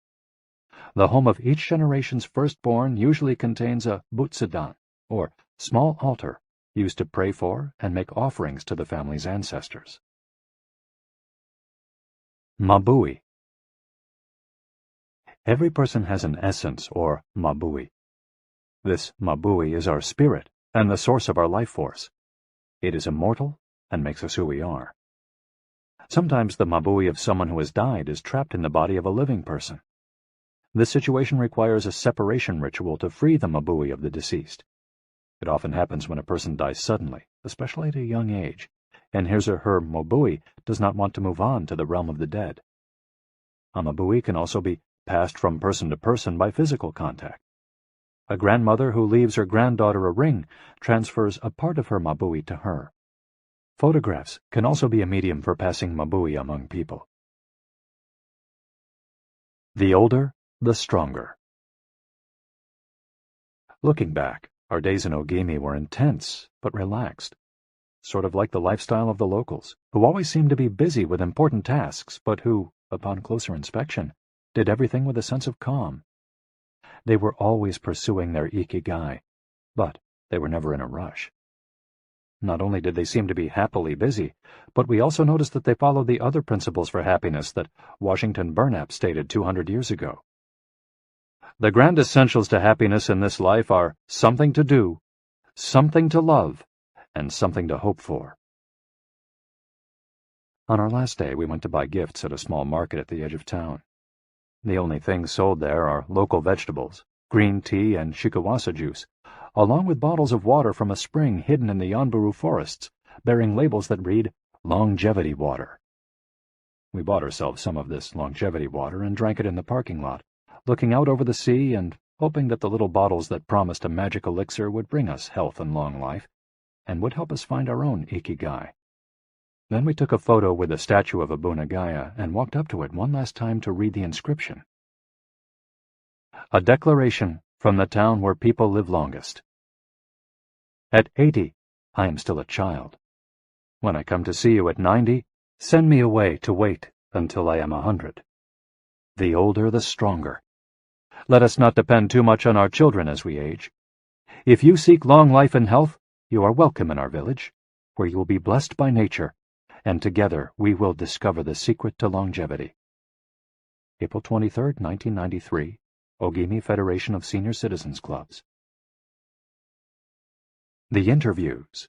The home of each generation's firstborn usually contains a butsudan, or small altar, used to pray for and make offerings to the family's ancestors. Mabui. Every person has an essence, or mabui. This mabui is our spirit and the source of our life force. It is immortal and makes us who we are. Sometimes the mabui of someone who has died is trapped in the body of a living person. This situation requires a separation ritual to free the mabui of the deceased. It often happens when a person dies suddenly, especially at a young age, and his or her mabui does not want to move on to the realm of the dead. A mabui can also be passed from person to person by physical contact. A grandmother who leaves her granddaughter a ring transfers a part of her mabui to her. Photographs can also be a medium for passing mabui among people. The older, the stronger. Looking back, our days in Ogimi were intense but relaxed, sort of like the lifestyle of the locals, who always seemed to be busy with important tasks, but who, upon closer inspection, did everything with a sense of calm. They were always pursuing their Ikigai, but they were never in a rush. Not only did they seem to be happily busy, but we also noticed that they followed the other principles for happiness that Washington Burnap stated 200 years ago. The grand essentials to happiness in this life are something to do, something to love, and something to hope for. On our last day, we went to buy gifts at a small market at the edge of town. The only things sold there are local vegetables, green tea, and shikawasa juice, along with bottles of water from a spring hidden in the Yanburu forests, bearing labels that read, "Longevity Water." We bought ourselves some of this longevity water and drank it in the parking lot, looking out over the sea and hoping that the little bottles that promised a magic elixir would bring us health and long life, and would help us find our own Ikigai. Then we took a photo with a statue of Abuna Gaya and walked up to it one last time to read the inscription. A declaration from the town where people live longest. At 80, I am still a child. When I come to see you at 90, send me away to wait until I am 100. The older, the stronger. Let us not depend too much on our children as we age. If you seek long life and health, you are welcome in our village, where you will be blessed by nature, and together we will discover the secret to longevity. April 23, 1993, Ogimi Federation of Senior Citizens Clubs. The Interviews.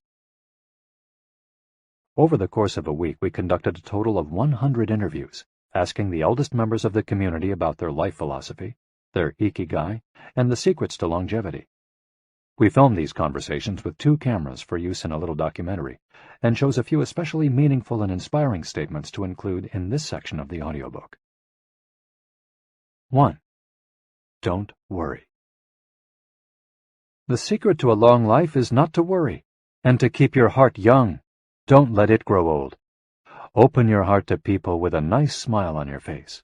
Over the course of a week, we conducted a total of 100 interviews, asking the eldest members of the community about their life philosophy, their Ikigai, and the secrets to longevity. We filmed these conversations with 2 cameras for use in a little documentary, and chose a few especially meaningful and inspiring statements to include in this section of the audiobook. 1. Don't worry. The secret to a long life is not to worry, and to keep your heart young. Don't let it grow old. Open your heart to people with a nice smile on your face.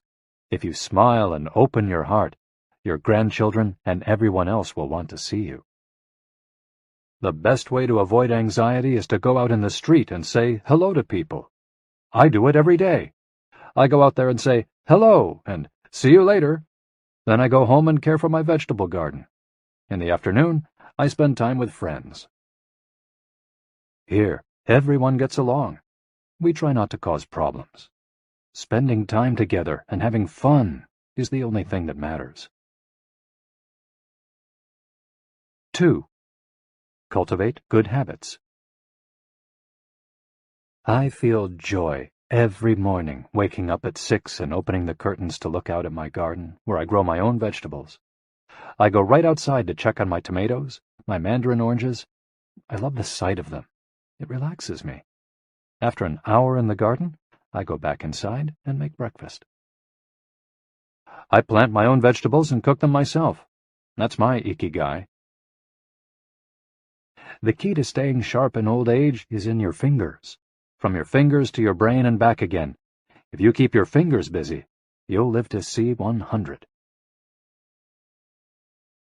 If you smile and open your heart, your grandchildren and everyone else will want to see you. The best way to avoid anxiety is to go out in the street and say hello to people. I do it every day. I go out there and say hello and see you later. Then I go home and care for my vegetable garden. In the afternoon, I spend time with friends. Here, everyone gets along. We try not to cause problems. Spending time together and having fun is the only thing that matters. 2. Cultivate good habits. I feel joy every morning waking up at 6 and opening the curtains to look out at my garden, where I grow my own vegetables. I go right outside to check on my tomatoes, my mandarin oranges. I love the sight of them. It relaxes me. After an hour in the garden, I go back inside and make breakfast. I plant my own vegetables and cook them myself. That's my Ikigai. The key to staying sharp in old age is in your fingers. From your fingers to your brain and back again. If you keep your fingers busy, you'll live to see 100.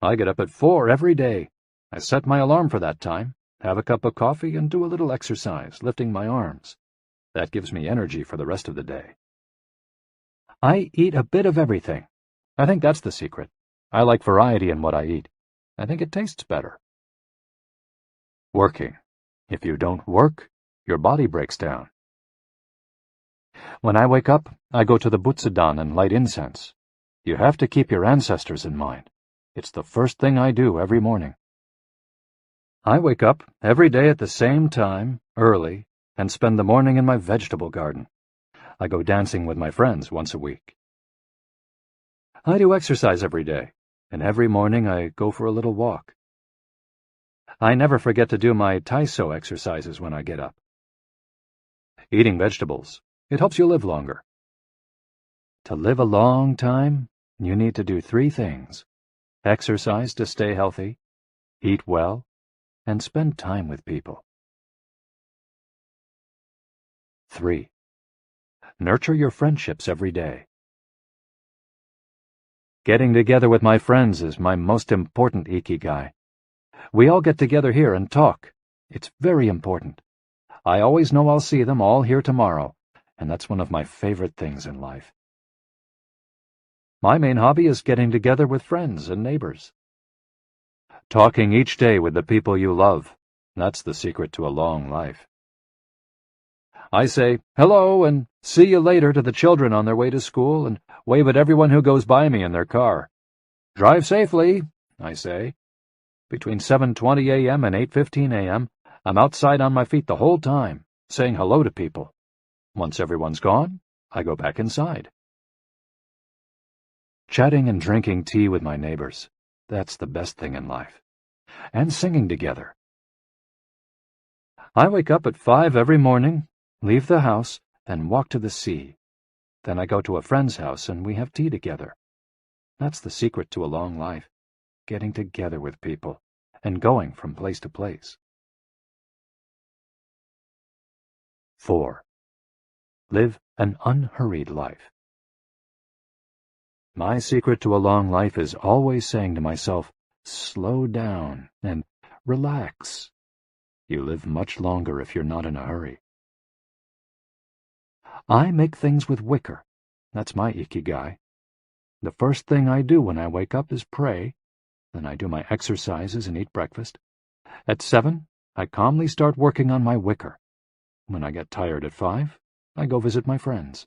I get up at 4 every day. I set my alarm for that time, have a cup of coffee, and do a little exercise, lifting my arms. That gives me energy for the rest of the day. I eat a bit of everything. I think that's the secret. I like variety in what I eat. I think it tastes better. Working. If you don't work, your body breaks down. When I wake up, I go to the Butsudan and light incense. You have to keep your ancestors in mind. It's the first thing I do every morning. I wake up every day at the same time, early, and spend the morning in my vegetable garden. I go dancing with my friends once a week. I do exercise every day, and every morning I go for a little walk. I never forget to do my Taiso exercises when I get up. Eating vegetables, it helps you live longer. To live a long time, you need to do 3 things. Exercise to stay healthy, eat well, and spend time with people. 3. Nurture your friendships every day. Getting together with my friends is my most important Ikigai. We all get together here and talk. It's very important. I always know I'll see them all here tomorrow, and that's one of my favorite things in life. My main hobby is getting together with friends and neighbors. Talking each day with the people you love, that's the secret to a long life. I say hello and see you later to the children on their way to school and wave at everyone who goes by me in their car. Drive safely, I say. Between 7:20 a.m. and 8:15 a.m., I'm outside on my feet the whole time, saying hello to people. Once everyone's gone, I go back inside. Chatting and drinking tea with my neighbors, that's the best thing in life. And singing together. I wake up at 5 every morning, leave the house, and walk to the sea. Then I go to a friend's house and we have tea together. That's the secret to a long life, getting together with people and going from place to place. 4. Live an unhurried life. My secret to a long life is always saying to myself, slow down and relax. You live much longer if you're not in a hurry. I make things with wicker. That's my Ikigai. The first thing I do when I wake up is pray. Then I do my exercises and eat breakfast. At 7, I calmly start working on my wicker. When I get tired at 5, I go visit my friends.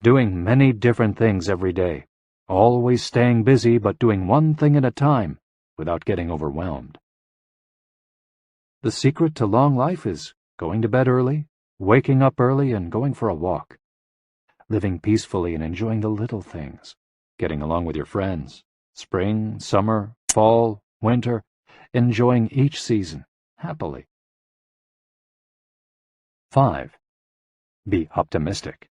Doing many different things every day. Always staying busy, but doing one thing at a time without getting overwhelmed. The secret to long life is going to bed early, waking up early, and going for a walk. Living peacefully and enjoying the little things. Getting along with your friends. Spring, summer, fall, winter. Enjoying each season happily. 5. Be optimistic.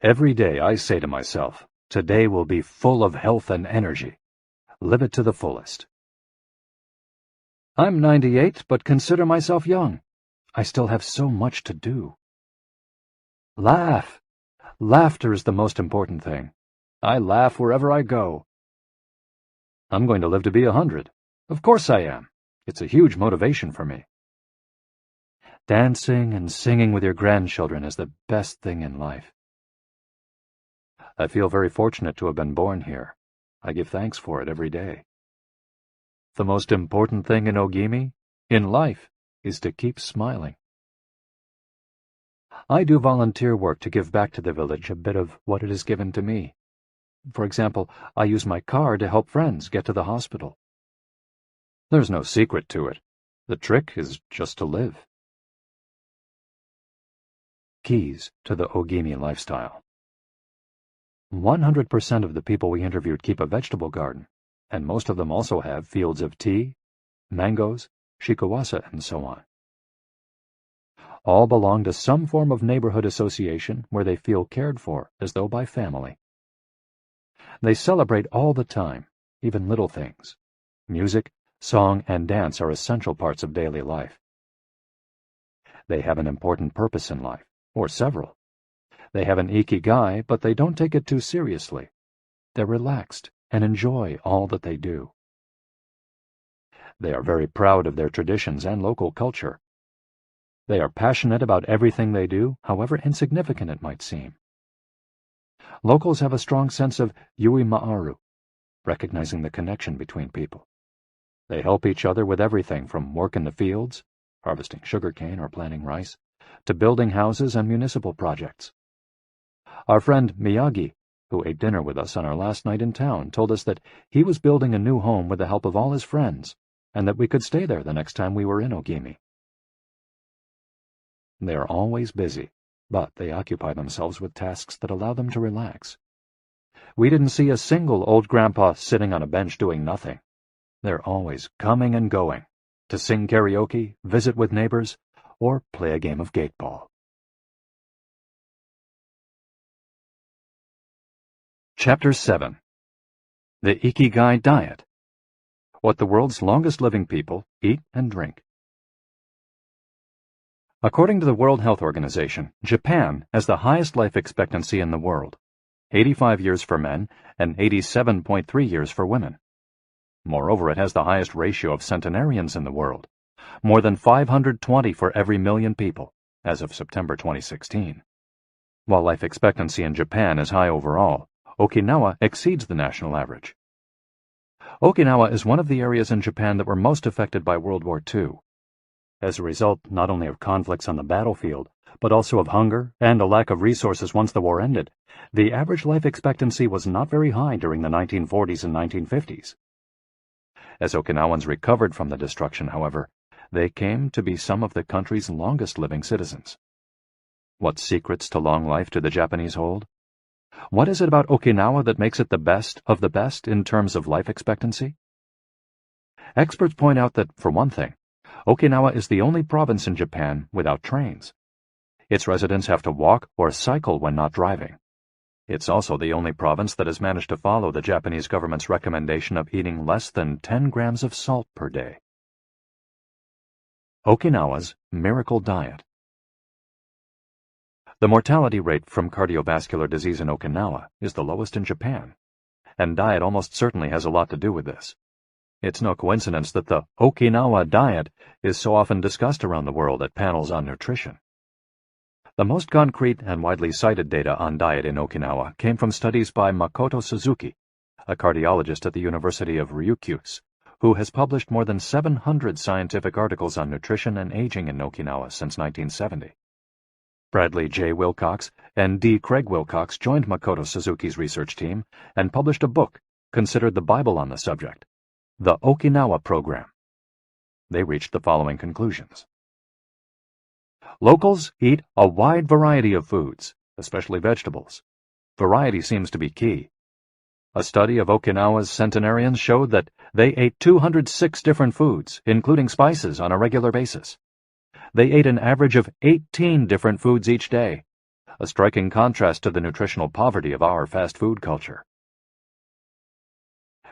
Every day I say to myself, today will be full of health and energy. Live it to the fullest. I'm 98, but consider myself young. I still have so much to do. Laugh. Laughter is the most important thing. I laugh wherever I go. I'm going to live to be 100. Of course I am. It's a huge motivation for me. Dancing and singing with your grandchildren is the best thing in life. I feel very fortunate to have been born here. I give thanks for it every day. The most important thing in Ogimi, in life, is to keep smiling. I do volunteer work to give back to the village a bit of what it has given to me. For example, I use my car to help friends get to the hospital. There's no secret to it. The trick is just to live. Keys to the Ogimi lifestyle. 100% of the people we interviewed keep a vegetable garden, and most of them also have fields of tea, mangoes, shikawasa, and so on. All belong to some form of neighborhood association where they feel cared for, as though by family. They celebrate all the time, even little things. Music, song, and dance are essential parts of daily life. They have an important purpose in life, or several. They have an Ikigai, but they don't take it too seriously. They're relaxed and enjoy all that they do. They are very proud of their traditions and local culture. They are passionate about everything they do, however insignificant it might seem. Locals have a strong sense of yui ma'aru, recognizing the connection between people. They help each other with everything from work in the fields, harvesting sugarcane or planting rice, to building houses and municipal projects. Our friend Miyagi, who ate dinner with us on our last night in town, told us that he was building a new home with the help of all his friends, and that we could stay there the next time we were in Ogimi. They are always busy, but they occupy themselves with tasks that allow them to relax. We didn't see a single old grandpa sitting on a bench doing nothing. They're always coming and going, to sing karaoke, visit with neighbors, or play a game of gateball. Chapter 7. The Ikigai Diet. What the world's longest living people eat and drink. According to the World Health Organization, Japan has the highest life expectancy in the world, 85 years for men and 87.3 years for women. Moreover, it has the highest ratio of centenarians in the world, more than 520 for every million people, as of September 2016. While life expectancy in Japan is high overall, Okinawa exceeds the national average. Okinawa is one of the areas in Japan that were most affected by World War II. As a result not only of conflicts on the battlefield, but also of hunger and a lack of resources once the war ended, the average life expectancy was not very high during the 1940s and 1950s. As Okinawans recovered from the destruction, however, they came to be some of the country's longest living citizens. What secrets to long life do the Japanese hold? What is it about Okinawa that makes it the best of the best in terms of life expectancy? Experts point out that, for one thing, Okinawa is the only province in Japan without trains. Its residents have to walk or cycle when not driving. It's also the only province that has managed to follow the Japanese government's recommendation of eating less than 10 grams of salt per day. Okinawa's Miracle Diet. The mortality rate from cardiovascular disease in Okinawa is the lowest in Japan, and diet almost certainly has a lot to do with this. It's no coincidence that the Okinawa diet is so often discussed around the world at panels on nutrition. The most concrete and widely cited data on diet in Okinawa came from studies by Makoto Suzuki, a cardiologist at the University of Ryukyus, who has published more than 700 scientific articles on nutrition and aging in Okinawa since 1970. Bradley J. Wilcox and D. Craig Wilcox joined Makoto Suzuki's research team and published a book considered the Bible on the subject, The Okinawa Program. They reached the following conclusions. Locals eat a wide variety of foods, especially vegetables. Variety seems to be key. A study of Okinawa's centenarians showed that they ate 206 different foods, including spices, on a regular basis. They ate an average of 18 different foods each day, a striking contrast to the nutritional poverty of our fast food culture.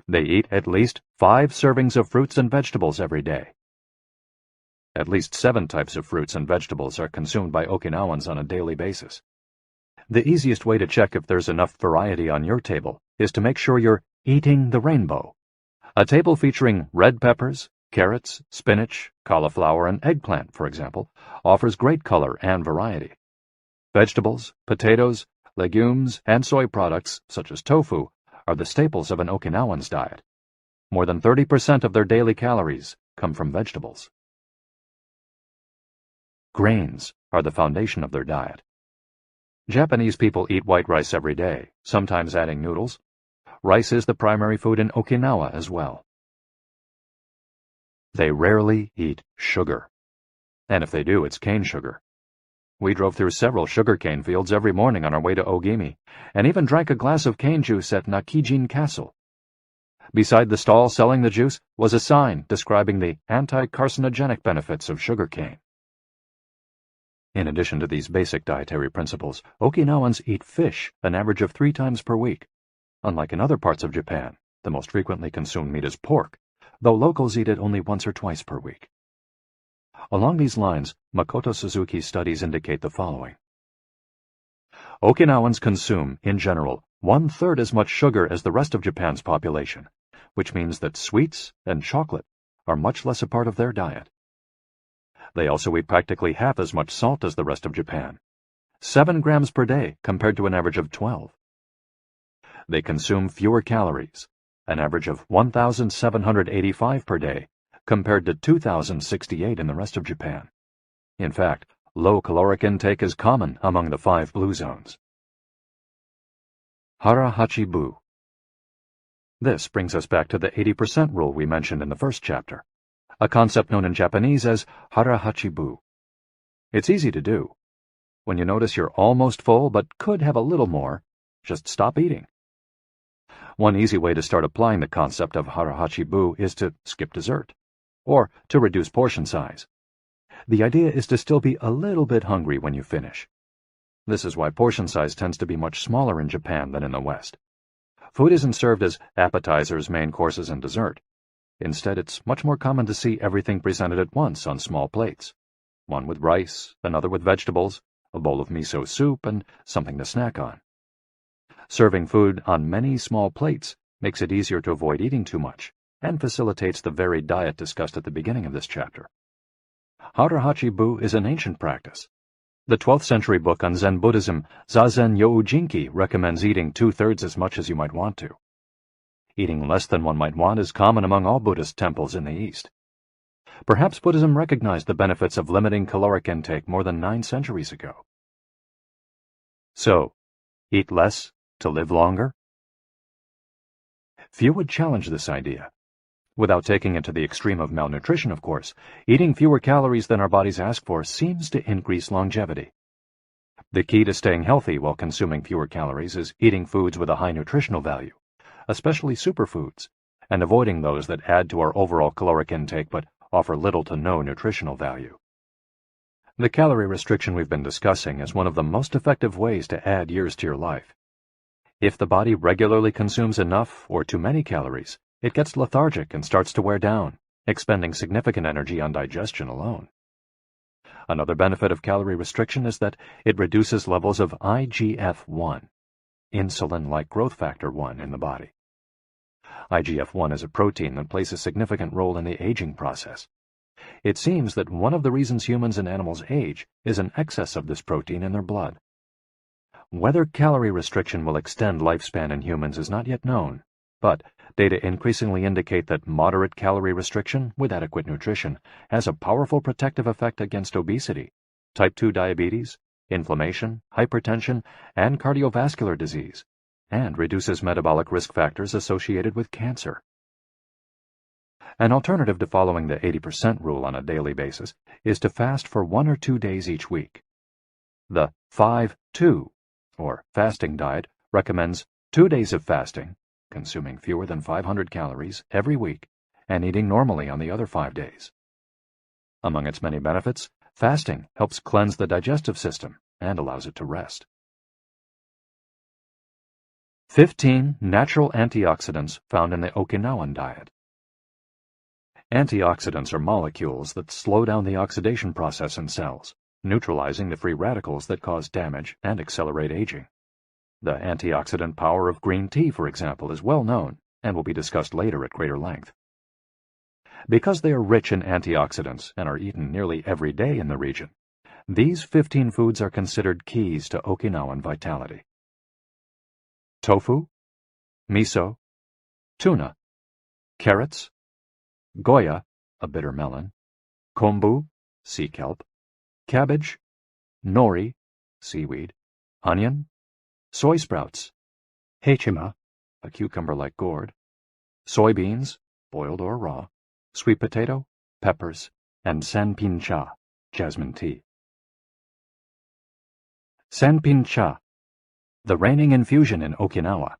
They eat at least 5 servings of fruits and vegetables every day. At least 7 types of fruits and vegetables are consumed by Okinawans on a daily basis. The easiest way to check if there's enough variety on your table is to make sure you're eating the rainbow. A table featuring red peppers, carrots, spinach, cauliflower, and eggplant, for example, offers great color and variety. Vegetables, potatoes, legumes, and soy products, such as tofu, are the staples of an Okinawan's diet. More than 30% of their daily calories come from vegetables. Grains are the foundation of their diet. Japanese people eat white rice every day, sometimes adding noodles. Rice is the primary food in Okinawa as well. They rarely eat sugar. And if they do, it's cane sugar. We drove through several sugarcane fields every morning on our way to Ogimi, and even drank a glass of cane juice at Nakijin Castle. Beside the stall selling the juice was a sign describing the anti-carcinogenic benefits of sugarcane. In addition to these basic dietary principles, Okinawans eat fish an average of 3 times per week. Unlike in other parts of Japan, the most frequently consumed meat is pork, though locals eat it only once or twice per week. Along these lines, Makoto Suzuki's studies indicate the following. Okinawans consume, in general, 1/3 as much sugar as the rest of Japan's population, which means that sweets and chocolate are much less a part of their diet. They also eat practically half as much salt as the rest of Japan, 7 grams per day compared to an average of 12. They consume fewer calories, an average of 1,785 per day, compared to 2,068 in the rest of Japan. In fact, low caloric intake is common among the 5 blue zones. Hara Hachibu. This brings us back to the 80% rule we mentioned in the first chapter, a concept known in Japanese as Hara Hachibu. It's easy to do. When you notice you're almost full but could have a little more, just stop eating. One easy way to start applying the concept of Hara Hachibu is to skip dessert, or to reduce portion size. The idea is to still be a little bit hungry when you finish. This is why portion size tends to be much smaller in Japan than in the West. Food isn't served as appetizers, main courses, and dessert. Instead, it's much more common to see everything presented at once on small plates. One with rice, another with vegetables, a bowl of miso soup, and something to snack on. Serving food on many small plates makes it easier to avoid eating too much, and facilitates the varied diet discussed at the beginning of this chapter. Hara Hachibu is an ancient practice. The 12th century book on Zen Buddhism, Zazen Youjinki, recommends eating 2/3 as much as you might want to. Eating less than one might want is common among all Buddhist temples in the East. Perhaps Buddhism recognized the benefits of limiting caloric intake more than 9 centuries ago. So, eat less to live longer? Few would challenge this idea. Without taking it to the extreme of malnutrition, of course, eating fewer calories than our bodies ask for seems to increase longevity. The key to staying healthy while consuming fewer calories is eating foods with a high nutritional value, especially superfoods, and avoiding those that add to our overall caloric intake but offer little to no nutritional value. The calorie restriction we've been discussing is one of the most effective ways to add years to your life. If the body regularly consumes enough or too many calories, it gets lethargic and starts to wear down, expending significant energy on digestion alone. Another benefit of calorie restriction is that it reduces levels of IGF-1, insulin-like growth factor 1, in the body. IGF-1 is a protein that plays a significant role in the aging process. It seems that one of the reasons humans and animals age is an excess of this protein in their blood. Whether calorie restriction will extend lifespan in humans is not yet known, but data increasingly indicate that moderate calorie restriction with adequate nutrition has a powerful protective effect against obesity, type 2 diabetes, inflammation, hypertension, and cardiovascular disease, and reduces metabolic risk factors associated with cancer. An alternative to following the 80% rule on a daily basis is to fast for 1 or 2 days each week. The 5-2, or fasting diet, recommends 2 days of fasting, consuming fewer than 500 calories every week, and eating normally on the other 5 days. Among its many benefits, fasting helps cleanse the digestive system and allows it to rest. 15 natural antioxidants found in the Okinawan diet. Antioxidants are molecules that slow down the oxidation process in cells, neutralizing the free radicals that cause damage and accelerate aging. The antioxidant power of green tea, for example, is well known and will be discussed later at greater length. Because they are rich in antioxidants and are eaten nearly every day in the region, these 15 foods are considered keys to Okinawan vitality. Tofu, miso, tuna, carrots, goya, a bitter melon, kombu, sea kelp, cabbage, nori, seaweed, onion, soy sprouts, hechima, a cucumber-like gourd, soybeans, boiled or raw, sweet potato, peppers, and sanpin cha, jasmine tea. Sanpin cha, the reigning infusion in Okinawa.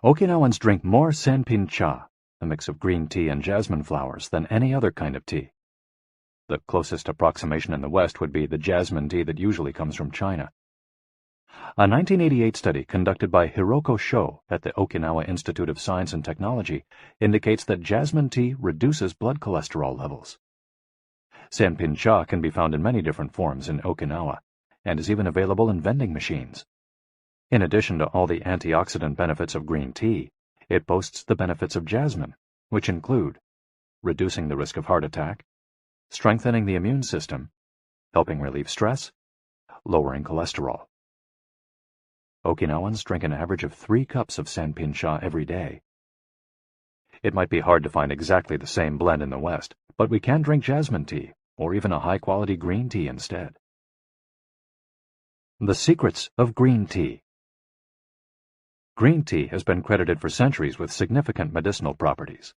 Okinawans drink more sanpin cha, a mix of green tea and jasmine flowers, than any other kind of tea. The closest approximation in the West would be the jasmine tea that usually comes from China. A 1988 study conducted by Hiroko Sho at the Okinawa Institute of Science and Technology indicates that jasmine tea reduces blood cholesterol levels. Sanpin cha can be found in many different forms in Okinawa, and is even available in vending machines. In addition to all the antioxidant benefits of green tea, it boasts the benefits of jasmine, which include reducing the risk of heart attack, strengthening the immune system, helping relieve stress, lowering cholesterol. Okinawans drink an average of 3 cups of sanpin cha every day. It might be hard to find exactly the same blend in the West, but we can drink jasmine tea, or even a high-quality green tea instead. The secrets of green tea. Green tea has been credited for centuries with significant medicinal properties.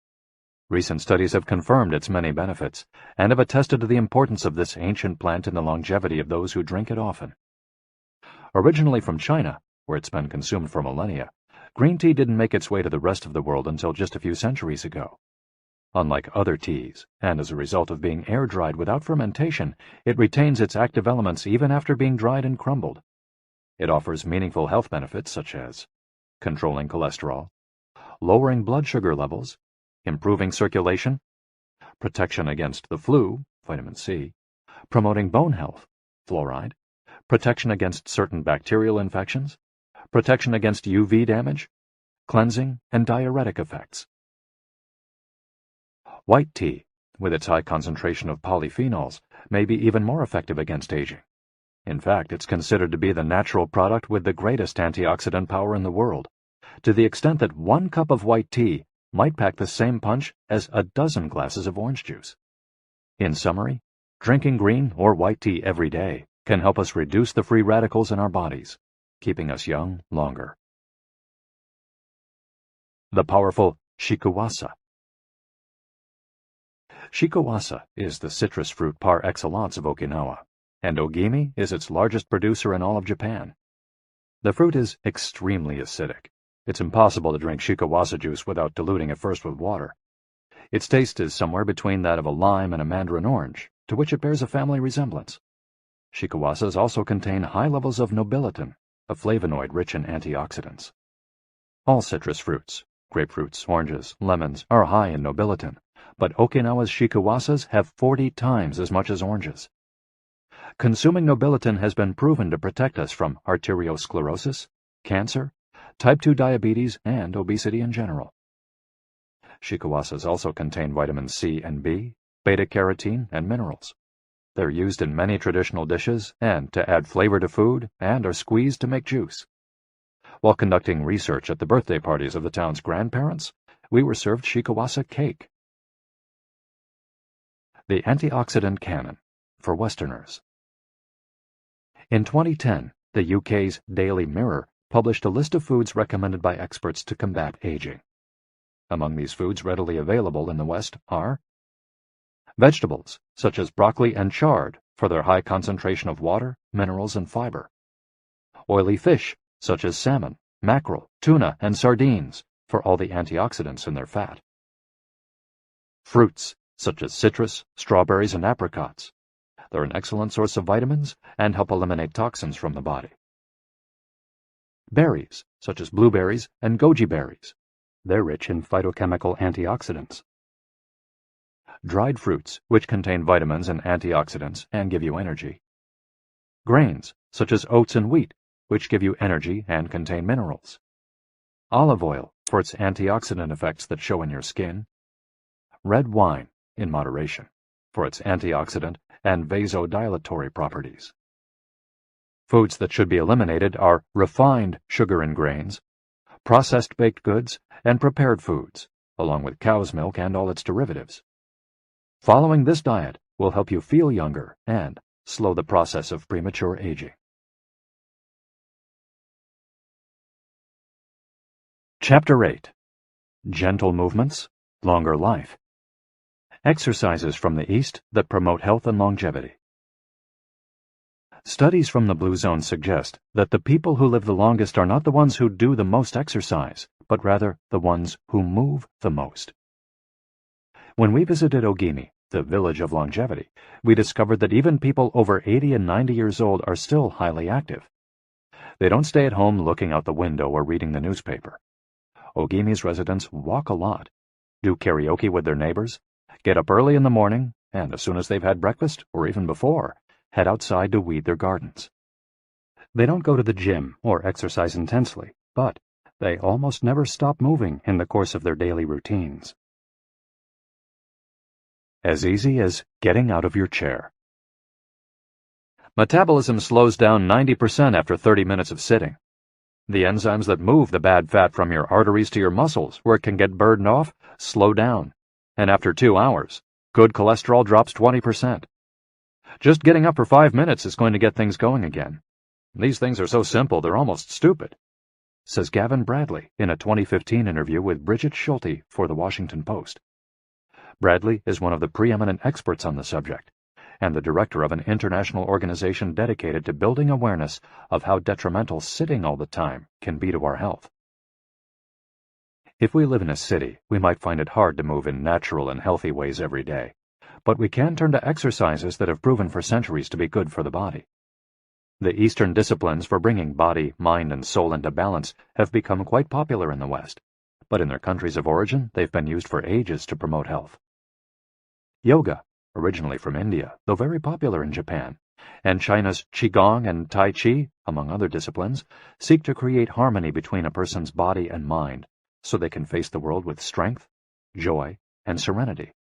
Recent studies have confirmed its many benefits, and have attested to the importance of this ancient plant in the longevity of those who drink it often. Originally from China, where it's been consumed for millennia, green tea didn't make its way to the rest of the world until just a few centuries ago. Unlike other teas, and as a result of being air-dried without fermentation, it retains its active elements even after being dried and crumbled. It offers meaningful health benefits such as controlling cholesterol, lowering blood sugar levels, improving circulation, protection against the flu, vitamin C, promoting bone health, fluoride, protection against certain bacterial infections, protection against UV damage, cleansing, and diuretic effects. White tea, with its high concentration of polyphenols, may be even more effective against aging. In fact, it's considered to be the natural product with the greatest antioxidant power in the world, to the extent that 1 cup of white tea might pack the same punch as a dozen glasses of orange juice. In summary, drinking green or white tea every day can help us reduce the free radicals in our bodies, keeping us young longer. The powerful shikuwasa. Shikuwasa is the citrus fruit par excellence of Okinawa, and Ogimi is its largest producer in all of Japan. The fruit is extremely acidic. It's impossible to drink shikuwasa juice without diluting it first with water. Its taste is somewhere between that of a lime and a mandarin orange, to which it bears a family resemblance. Shikuwasas also contain high levels of nobiletin, a flavonoid rich in antioxidants. All citrus fruits, grapefruits, oranges, lemons, are high in nobiletin, but Okinawa's shikuwasas have 40 times as much as oranges. Consuming nobiletin has been proven to protect us from arteriosclerosis, cancer, type 2 diabetes, and obesity in general. Shikuwasas also contain vitamins C and B, beta-carotene, and minerals. They're used in many traditional dishes and to add flavor to food, and are squeezed to make juice. While conducting research at the birthday parties of the town's grandparents, we were served shikuwasa cake. The antioxidant canon for Westerners. In 2010, the UK's Daily Mirror published a list of foods recommended by experts to combat aging. Among these foods readily available in the West are vegetables, such as broccoli and chard, for their high concentration of water, minerals, and fiber. Oily fish, such as salmon, mackerel, tuna, and sardines, for all the antioxidants in their fat. Fruits, such as citrus, strawberries, and apricots. They're an excellent source of vitamins and help eliminate toxins from the body. Berries, such as blueberries and goji berries. They're rich in phytochemical antioxidants. Dried fruits, which contain vitamins and antioxidants and give you energy. Grains, such as oats and wheat, which give you energy and contain minerals. Olive oil, for its antioxidant effects that show in your skin. Red wine, in moderation, for its antioxidant and vasodilatory properties. Foods that should be eliminated are refined sugar and grains, processed baked goods, and prepared foods, along with cow's milk and all its derivatives. Following this diet will help you feel younger and slow the process of premature aging. Chapter 8. Gentle Movements, Longer Life. Exercises from the East that promote health and longevity. Studies from the Blue Zone suggest that the people who live the longest are not the ones who do the most exercise, but rather the ones who move the most. When we visited Ogimi, the village of longevity, we discovered that even people over 80 and 90 years old are still highly active. They don't stay at home looking out the window or reading the newspaper. Ogimi's residents walk a lot, do karaoke with their neighbors, get up early in the morning, and as soon as they've had breakfast, or even before, head outside to weed their gardens. They don't go to the gym or exercise intensely, but they almost never stop moving in the course of their daily routines. As easy as getting out of your chair. Metabolism slows down 90% after 30 minutes of sitting. The enzymes that move the bad fat from your arteries to your muscles, where it can get burned off, slow down. And after 2 hours, good cholesterol drops 20%. Just getting up for 5 minutes is going to get things going again. These things are so simple they're almost stupid, says Gavin Bradley in a 2015 interview with Bridget Schulte for The Washington Post. Bradley is one of the preeminent experts on the subject, and the director of an international organization dedicated to building awareness of how detrimental sitting all the time can be to our health. If we live in a city, we might find it hard to move in natural and healthy ways every day, but we can turn to exercises that have proven for centuries to be good for the body. The Eastern disciplines for bringing body, mind, and soul into balance have become quite popular in the West, but in their countries of origin, they've been used for ages to promote health. Yoga, originally from India, though very popular in Japan, and China's Qigong and Tai Chi, among other disciplines, seek to create harmony between a person's body and mind, so they can face the world with strength, joy, and serenity.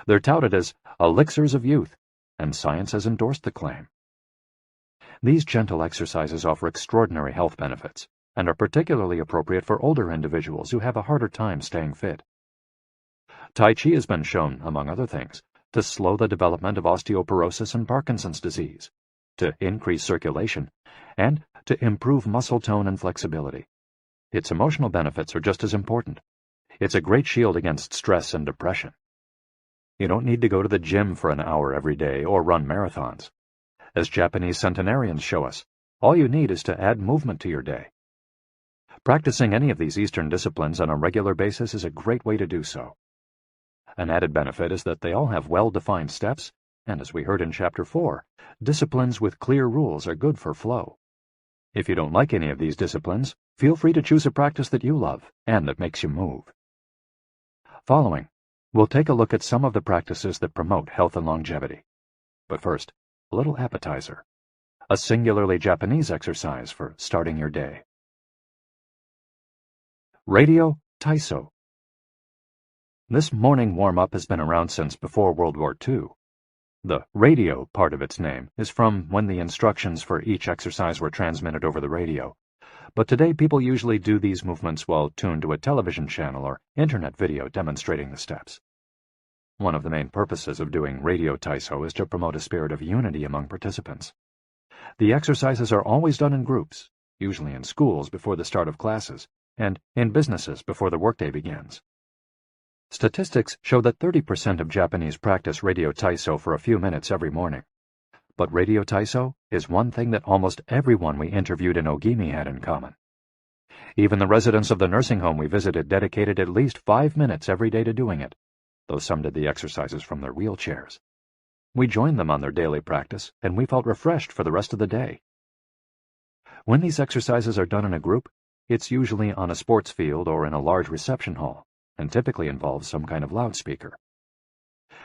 They're touted as elixirs of youth, and science has endorsed the claim. These gentle exercises offer extraordinary health benefits, and are particularly appropriate for older individuals who have a harder time staying fit. Tai Chi has been shown, among other things, to slow the development of osteoporosis and Parkinson's disease, to increase circulation, and to improve muscle tone and flexibility. Its emotional benefits are just as important. It's a great shield against stress and depression. You don't need to go to the gym for an hour every day or run marathons. As Japanese centenarians show us, all you need is to add movement to your day. Practicing any of these Eastern disciplines on a regular basis is a great way to do so. An added benefit is that they all have well-defined steps, and as we heard in Chapter 4, disciplines with clear rules are good for flow. If you don't like any of these disciplines, feel free to choose a practice that you love and that makes you move. Following We'll take a look at some of the practices that promote health and longevity. But first, a little appetizer. A singularly Japanese exercise for starting your day. Radio Taiso. This morning warm-up has been around since before World War II. The radio part of its name is from when the instructions for each exercise were transmitted over the radio, but today people usually do these movements while tuned to a television channel or internet video demonstrating the steps. One of the main purposes of doing Radio Taiso is to promote a spirit of unity among participants. The exercises are always done in groups, usually in schools before the start of classes, and in businesses before the workday begins. Statistics show that 30% of Japanese practice Radio Taiso for a few minutes every morning. But Radio Taiso is one thing that almost everyone we interviewed in Ogimi had in common. Even the residents of the nursing home we visited dedicated at least 5 minutes every day to doing it, though some did the exercises from their wheelchairs. We joined them on their daily practice, and we felt refreshed for the rest of the day. When these exercises are done in a group, it's usually on a sports field or in a large reception hall, and typically involves some kind of loudspeaker.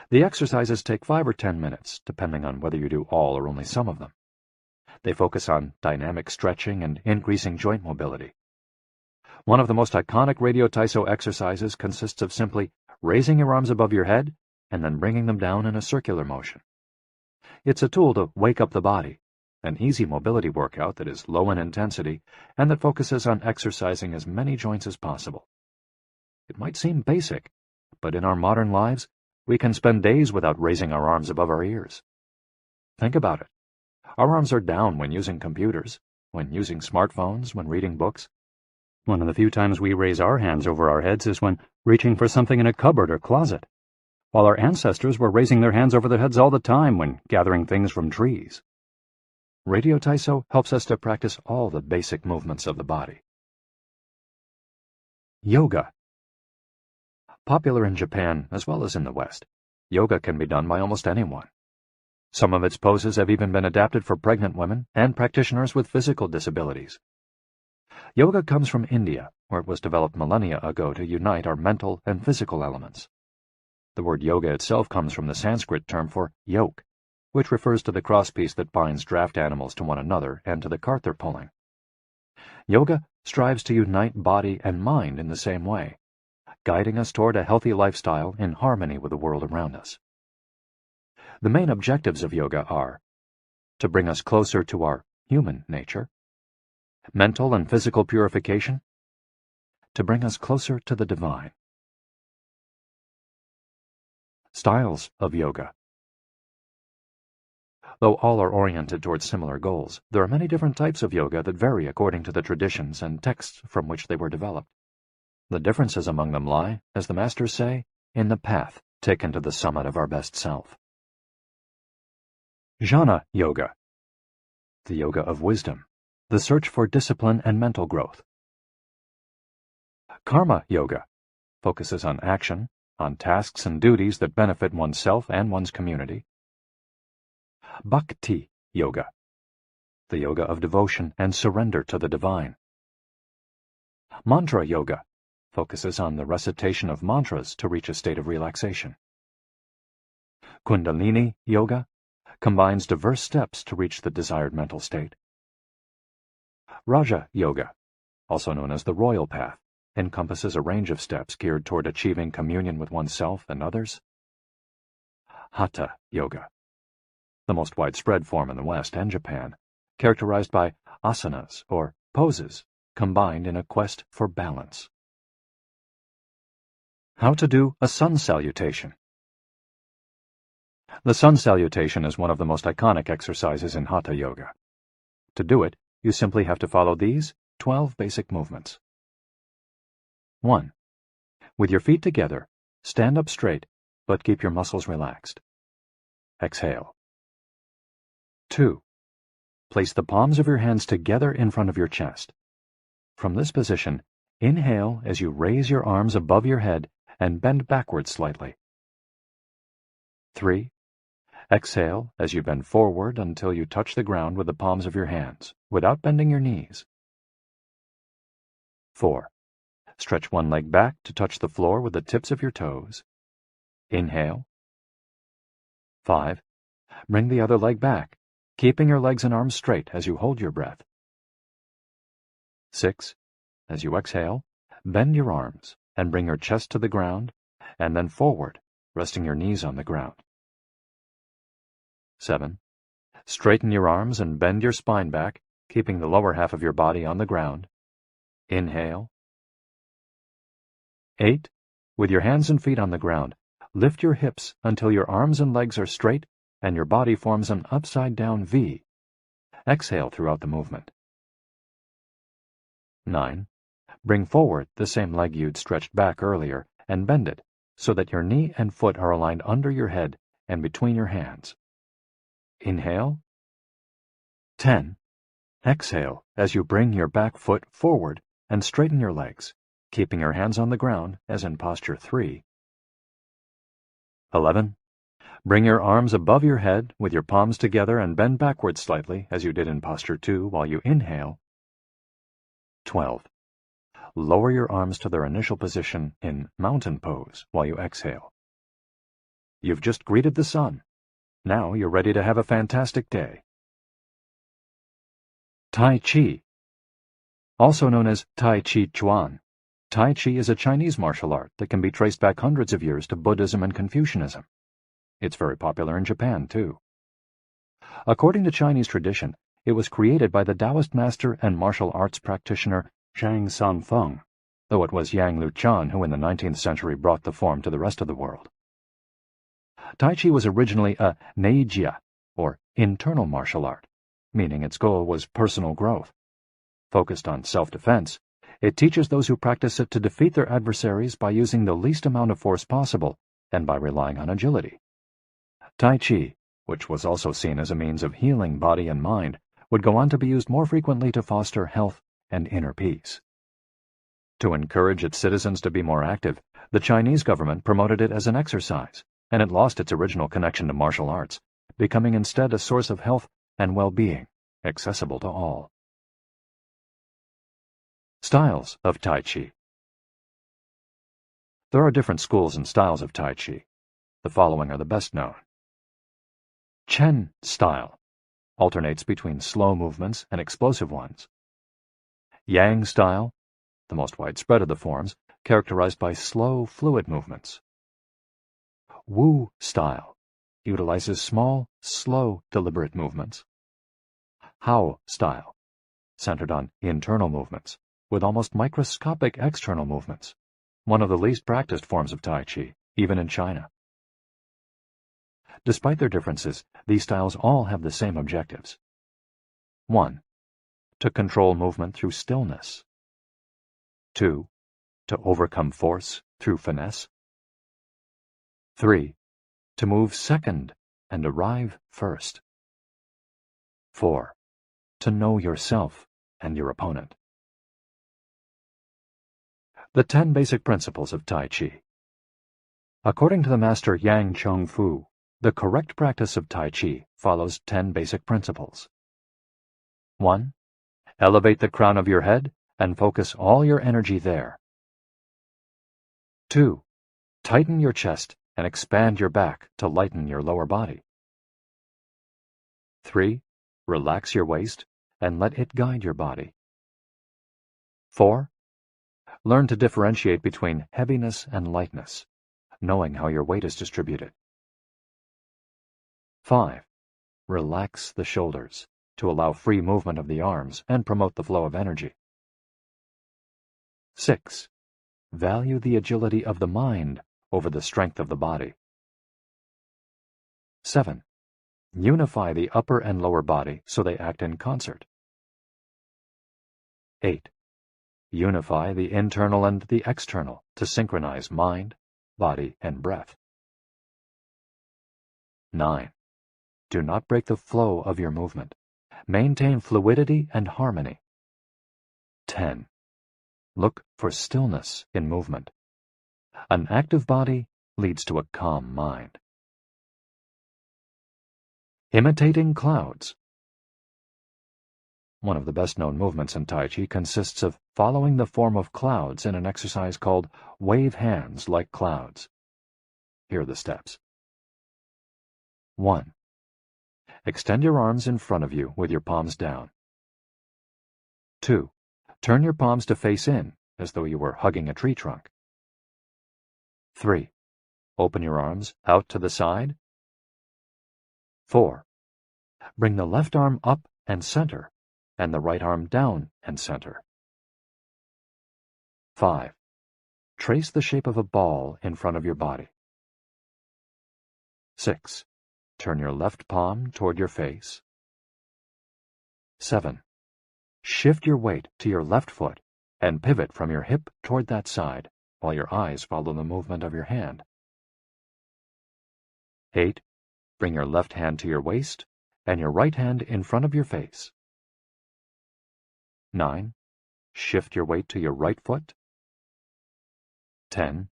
The exercises take 5 or 10 minutes, depending on whether you do all or only some of them. They focus on dynamic stretching and increasing joint mobility. One of the most iconic Radio Taiso exercises consists of simply raising your arms above your head and then bringing them down in a circular motion. It's a tool to wake up the body, an easy mobility workout that is low in intensity and that focuses on exercising as many joints as possible. It might seem basic, but in our modern lives, we can spend days without raising our arms above our ears. Think about it. Our arms are down when using computers, when using smartphones, when reading books. One of the few times we raise our hands over our heads is when reaching for something in a cupboard or closet, while our ancestors were raising their hands over their heads all the time when gathering things from trees. Radio Taiso helps us to practice all the basic movements of the body. Yoga. Popular in Japan as well as in the West, yoga can be done by almost anyone. Some of its poses have even been adapted for pregnant women and practitioners with physical disabilities. Yoga comes from India, where it was developed millennia ago to unite our mental and physical elements. The word yoga itself comes from the Sanskrit term for yoke, which refers to the crosspiece that binds draft animals to one another and to the cart they're pulling. Yoga strives to unite body and mind in the same way, guiding us toward a healthy lifestyle in harmony with the world around us. The main objectives of yoga are to bring us closer to our human nature, mental and physical purification, to bring us closer to the divine. Styles of yoga. Though all are oriented towards similar goals, there are many different types of yoga that vary according to the traditions and texts from which they were developed. The differences among them lie, as the masters say, in the path taken to the summit of our best self. Jnana Yoga. The yoga of wisdom, the search for discipline and mental growth. Karma Yoga focuses on action, on tasks and duties that benefit oneself and one's community. Bhakti Yoga, the yoga of devotion and surrender to the divine. Mantra Yoga focuses on the recitation of mantras to reach a state of relaxation. Kundalini Yoga combines diverse steps to reach the desired mental state. Raja Yoga, also known as the royal path, encompasses a range of steps geared toward achieving communion with oneself and others. Hatha Yoga, the most widespread form in the West and Japan, characterized by asanas, or poses, combined in a quest for balance. How to do a sun salutation. The sun salutation is one of the most iconic exercises in Hatha Yoga. To do it, you simply have to follow these 12 basic movements. 1. With your feet together, stand up straight, but keep your muscles relaxed. Exhale. 2. Place the palms of your hands together in front of your chest. From this position, inhale as you raise your arms above your head and bend backwards slightly. 3. Exhale as you bend forward until you touch the ground with the palms of your hands, without bending your knees. 4. Stretch one leg back to touch the floor with the tips of your toes. Inhale. 5. Bring the other leg back, keeping your legs and arms straight as you hold your breath. 6. As you exhale, bend your arms and bring your chest to the ground, and then forward, resting your knees on the ground. 7. Straighten your arms and bend your spine back, keeping the lower half of your body on the ground. Inhale. 8. With your hands and feet on the ground, lift your hips until your arms and legs are straight and your body forms an upside-down V. Exhale throughout the movement. 9. Bring forward the same leg you'd stretched back earlier and bend it so that your knee and foot are aligned under your head and between your hands. Inhale. 10. Exhale as you bring your back foot forward and straighten your legs, keeping your hands on the ground as in posture 3. 11. Bring your arms above your head with your palms together and bend backwards slightly as you did in posture 2 while you inhale. 12. Lower your arms to their initial position in mountain pose while you exhale. You've just greeted the sun. Now you're ready to have a fantastic day. Tai Chi. Also known as Tai Chi Chuan, Tai Chi is a Chinese martial art that can be traced back hundreds of years to Buddhism and Confucianism. It's very popular in Japan, too. According to Chinese tradition, it was created by the Taoist master and martial arts practitioner Zhang Sanfeng, though it was Yang Luchan who in the 19th century brought the form to the rest of the world. Tai Chi was originally a neijia, or internal martial art, meaning its goal was personal growth. Focused on self-defense, it teaches those who practice it to defeat their adversaries by using the least amount of force possible and by relying on agility. Tai Chi, which was also seen as a means of healing body and mind, would go on to be used more frequently to foster health and inner peace. To encourage its citizens to be more active, the Chinese government promoted it as an exercise, and it lost its original connection to martial arts, becoming instead a source of health and well-being, accessible to all. Styles of Tai Chi. There are different schools and styles of Tai Chi. The following are the best known. Chen style alternates between slow movements and explosive ones. Yang style, the most widespread of the forms, characterized by slow, fluid movements. Wu style utilizes small, slow, deliberate movements. Hao style, centered on internal movements, with almost microscopic external movements, one of the least practiced forms of Tai Chi, even in China. Despite their differences, these styles all have the same objectives. 1. To control movement through stillness. 2. To overcome force through finesse. 3. To move second and arrive first. 4. To know yourself and your opponent. The 10 basic principles of Tai Chi. According to the master Yang Cheng Fu, the correct practice of Tai Chi follows 10 basic principles. 1. Elevate the crown of your head and focus all your energy there. 2. Tighten your chest and expand your back to lighten your lower body. 3. Relax your waist and let it guide your body. 4. Learn to differentiate between heaviness and lightness, knowing how your weight is distributed. 5. Relax the shoulders to allow free movement of the arms and promote the flow of energy. 6. Value the agility of the mind over the strength of the body. 7. Unify the upper and lower body so they act in concert. 8. Unify the internal and the external to synchronize mind, body, and breath. 9. Do not break the flow of your movement. Maintain fluidity and harmony. 10. Look for stillness in movement. An active body leads to a calm mind. Imitating clouds. One of the best-known movements in Tai Chi consists of following the form of clouds in an exercise called wave hands like clouds. Here are the steps. 1. Extend your arms in front of you with your palms down. 2. Turn your palms to face in, as though you were hugging a tree trunk. 3. Open your arms out to the side. 4. Bring the left arm up and center, and the right arm down and center. 5. Trace the shape of a ball in front of your body. 6. Turn your left palm toward your face. 7. Shift your weight to your left foot and pivot from your hip toward that side, while your eyes follow the movement of your hand. 8. Bring your left hand to your waist and your right hand in front of your face. 9. Shift your weight to your right foot. 10.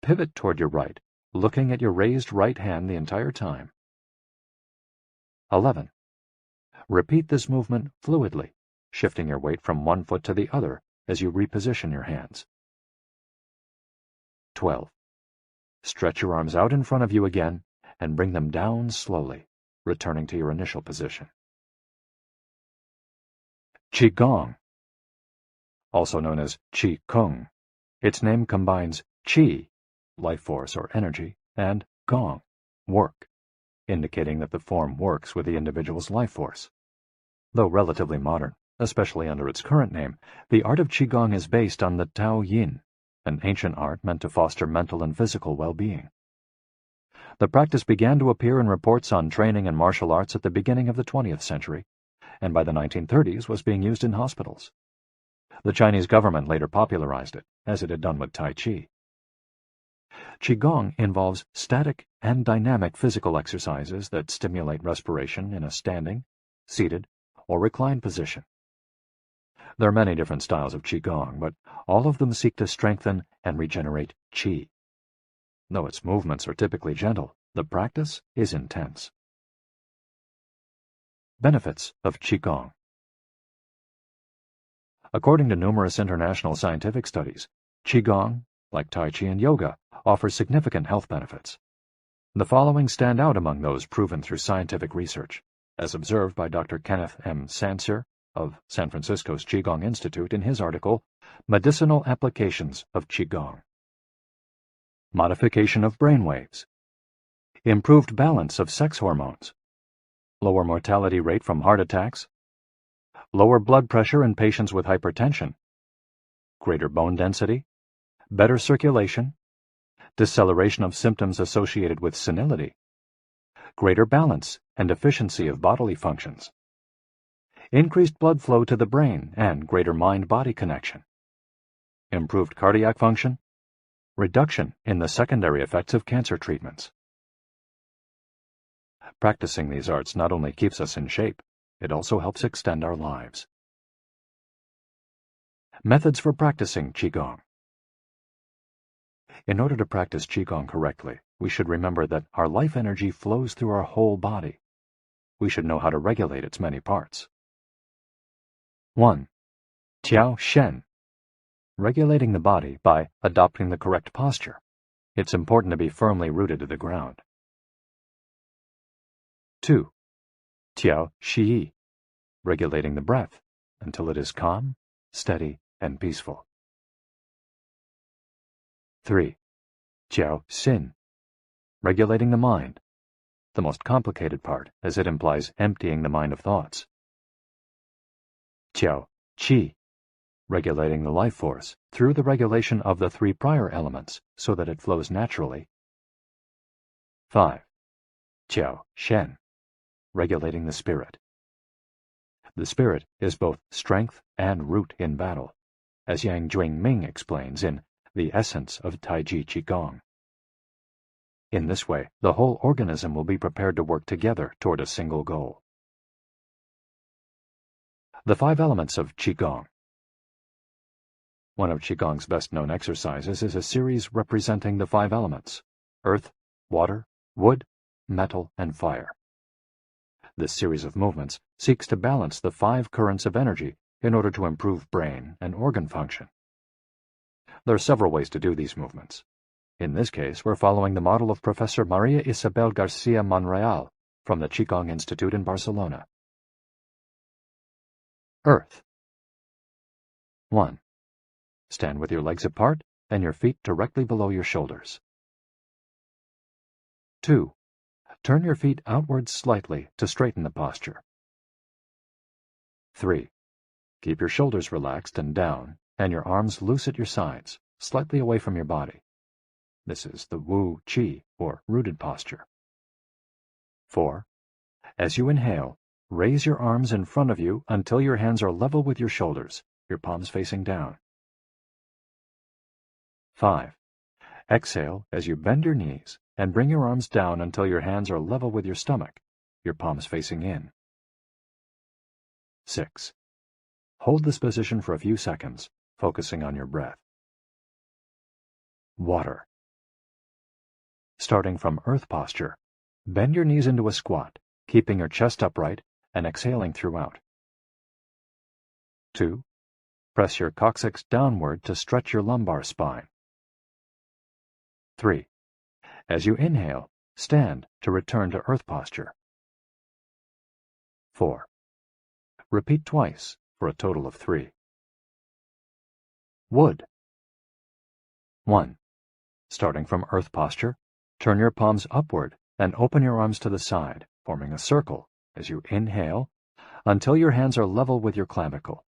Pivot toward your right, looking at your raised right hand the entire time. 11. Repeat this movement fluidly, shifting your weight from one foot to the other as you reposition your hands. 12. Stretch your arms out in front of you again and bring them down slowly, returning to your initial position. Qigong, also known as Qi Kung. Its name combines Qi, life force or energy, and Gong, work, indicating that the form works with the individual's life force. Though relatively modern, especially under its current name, the art of Qigong is based on the Tao Yin, an ancient art meant to foster mental and physical well-being. The practice began to appear in reports on training in martial arts at the beginning of the 20th century, and by the 1930s was being used in hospitals. The Chinese government later popularized it, as it had done with Tai Chi. Qigong involves static and dynamic physical exercises that stimulate respiration in a standing, seated, or reclined position. There are many different styles of Qigong, but all of them seek to strengthen and regenerate Qi. Though its movements are typically gentle, the practice is intense. Benefits of Qigong. According to numerous international scientific studies, Qigong, like Tai Chi and yoga, offers significant health benefits. The following stand out among those proven through scientific research, as observed by Dr. Kenneth M. Sancer of San Francisco's Qigong Institute in his article, Medicinal Applications of Qigong. Modification of brainwaves. Improved balance of sex hormones. Lower mortality rate from heart attacks. Lower blood pressure in patients with hypertension. Greater bone density. Better circulation. Deceleration of symptoms associated with senility. Greater balance and efficiency of bodily functions. Increased blood flow to the brain and greater mind-body connection. Improved cardiac function. Reduction in the secondary effects of cancer treatments. Practicing these arts not only keeps us in shape, it also helps extend our lives. Methods for practicing Qigong. In order to practice Qigong correctly, we should remember that our life energy flows through our whole body. We should know how to regulate its many parts. 1. Tiao Shen. Regulating the body by adopting the correct posture. It's important to be firmly rooted to the ground. 2. Tiao Shi. Regulating the breath until it is calm, steady, and peaceful. 3. Tiao Xin. Regulating the mind, the most complicated part, as it implies emptying the mind of thoughts. Tiao Qi. Regulating the life force through the regulation of the 3 prior elements so that it flows naturally. 5. Tiao Shen. Regulating the spirit. The spirit is both strength and root in battle, as Yang Jwing-Ming explains in The Essence of Taiji Qigong. In this way, the whole organism will be prepared to work together toward a single goal. The 5 elements of Qigong. One of Qigong's best-known exercises is a series representing the 5 elements: earth, water, wood, metal, and fire. This series of movements seeks to balance the 5 currents of energy in order to improve brain and organ function. There are several ways to do these movements. In this case, we're following the model of Professor Maria Isabel Garcia Monreal from the Qigong Institute in Barcelona. Earth. 1. Stand with your legs apart and your feet directly below your shoulders. 2. Turn your feet outwards slightly to straighten the posture. 3. Keep your shoulders relaxed and down, and your arms loose at your sides, slightly away from your body. This is the Wu Qi, or rooted posture. 4. As you inhale, raise your arms in front of you until your hands are level with your shoulders, your palms facing down. 5. Exhale as you bend your knees and bring your arms down until your hands are level with your stomach, your palms facing in. 6. Hold this position for a few seconds, focusing on your breath. Water. Starting from earth posture, bend your knees into a squat, keeping your chest upright and exhaling throughout. 2. Press your coccyx downward to stretch your lumbar spine. 3. As you inhale, stand to return to earth posture. 4. Repeat twice for a total of 3. Wood. 1. Starting from earth posture, turn your palms upward and open your arms to the side, forming a circle as you inhale until your hands are level with your clavicle.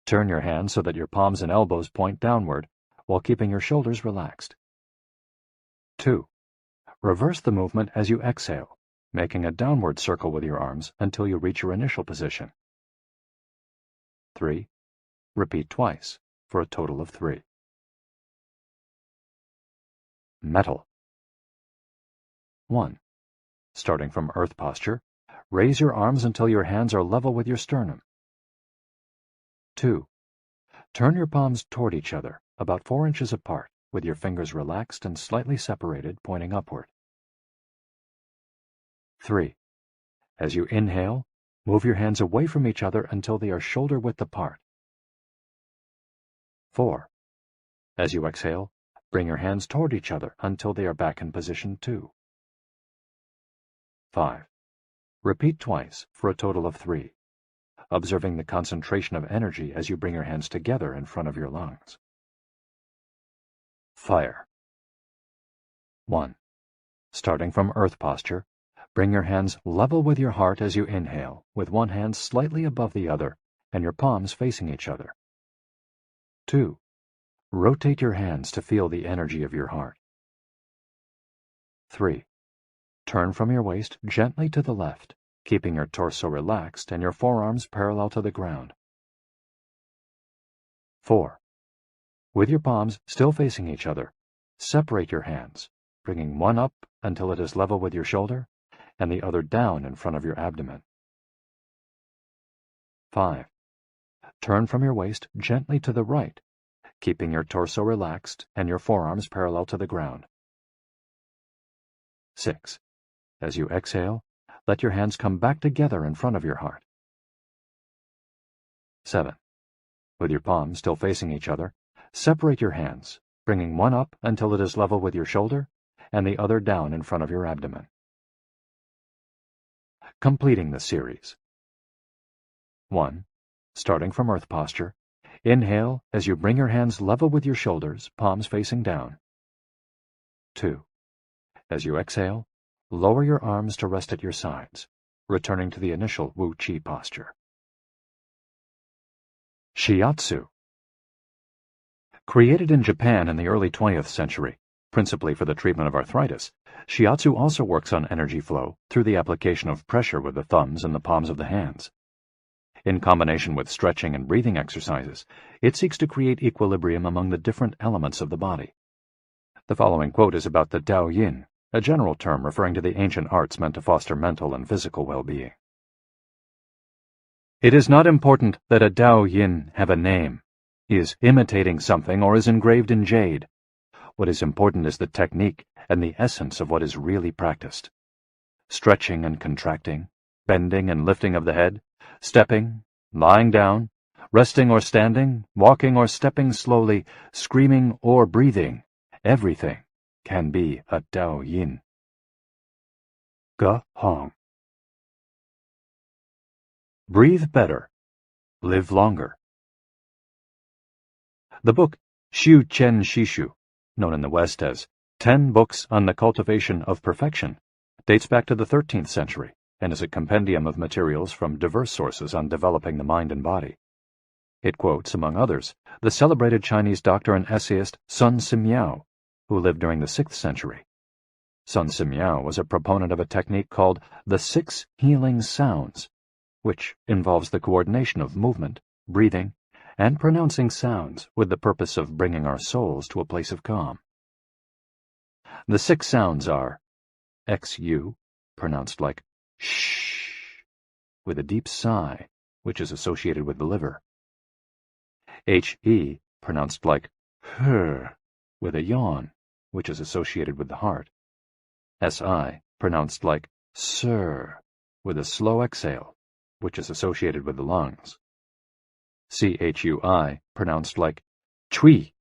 Turn your hands so that your palms and elbows point downward while keeping your shoulders relaxed. 2. Reverse the movement as you exhale, making a downward circle with your arms until you reach your initial position. 3. Repeat twice for a total of 3. Metal. 1. Starting from earth posture, raise your arms until your hands are level with your sternum. 2. Turn your palms toward each other, about 4 inches apart, with your fingers relaxed and slightly separated, pointing upward. 3. As you inhale, move your hands away from each other until they are shoulder-width apart. 4. As you exhale, bring your hands toward each other until they are back in position 2. 5. Repeat twice for a total of 3, observing the concentration of energy as you bring your hands together in front of your lungs. Fire. 1. Starting from earth posture, bring your hands level with your heart as you inhale, with one hand slightly above the other and your palms facing each other. 2. Rotate your hands to feel the energy of your heart. 3. Turn from your waist gently to the left, keeping your torso relaxed and your forearms parallel to the ground. 4. With your palms still facing each other, separate your hands, bringing one up until it is level with your shoulder and the other down in front of your abdomen. 5. Turn from your waist gently to the right, keeping your torso relaxed and your forearms parallel to the ground. 6. As you exhale, let your hands come back together in front of your heart. 7. With your palms still facing each other, separate your hands, bringing one up until it is level with your shoulder and the other down in front of your abdomen. Completing the series. 1. Starting from earth posture, inhale as you bring your hands level with your shoulders, palms facing down. 2. As you exhale, lower your arms to rest at your sides, returning to the initial Wu Qi posture. Shiatsu. Created in Japan in the early 20th century, principally for the treatment of arthritis, Shiatsu also works on energy flow through the application of pressure with the thumbs and the palms of the hands. In combination with stretching and breathing exercises, it seeks to create equilibrium among the different elements of the body. The following quote is about the Dao Yin, a general term referring to the ancient arts meant to foster mental and physical well-being. It is not important that a Dao Yin have a name, is imitating something, or is engraved in jade. What is important is the technique and the essence of what is really practiced. Stretching and contracting, bending and lifting of the head, stepping, lying down, resting or standing, walking or stepping slowly, screaming or breathing, everything can be a Tao Yin. Ge Hong. Breathe better. Live longer. The book Shu Chen Shishu, known in the West as 10 Books on the Cultivation of Perfection, dates back to the 13th century and is a compendium of materials from diverse sources on developing the mind and body. It quotes, among others, the celebrated Chinese doctor and essayist Sun Simiao, who lived during the 6th century. Sun Simiao was a proponent of a technique called the 6 healing sounds, which involves the coordination of movement, breathing, and pronouncing sounds with the purpose of bringing our souls to a place of calm. The 6 sounds are XU, pronounced like shh, with a deep sigh, which is associated with the liver. HE, pronounced like her, with a yawn, which is associated with the heart. SI, pronounced like sir, with a slow exhale, which is associated with the lungs. CHUI, pronounced like chui,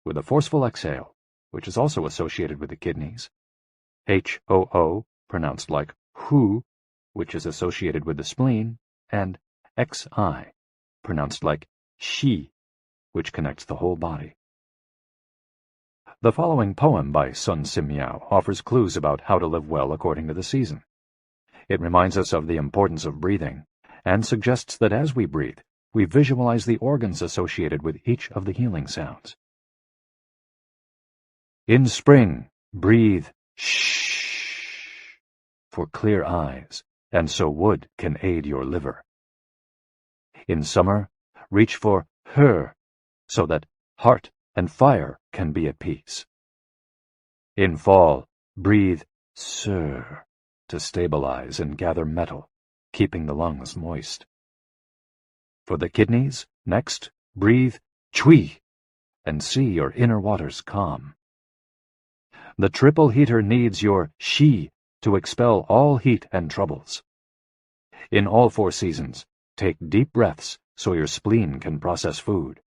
with a forceful exhale, which is also associated with the kidneys. HOO, pronounced like hu, which is associated with the spleen, and XI, pronounced like shi, which connects the whole body. The following poem by Sun Simiao offers clues about how to live well according to the season. It reminds us of the importance of breathing, and suggests that as we breathe, we visualize the organs associated with each of the healing sounds. In spring, breathe shh for clear eyes, and so wood can aid your liver. In summer, reach for her, so that heart and fire can be at peace. In fall, breathe sir to stabilize and gather metal, keeping the lungs moist. For the kidneys, next, breathe chui and see your inner waters calm. The triple heater needs your shi to expel all heat and troubles. In all 4 seasons, take deep breaths so your spleen can process food.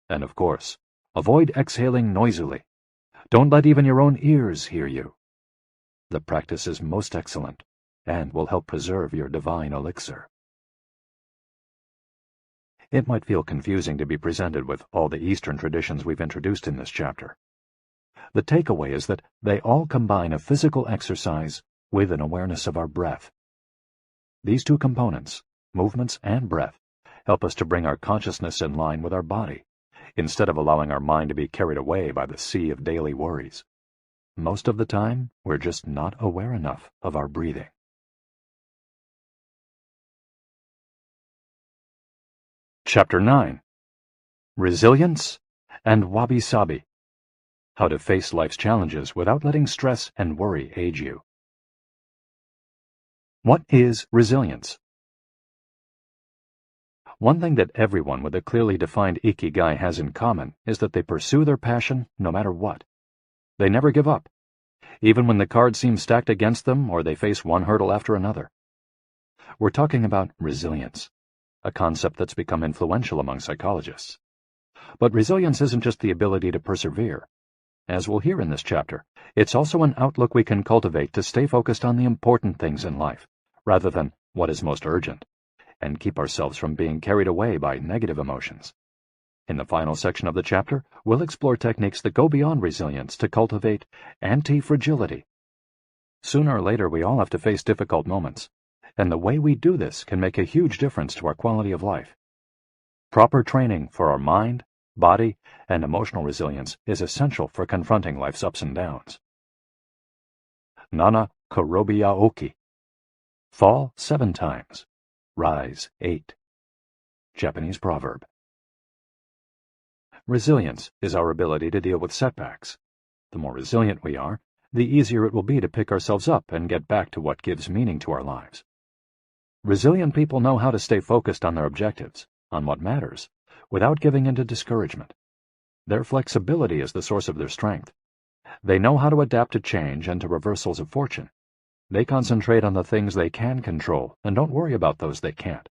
And of course, avoid exhaling noisily. Don't let even your own ears hear you. The practice is most excellent and will help preserve your divine elixir. It might feel confusing to be presented with all the Eastern traditions we've introduced in this chapter. The takeaway is that they all combine a physical exercise with an awareness of our breath. These 2 components, movements and breath, help us to bring our consciousness in line with our body, instead of allowing our mind to be carried away by the sea of daily worries. Most of the time, we're just not aware enough of our breathing. Chapter 9. Resilience and Wabi-Sabi. How to face life's challenges without letting stress and worry age you. What is resilience? One thing that everyone with a clearly defined Ikigai has in common is that they pursue their passion no matter what. They never give up, even when the cards seem stacked against them or they face one hurdle after another. We're talking about resilience, a concept that's become influential among psychologists. But resilience isn't just the ability to persevere. As we'll hear in this chapter, it's also an outlook we can cultivate to stay focused on the important things in life, rather than what is most urgent, and keep ourselves from being carried away by negative emotions. In the final section of the chapter, we'll explore techniques that go beyond resilience to cultivate anti-fragility. Sooner or later, we all have to face difficult moments, and the way we do this can make a huge difference to our quality of life. Proper training for our mind, body, and emotional resilience is essential for confronting life's ups and downs. Nana Korobia Oki. Fall 7 times. Rise 8. Japanese proverb. Resilience is our ability to deal with setbacks. The more resilient we are, the easier it will be to pick ourselves up and get back to what gives meaning to our lives. Resilient people know how to stay focused on their objectives, on what matters, without giving in to discouragement. Their flexibility is the source of their strength. They know how to adapt to change and to reversals of fortune. They concentrate on the things they can control and don't worry about those they can't.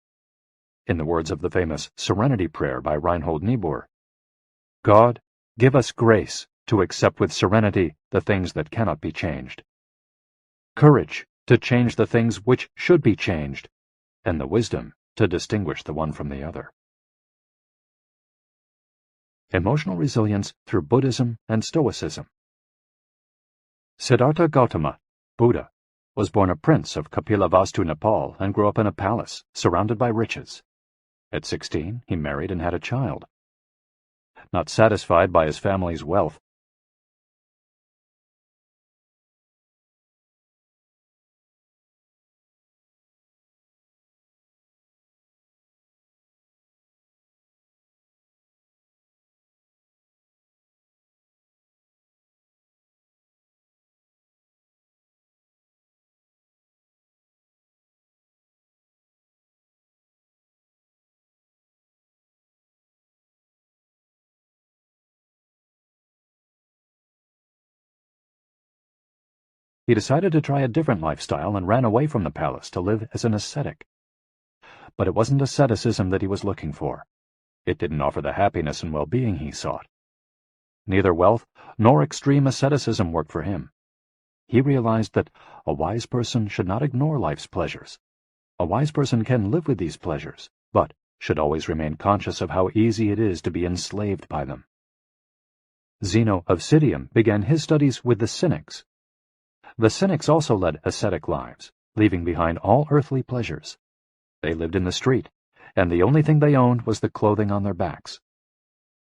In the words of the famous Serenity Prayer by Reinhold Niebuhr, God, give us grace to accept with serenity the things that cannot be changed. Courage to change the things which should be changed, and the wisdom to distinguish the one from the other. Emotional resilience through Buddhism and Stoicism. Siddhartha Gautama, Buddha, was born a prince of Kapilavastu, Nepal, and grew up in a palace, surrounded by riches. At 16, he married and had a child. Not satisfied by his family's wealth, he decided to try a different lifestyle and ran away from the palace to live as an ascetic. But it wasn't asceticism that he was looking for. It didn't offer the happiness and well-being he sought. Neither wealth nor extreme asceticism worked for him. He realized that a wise person should not ignore life's pleasures. A wise person can live with these pleasures, but should always remain conscious of how easy it is to be enslaved by them. Zeno of Citium began his studies with the Cynics. The Cynics also led ascetic lives, leaving behind all earthly pleasures. They lived in the street, and the only thing they owned was the clothing on their backs.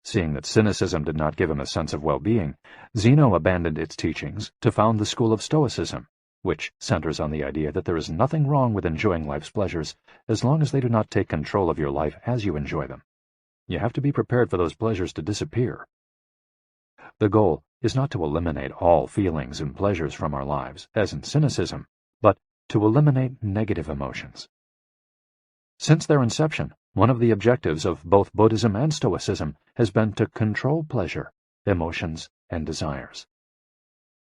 Seeing that cynicism did not give him a sense of well-being, Zeno abandoned its teachings to found the school of Stoicism, which centers on the idea that there is nothing wrong with enjoying life's pleasures as long as they do not take control of your life as you enjoy them. You have to be prepared for those pleasures to disappear. The goal is not to eliminate all feelings and pleasures from our lives, as in cynicism, but to eliminate negative emotions. Since their inception, one of the objectives of both Buddhism and Stoicism has been to control pleasure, emotions, and desires.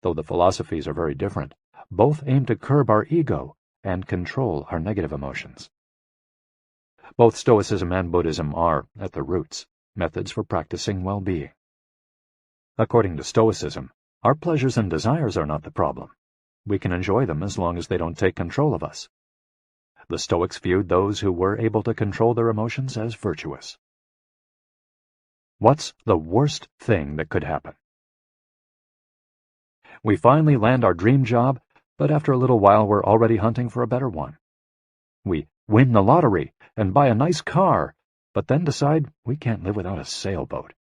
Though the philosophies are very different, both aim to curb our ego and control our negative emotions. Both Stoicism and Buddhism are, at their roots, methods for practicing well-being. According to Stoicism, our pleasures and desires are not the problem. We can enjoy them as long as they don't take control of us. The Stoics viewed those who were able to control their emotions as virtuous. What's the worst thing that could happen? We finally land our dream job, but after a little while we're already hunting for a better one. We win the lottery and buy a nice car, but then decide we can't live without a sailboat.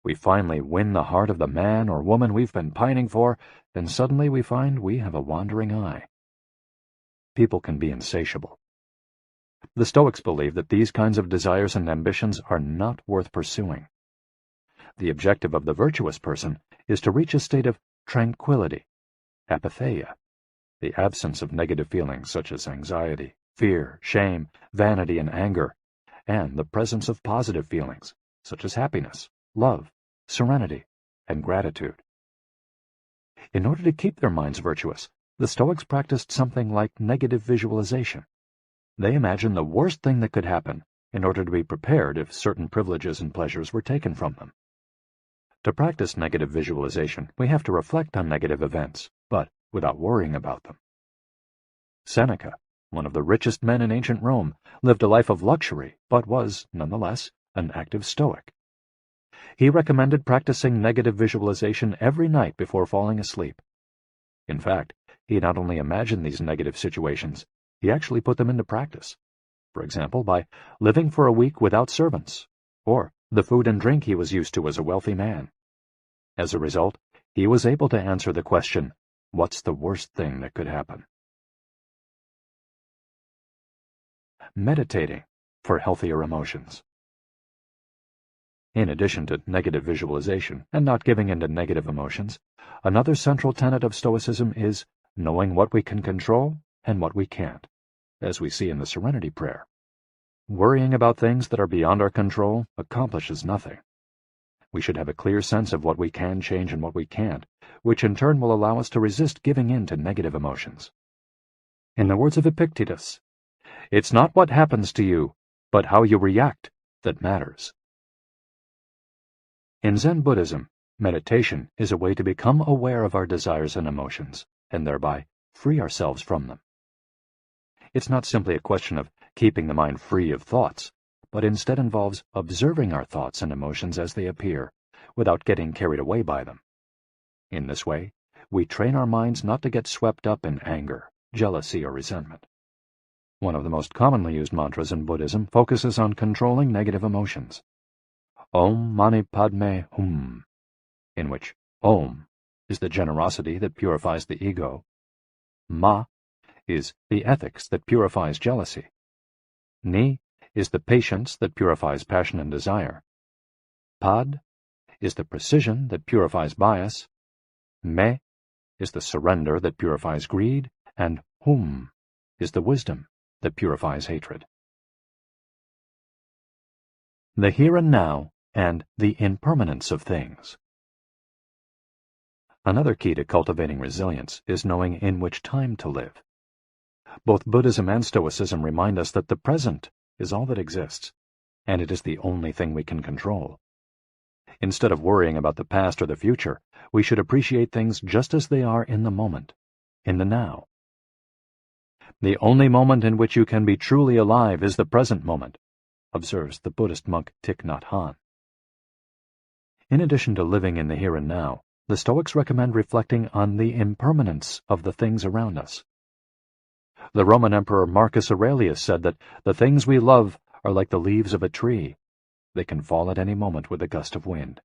We finally win the heart of the man or woman we've been pining for, and suddenly we find we have a wandering eye. People can be insatiable. The Stoics believe that these kinds of desires and ambitions are not worth pursuing. The objective of the virtuous person is to reach a state of tranquility, apatheia, the absence of negative feelings such as anxiety, fear, shame, vanity, and anger, and the presence of positive feelings such as happiness, love, serenity, and gratitude. In order to keep their minds virtuous, the Stoics practiced something like negative visualization. They imagined the worst thing that could happen in order to be prepared if certain privileges and pleasures were taken from them. To practice negative visualization, we have to reflect on negative events, but without worrying about them. Seneca, one of the richest men in ancient Rome, lived a life of luxury, but was, nonetheless, an active Stoic. He recommended practicing negative visualization every night before falling asleep. In fact, he not only imagined these negative situations, he actually put them into practice. For example, by living for a week without servants, or the food and drink he was used to as a wealthy man. As a result, he was able to answer the question, what's the worst thing that could happen? Meditating for healthier emotions. In addition to negative visualization and not giving in to negative emotions, another central tenet of Stoicism is knowing what we can control and what we can't, as we see in the Serenity Prayer. Worrying about things that are beyond our control accomplishes nothing. We should have a clear sense of what we can change and what we can't, which in turn will allow us to resist giving in to negative emotions. In the words of Epictetus, "It's not what happens to you, but how you react that matters." In Zen Buddhism, Meditation is a way to become aware of our desires and emotions, and thereby free ourselves from them. It's not simply a question of keeping the mind free of thoughts, but instead involves observing our thoughts and emotions as they appear, without getting carried away by them. In this way, we train our minds not to get swept up in anger, jealousy, or resentment. One of the most commonly used mantras in Buddhism focuses on controlling negative emotions. Om Mani Padme Hum, in which Om is the generosity that purifies the ego, Ma is the ethics that purifies jealousy, Ni is the patience that purifies passion and desire, Pad is the precision that purifies bias, Me is the surrender that purifies greed, and Hum is the wisdom that purifies hatred. The here and now and the impermanence of things. Another key to cultivating resilience is knowing in which time to live. Both Buddhism and Stoicism remind us that the present is all that exists, and it is the only thing we can control. Instead of worrying about the past or the future, we should appreciate things just as they are in the moment, in the now. The only moment in which you can be truly alive is the present moment, observes the Buddhist monk Thich Nhat Hanh. In addition to living in the here and now, the Stoics recommend reflecting on the impermanence of the things around us. The Roman Emperor Marcus Aurelius said that the things we love are like the leaves of a tree. They can fall at any moment with a gust of wind.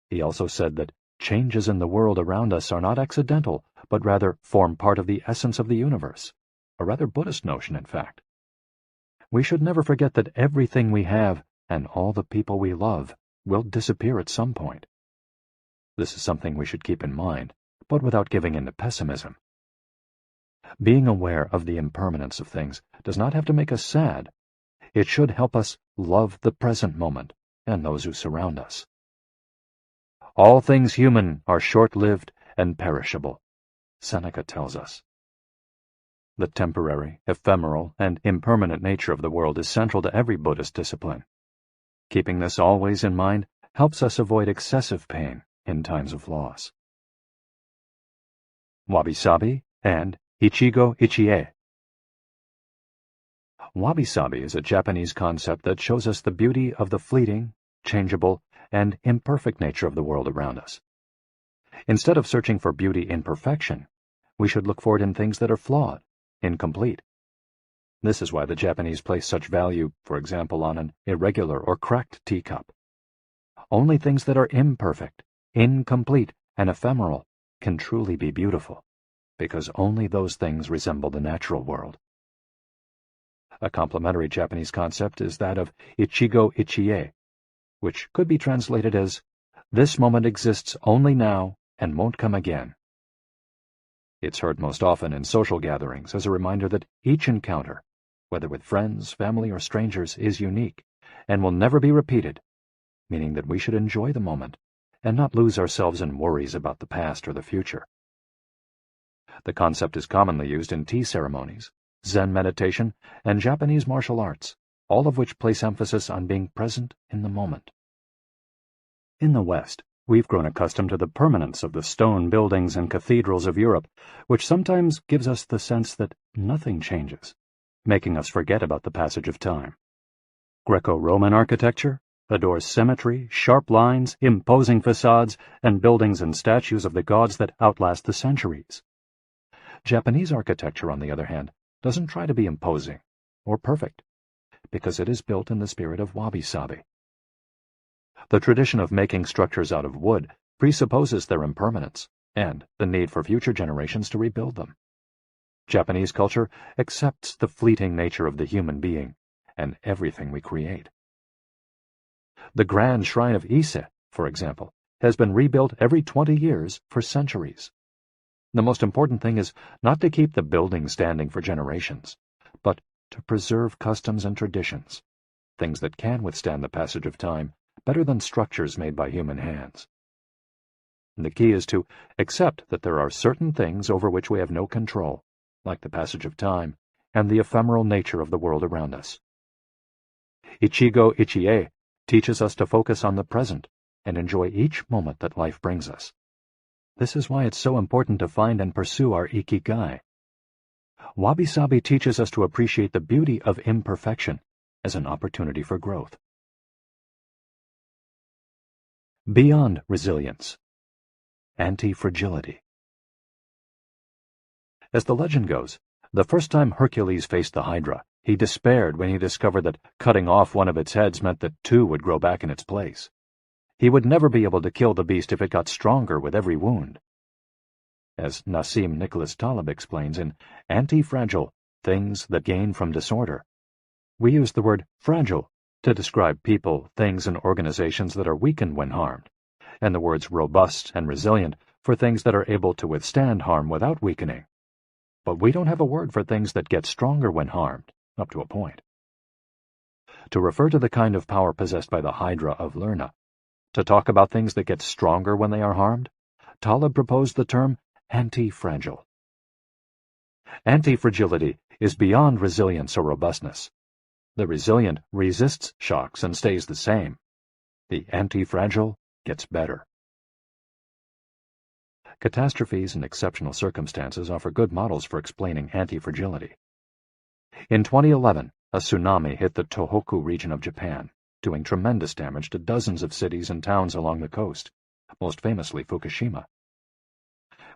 He also said that changes in the world around us are not accidental, but rather form part of the essence of the universe, a rather Buddhist notion, in fact. We should never forget that everything we have and all the people we love will disappear at some point. This is something we should keep in mind, but without giving in to pessimism. Being aware of the impermanence of things does not have to make us sad. It should help us love the present moment and those who surround us. All things human are short-lived and perishable, Seneca tells us. The temporary, ephemeral, and impermanent nature of the world is central to every Buddhist discipline. Keeping this always in mind helps us avoid excessive pain in times of loss. Wabi-sabi and Ichigo Ichie. Wabi-sabi is a Japanese concept that shows us the beauty of the fleeting, changeable, and imperfect nature of the world around us. Instead of searching for beauty in perfection, we should look for it in things that are flawed, incomplete. This is why the Japanese place such value, for example, on an irregular or cracked teacup. Only things that are imperfect, incomplete, and ephemeral can truly be beautiful, because only those things resemble the natural world. A complementary Japanese concept is that of Ichigo Ichie, which could be translated as, "This moment exists only now and won't come again." It's heard most often in social gatherings as a reminder that each encounter, whether with friends, family, or strangers, is unique and will never be repeated, meaning that we should enjoy the moment and not lose ourselves in worries about the past or the future. The concept is commonly used in tea ceremonies, Zen meditation, and Japanese martial arts, all of which place emphasis on being present in the moment. In the West, we've grown accustomed to the permanence of the stone buildings and cathedrals of Europe, which sometimes gives us the sense that nothing changes, making us forget about the passage of time. Greco-Roman architecture adores symmetry, sharp lines, imposing facades, and buildings and statues of the gods that outlast the centuries. Japanese architecture, on the other hand, doesn't try to be imposing or perfect, because it is built in the spirit of wabi-sabi. The tradition of making structures out of wood presupposes their impermanence and the need for future generations to rebuild them. Japanese culture accepts the fleeting nature of the human being and everything we create. The grand shrine of Ise, for example, has been rebuilt every 20 years for centuries. The most important thing is not to keep the building standing for generations, but to preserve customs and traditions, things that can withstand the passage of time better than structures made by human hands. The key is to accept that there are certain things over which we have no control, like the passage of time and the ephemeral nature of the world around us. Ichigo Ichie teaches us to focus on the present and enjoy each moment that life brings us. This is why it's so important to find and pursue our Ikigai. Wabi-sabi teaches us to appreciate the beauty of imperfection as an opportunity for growth. Beyond resilience. Anti-fragility. As the legend goes, the first time Hercules faced the Hydra, he despaired when he discovered that cutting off one of its heads meant that two would grow back in its place. He would never be able to kill the beast if it got stronger with every wound. As Nassim Nicholas Taleb explains in Anti-Fragile, Things That Gain from Disorder, we use the word fragile to describe people, things, and organizations that are weakened when harmed, and the words robust and resilient for things that are able to withstand harm without weakening. But we don't have a word for things that get stronger when harmed, up to a point. To refer to the kind of power possessed by the Hydra of Lerna, to talk about things that get stronger when they are harmed, Taleb proposed the term anti-fragile. Anti-fragility is beyond resilience or robustness. The resilient resists shocks and stays the same. The anti-fragile gets better. Catastrophes and exceptional circumstances offer good models for explaining anti-fragility. In 2011, a tsunami hit the Tohoku region of Japan, doing tremendous damage to dozens of cities and towns along the coast, most famously Fukushima.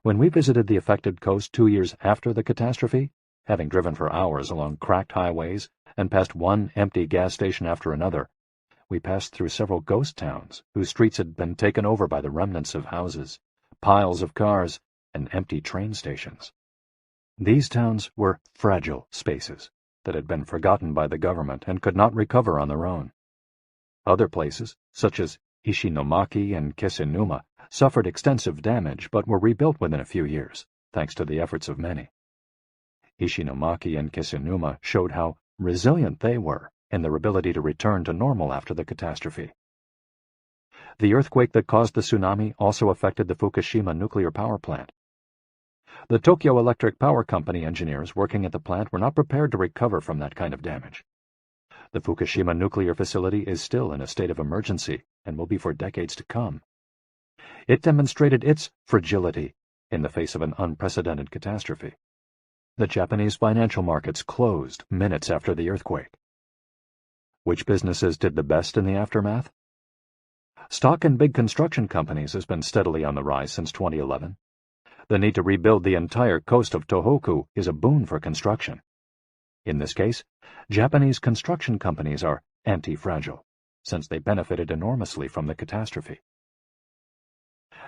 When we visited the affected coast 2 years after the catastrophe, having driven for hours along cracked highways and past one empty gas station after another, we passed through several ghost towns whose streets had been taken over by the remnants of houses, piles of cars, and empty train stations. These towns were fragile spaces that had been forgotten by the government and could not recover on their own. Other places, such as Ishinomaki and Kisenuma, suffered extensive damage but were rebuilt within a few years, thanks to the efforts of many. Ishinomaki and Kisenuma showed how resilient they were in their ability to return to normal after the catastrophe. The earthquake that caused the tsunami also affected the Fukushima nuclear power plant. The Tokyo Electric Power Company engineers working at the plant were not prepared to recover from that kind of damage. The Fukushima nuclear facility is still in a state of emergency and will be for decades to come. It demonstrated its fragility in the face of an unprecedented catastrophe. The Japanese financial markets closed minutes after the earthquake. Which businesses did the best in the aftermath? Stock in big construction companies has been steadily on the rise since 2011. The need to rebuild the entire coast of Tohoku is a boon for construction. In this case, Japanese construction companies are anti-fragile, since they benefited enormously from the catastrophe.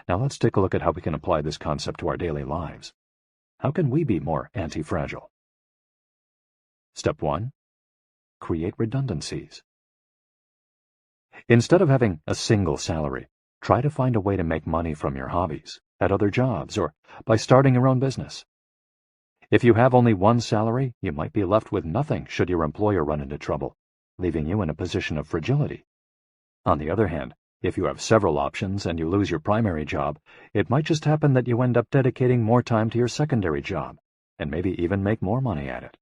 Now let's take a look at how we can apply this concept to our daily lives. How can we be more anti-fragile? Step 1. Create redundancies. Instead of having a single salary, try to find a way to make money from your hobbies, at other jobs, or by starting your own business. If you have only one salary, you might be left with nothing should your employer run into trouble, leaving you in a position of fragility. On the other hand, if you have several options and you lose your primary job, it might just happen that you end up dedicating more time to your secondary job, and maybe even make more money at it.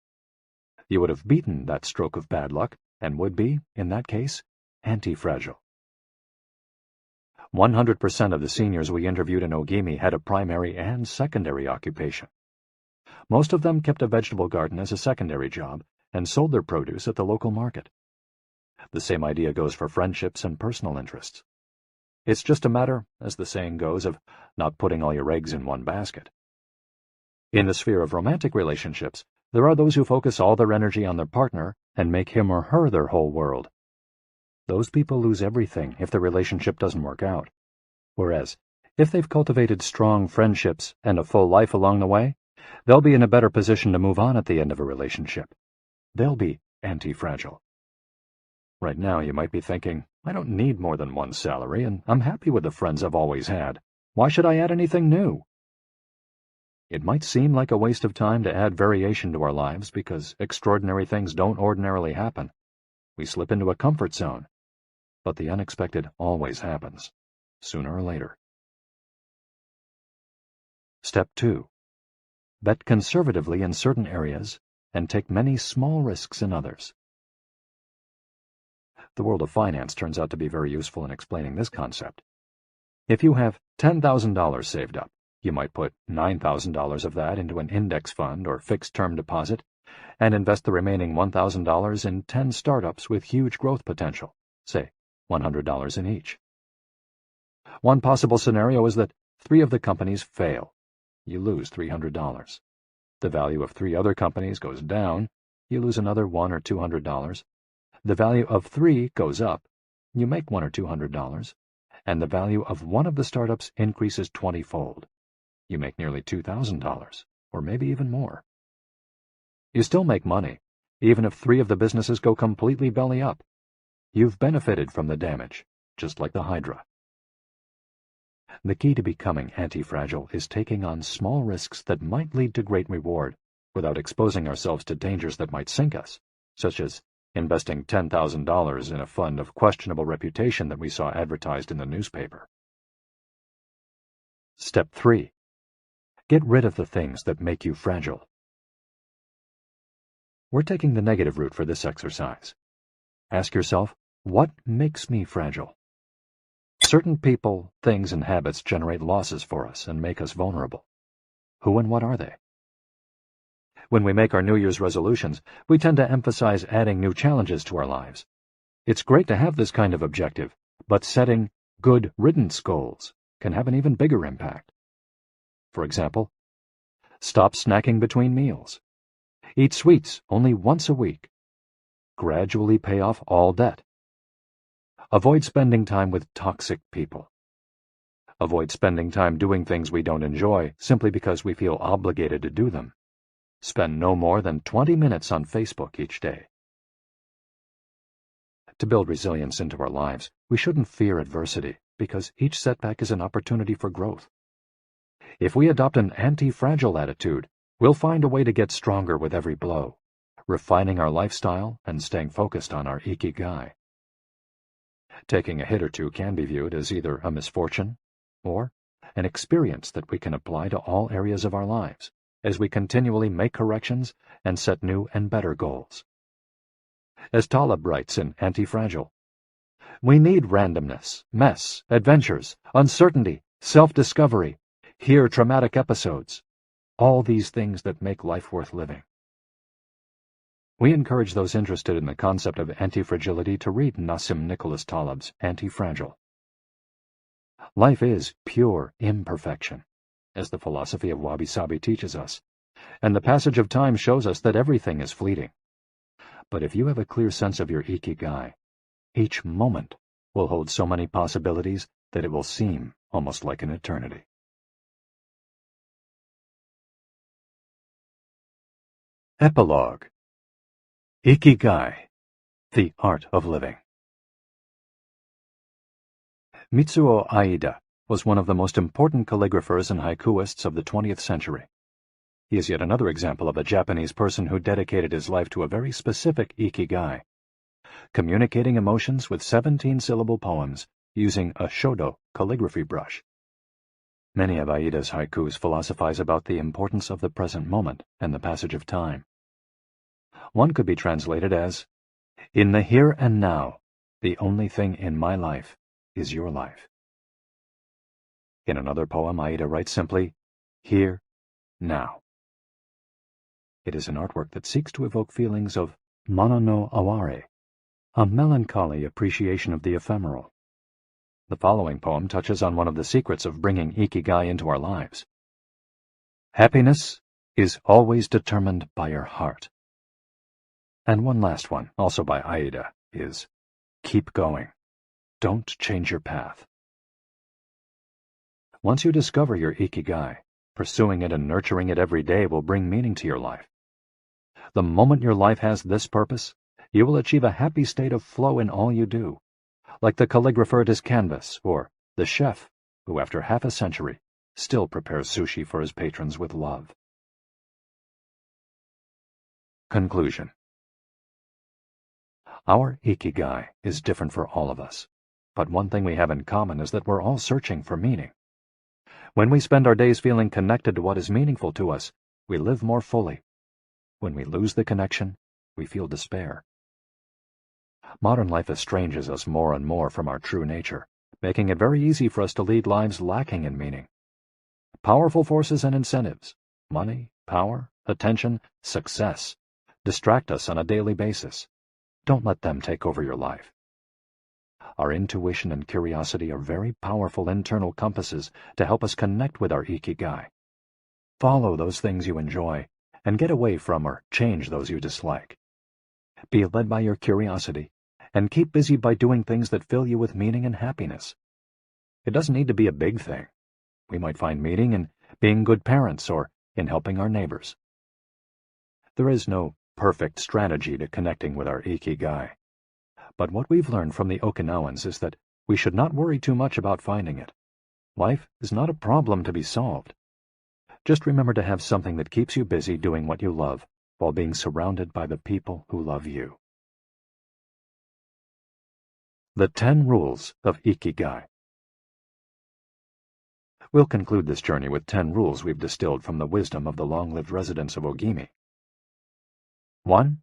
You would have beaten that stroke of bad luck, and would be, in that case, anti-fragile. 100% of the seniors we interviewed in Ogimi had a primary and secondary occupation. Most of them kept a vegetable garden as a secondary job and sold their produce at the local market. The same idea goes for friendships and personal interests. It's just a matter, as the saying goes, of not putting all your eggs in one basket. In the sphere of romantic relationships, there are those who focus all their energy on their partner and make him or her their whole world. Those people lose everything if the relationship doesn't work out. Whereas, if they've cultivated strong friendships and a full life along the way, they'll be in a better position to move on at the end of a relationship. They'll be anti-fragile. Right now, you might be thinking, I don't need more than one salary, and I'm happy with the friends I've always had. Why should I add anything new? It might seem like a waste of time to add variation to our lives because extraordinary things don't ordinarily happen. We slip into a comfort zone. But the unexpected always happens, sooner or later. Step 2. Bet conservatively in certain areas and take many small risks in others. The world of finance turns out to be very useful in explaining this concept. If you have $10,000 saved up, you might put $9,000 of that into an index fund or fixed-term deposit and invest the remaining $1,000 in 10 startups with huge growth potential, say $100 in each. One possible scenario is that 3 of the companies fail. You lose $300. The value of 3 other companies goes down. You lose another $100 or $200. The value of 3 goes up. You make $100 or $200. And the value of one of the startups increases 20-fold. You make nearly $2,000, or maybe even more. You still make money, even if 3 of the businesses go completely belly up. You've benefited from the damage, just like the Hydra. The key to becoming anti-fragile is taking on small risks that might lead to great reward without exposing ourselves to dangers that might sink us, such as investing $10,000 in a fund of questionable reputation that we saw advertised in the newspaper. Step 3. Get rid of the things that make you fragile. We're taking the negative route for this exercise. Ask yourself, what makes me fragile? Certain people, things, and habits generate losses for us and make us vulnerable. Who and what are they? When we make our New Year's resolutions, we tend to emphasize adding new challenges to our lives. It's great to have this kind of objective, but setting good riddance goals can have an even bigger impact. For example, stop snacking between meals. Eat sweets only once a week. Gradually pay off all debt. Avoid spending time with toxic people. Avoid spending time doing things we don't enjoy simply because we feel obligated to do them. Spend no more than 20 minutes on Facebook each day. To build resilience into our lives, we shouldn't fear adversity because each setback is an opportunity for growth. If we adopt an anti-fragile attitude, we'll find a way to get stronger with every blow, refining our lifestyle and staying focused on our Ikigai. Taking a hit or two can be viewed as either a misfortune or an experience that we can apply to all areas of our lives as we continually make corrections and set new and better goals. As Taleb writes in Anti-Fragile, we need randomness, mess, adventures, uncertainty, self-discovery, hear traumatic episodes, all these things that make life worth living. We encourage those interested in the concept of anti-fragility to read Nassim Nicholas Taleb's Anti-Fragile. Life is pure imperfection, as the philosophy of wabi-sabi teaches us, and the passage of time shows us that everything is fleeting. But if you have a clear sense of your Ikigai, each moment will hold so many possibilities that it will seem almost like an eternity. Epilogue. Ikigai, the Art of Living. Mitsuo Aida was one of the most important calligraphers and haikuists of the 20th century. He is yet another example of a Japanese person who dedicated his life to a very specific Ikigai, communicating emotions with 17-syllable poems using a shodo calligraphy brush. Many of Aida's haikus philosophize about the importance of the present moment and the passage of time. One could be translated as, "In the here and now, the only thing in my life is your life." In another poem, Aida writes simply, "Here, now." It is an artwork that seeks to evoke feelings of mono no aware, a melancholy appreciation of the ephemeral. The following poem touches on one of the secrets of bringing Ikigai into our lives. Happiness is always determined by your heart. And one last one, also by Aida, is keep going. Don't change your path. Once you discover your Ikigai, pursuing it and nurturing it every day will bring meaning to your life. The moment your life has this purpose, you will achieve a happy state of flow in all you do, like the calligrapher at his canvas, or the chef who, after half a century, still prepares sushi for his patrons with love. Conclusion. Our Ikigai is different for all of us, but one thing we have in common is that we're all searching for meaning. When we spend our days feeling connected to what is meaningful to us, we live more fully. When we lose the connection, we feel despair. Modern life estranges us more and more from our true nature, making it very easy for us to lead lives lacking in meaning. Powerful forces and incentives, money, power, attention, success, distract us on a daily basis. Don't let them take over your life. Our intuition and curiosity are very powerful internal compasses to help us connect with our Ikigai. Follow those things you enjoy, and get away from or change those you dislike. Be led by your curiosity, and keep busy by doing things that fill you with meaning and happiness. It doesn't need to be a big thing. We might find meaning in being good parents or in helping our neighbors. There is no perfect strategy to connecting with our Ikigai. But what we've learned from the Okinawans is that we should not worry too much about finding it. Life is not a problem to be solved. Just remember to have something that keeps you busy doing what you love while being surrounded by the people who love you. The 10 Rules of Ikigai. We'll conclude this journey with 10 rules we've distilled from the wisdom of the long-lived residents of Ogimi. 1.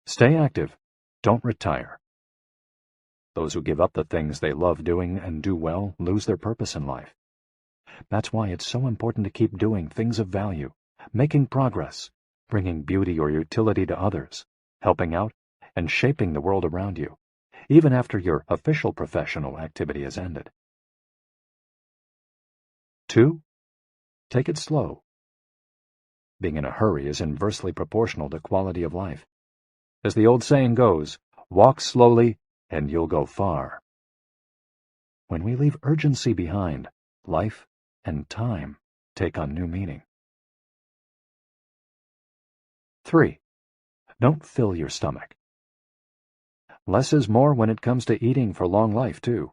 Stay active. Don't retire. Those who give up the things they love doing and do well lose their purpose in life. That's why it's so important to keep doing things of value, making progress, bringing beauty or utility to others, helping out, and shaping the world around you, even after your official professional activity has ended. 2. Take it slow. Being in a hurry is inversely proportional to quality of life. As the old saying goes, walk slowly and you'll go far. When we leave urgency behind, life and time take on new meaning. 3. Don't fill your stomach. Less is more when it comes to eating for long life, too.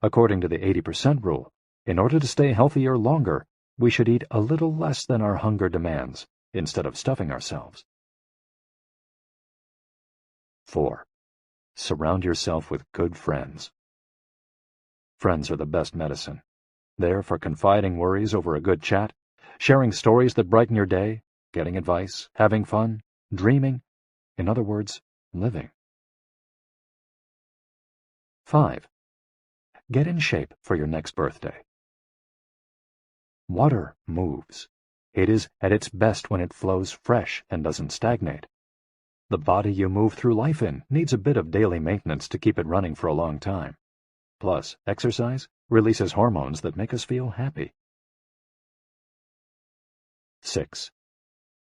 According to the 80% rule, in order to stay healthier longer, we should eat a little less than our hunger demands, instead of stuffing ourselves. 4. Surround yourself with good friends. Friends are the best medicine. There for confiding worries over a good chat, sharing stories that brighten your day, getting advice, having fun, dreaming, in other words, living. 5. Get in shape for your next birthday. Water moves. It is at its best when it flows fresh and doesn't stagnate. The body you move through life in needs a bit of daily maintenance to keep it running for a long time. Plus, exercise releases hormones that make us feel happy. 6.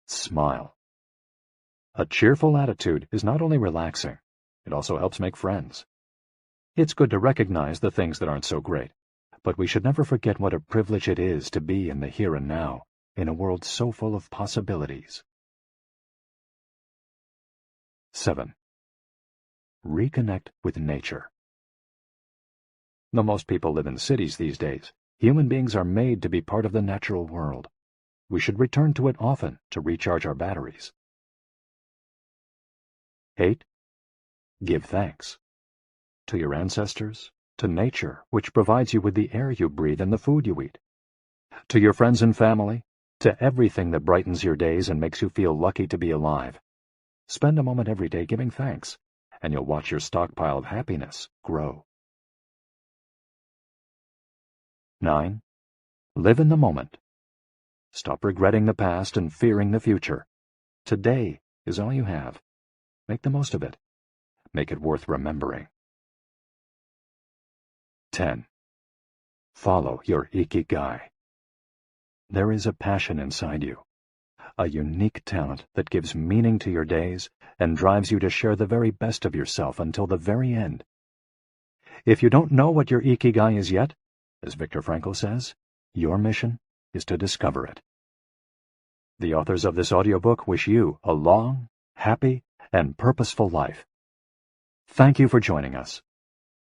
Smile. A cheerful attitude is not only relaxing, it also helps make friends. It's good to recognize the things that aren't so great, but we should never forget what a privilege it is to be in the here and now, in a world so full of possibilities. 7. Reconnect with nature. Though most people live in cities these days, human beings are made to be part of the natural world. We should return to it often to recharge our batteries. 8. Give thanks. To your ancestors, to nature, which provides you with the air you breathe and the food you eat. To your friends and family, to everything that brightens your days and makes you feel lucky to be alive. Spend a moment every day giving thanks, and you'll watch your stockpile of happiness grow. 9. Live in the moment. Stop regretting the past and fearing the future. Today is all you have. Make the most of it. Make it worth remembering. 10. Follow your Ikigai. There is a passion inside you, a unique talent that gives meaning to your days and drives you to share the very best of yourself until the very end. If you don't know what your Ikigai is yet, as Viktor Frankl says, your mission is to discover it. The authors of this audiobook wish you a long, happy, and purposeful life. Thank you for joining us.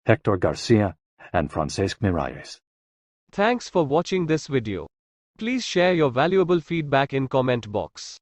Hector Garcia and Francesc Miralles. Thanks for watching this video. Please share your valuable feedback in comment box.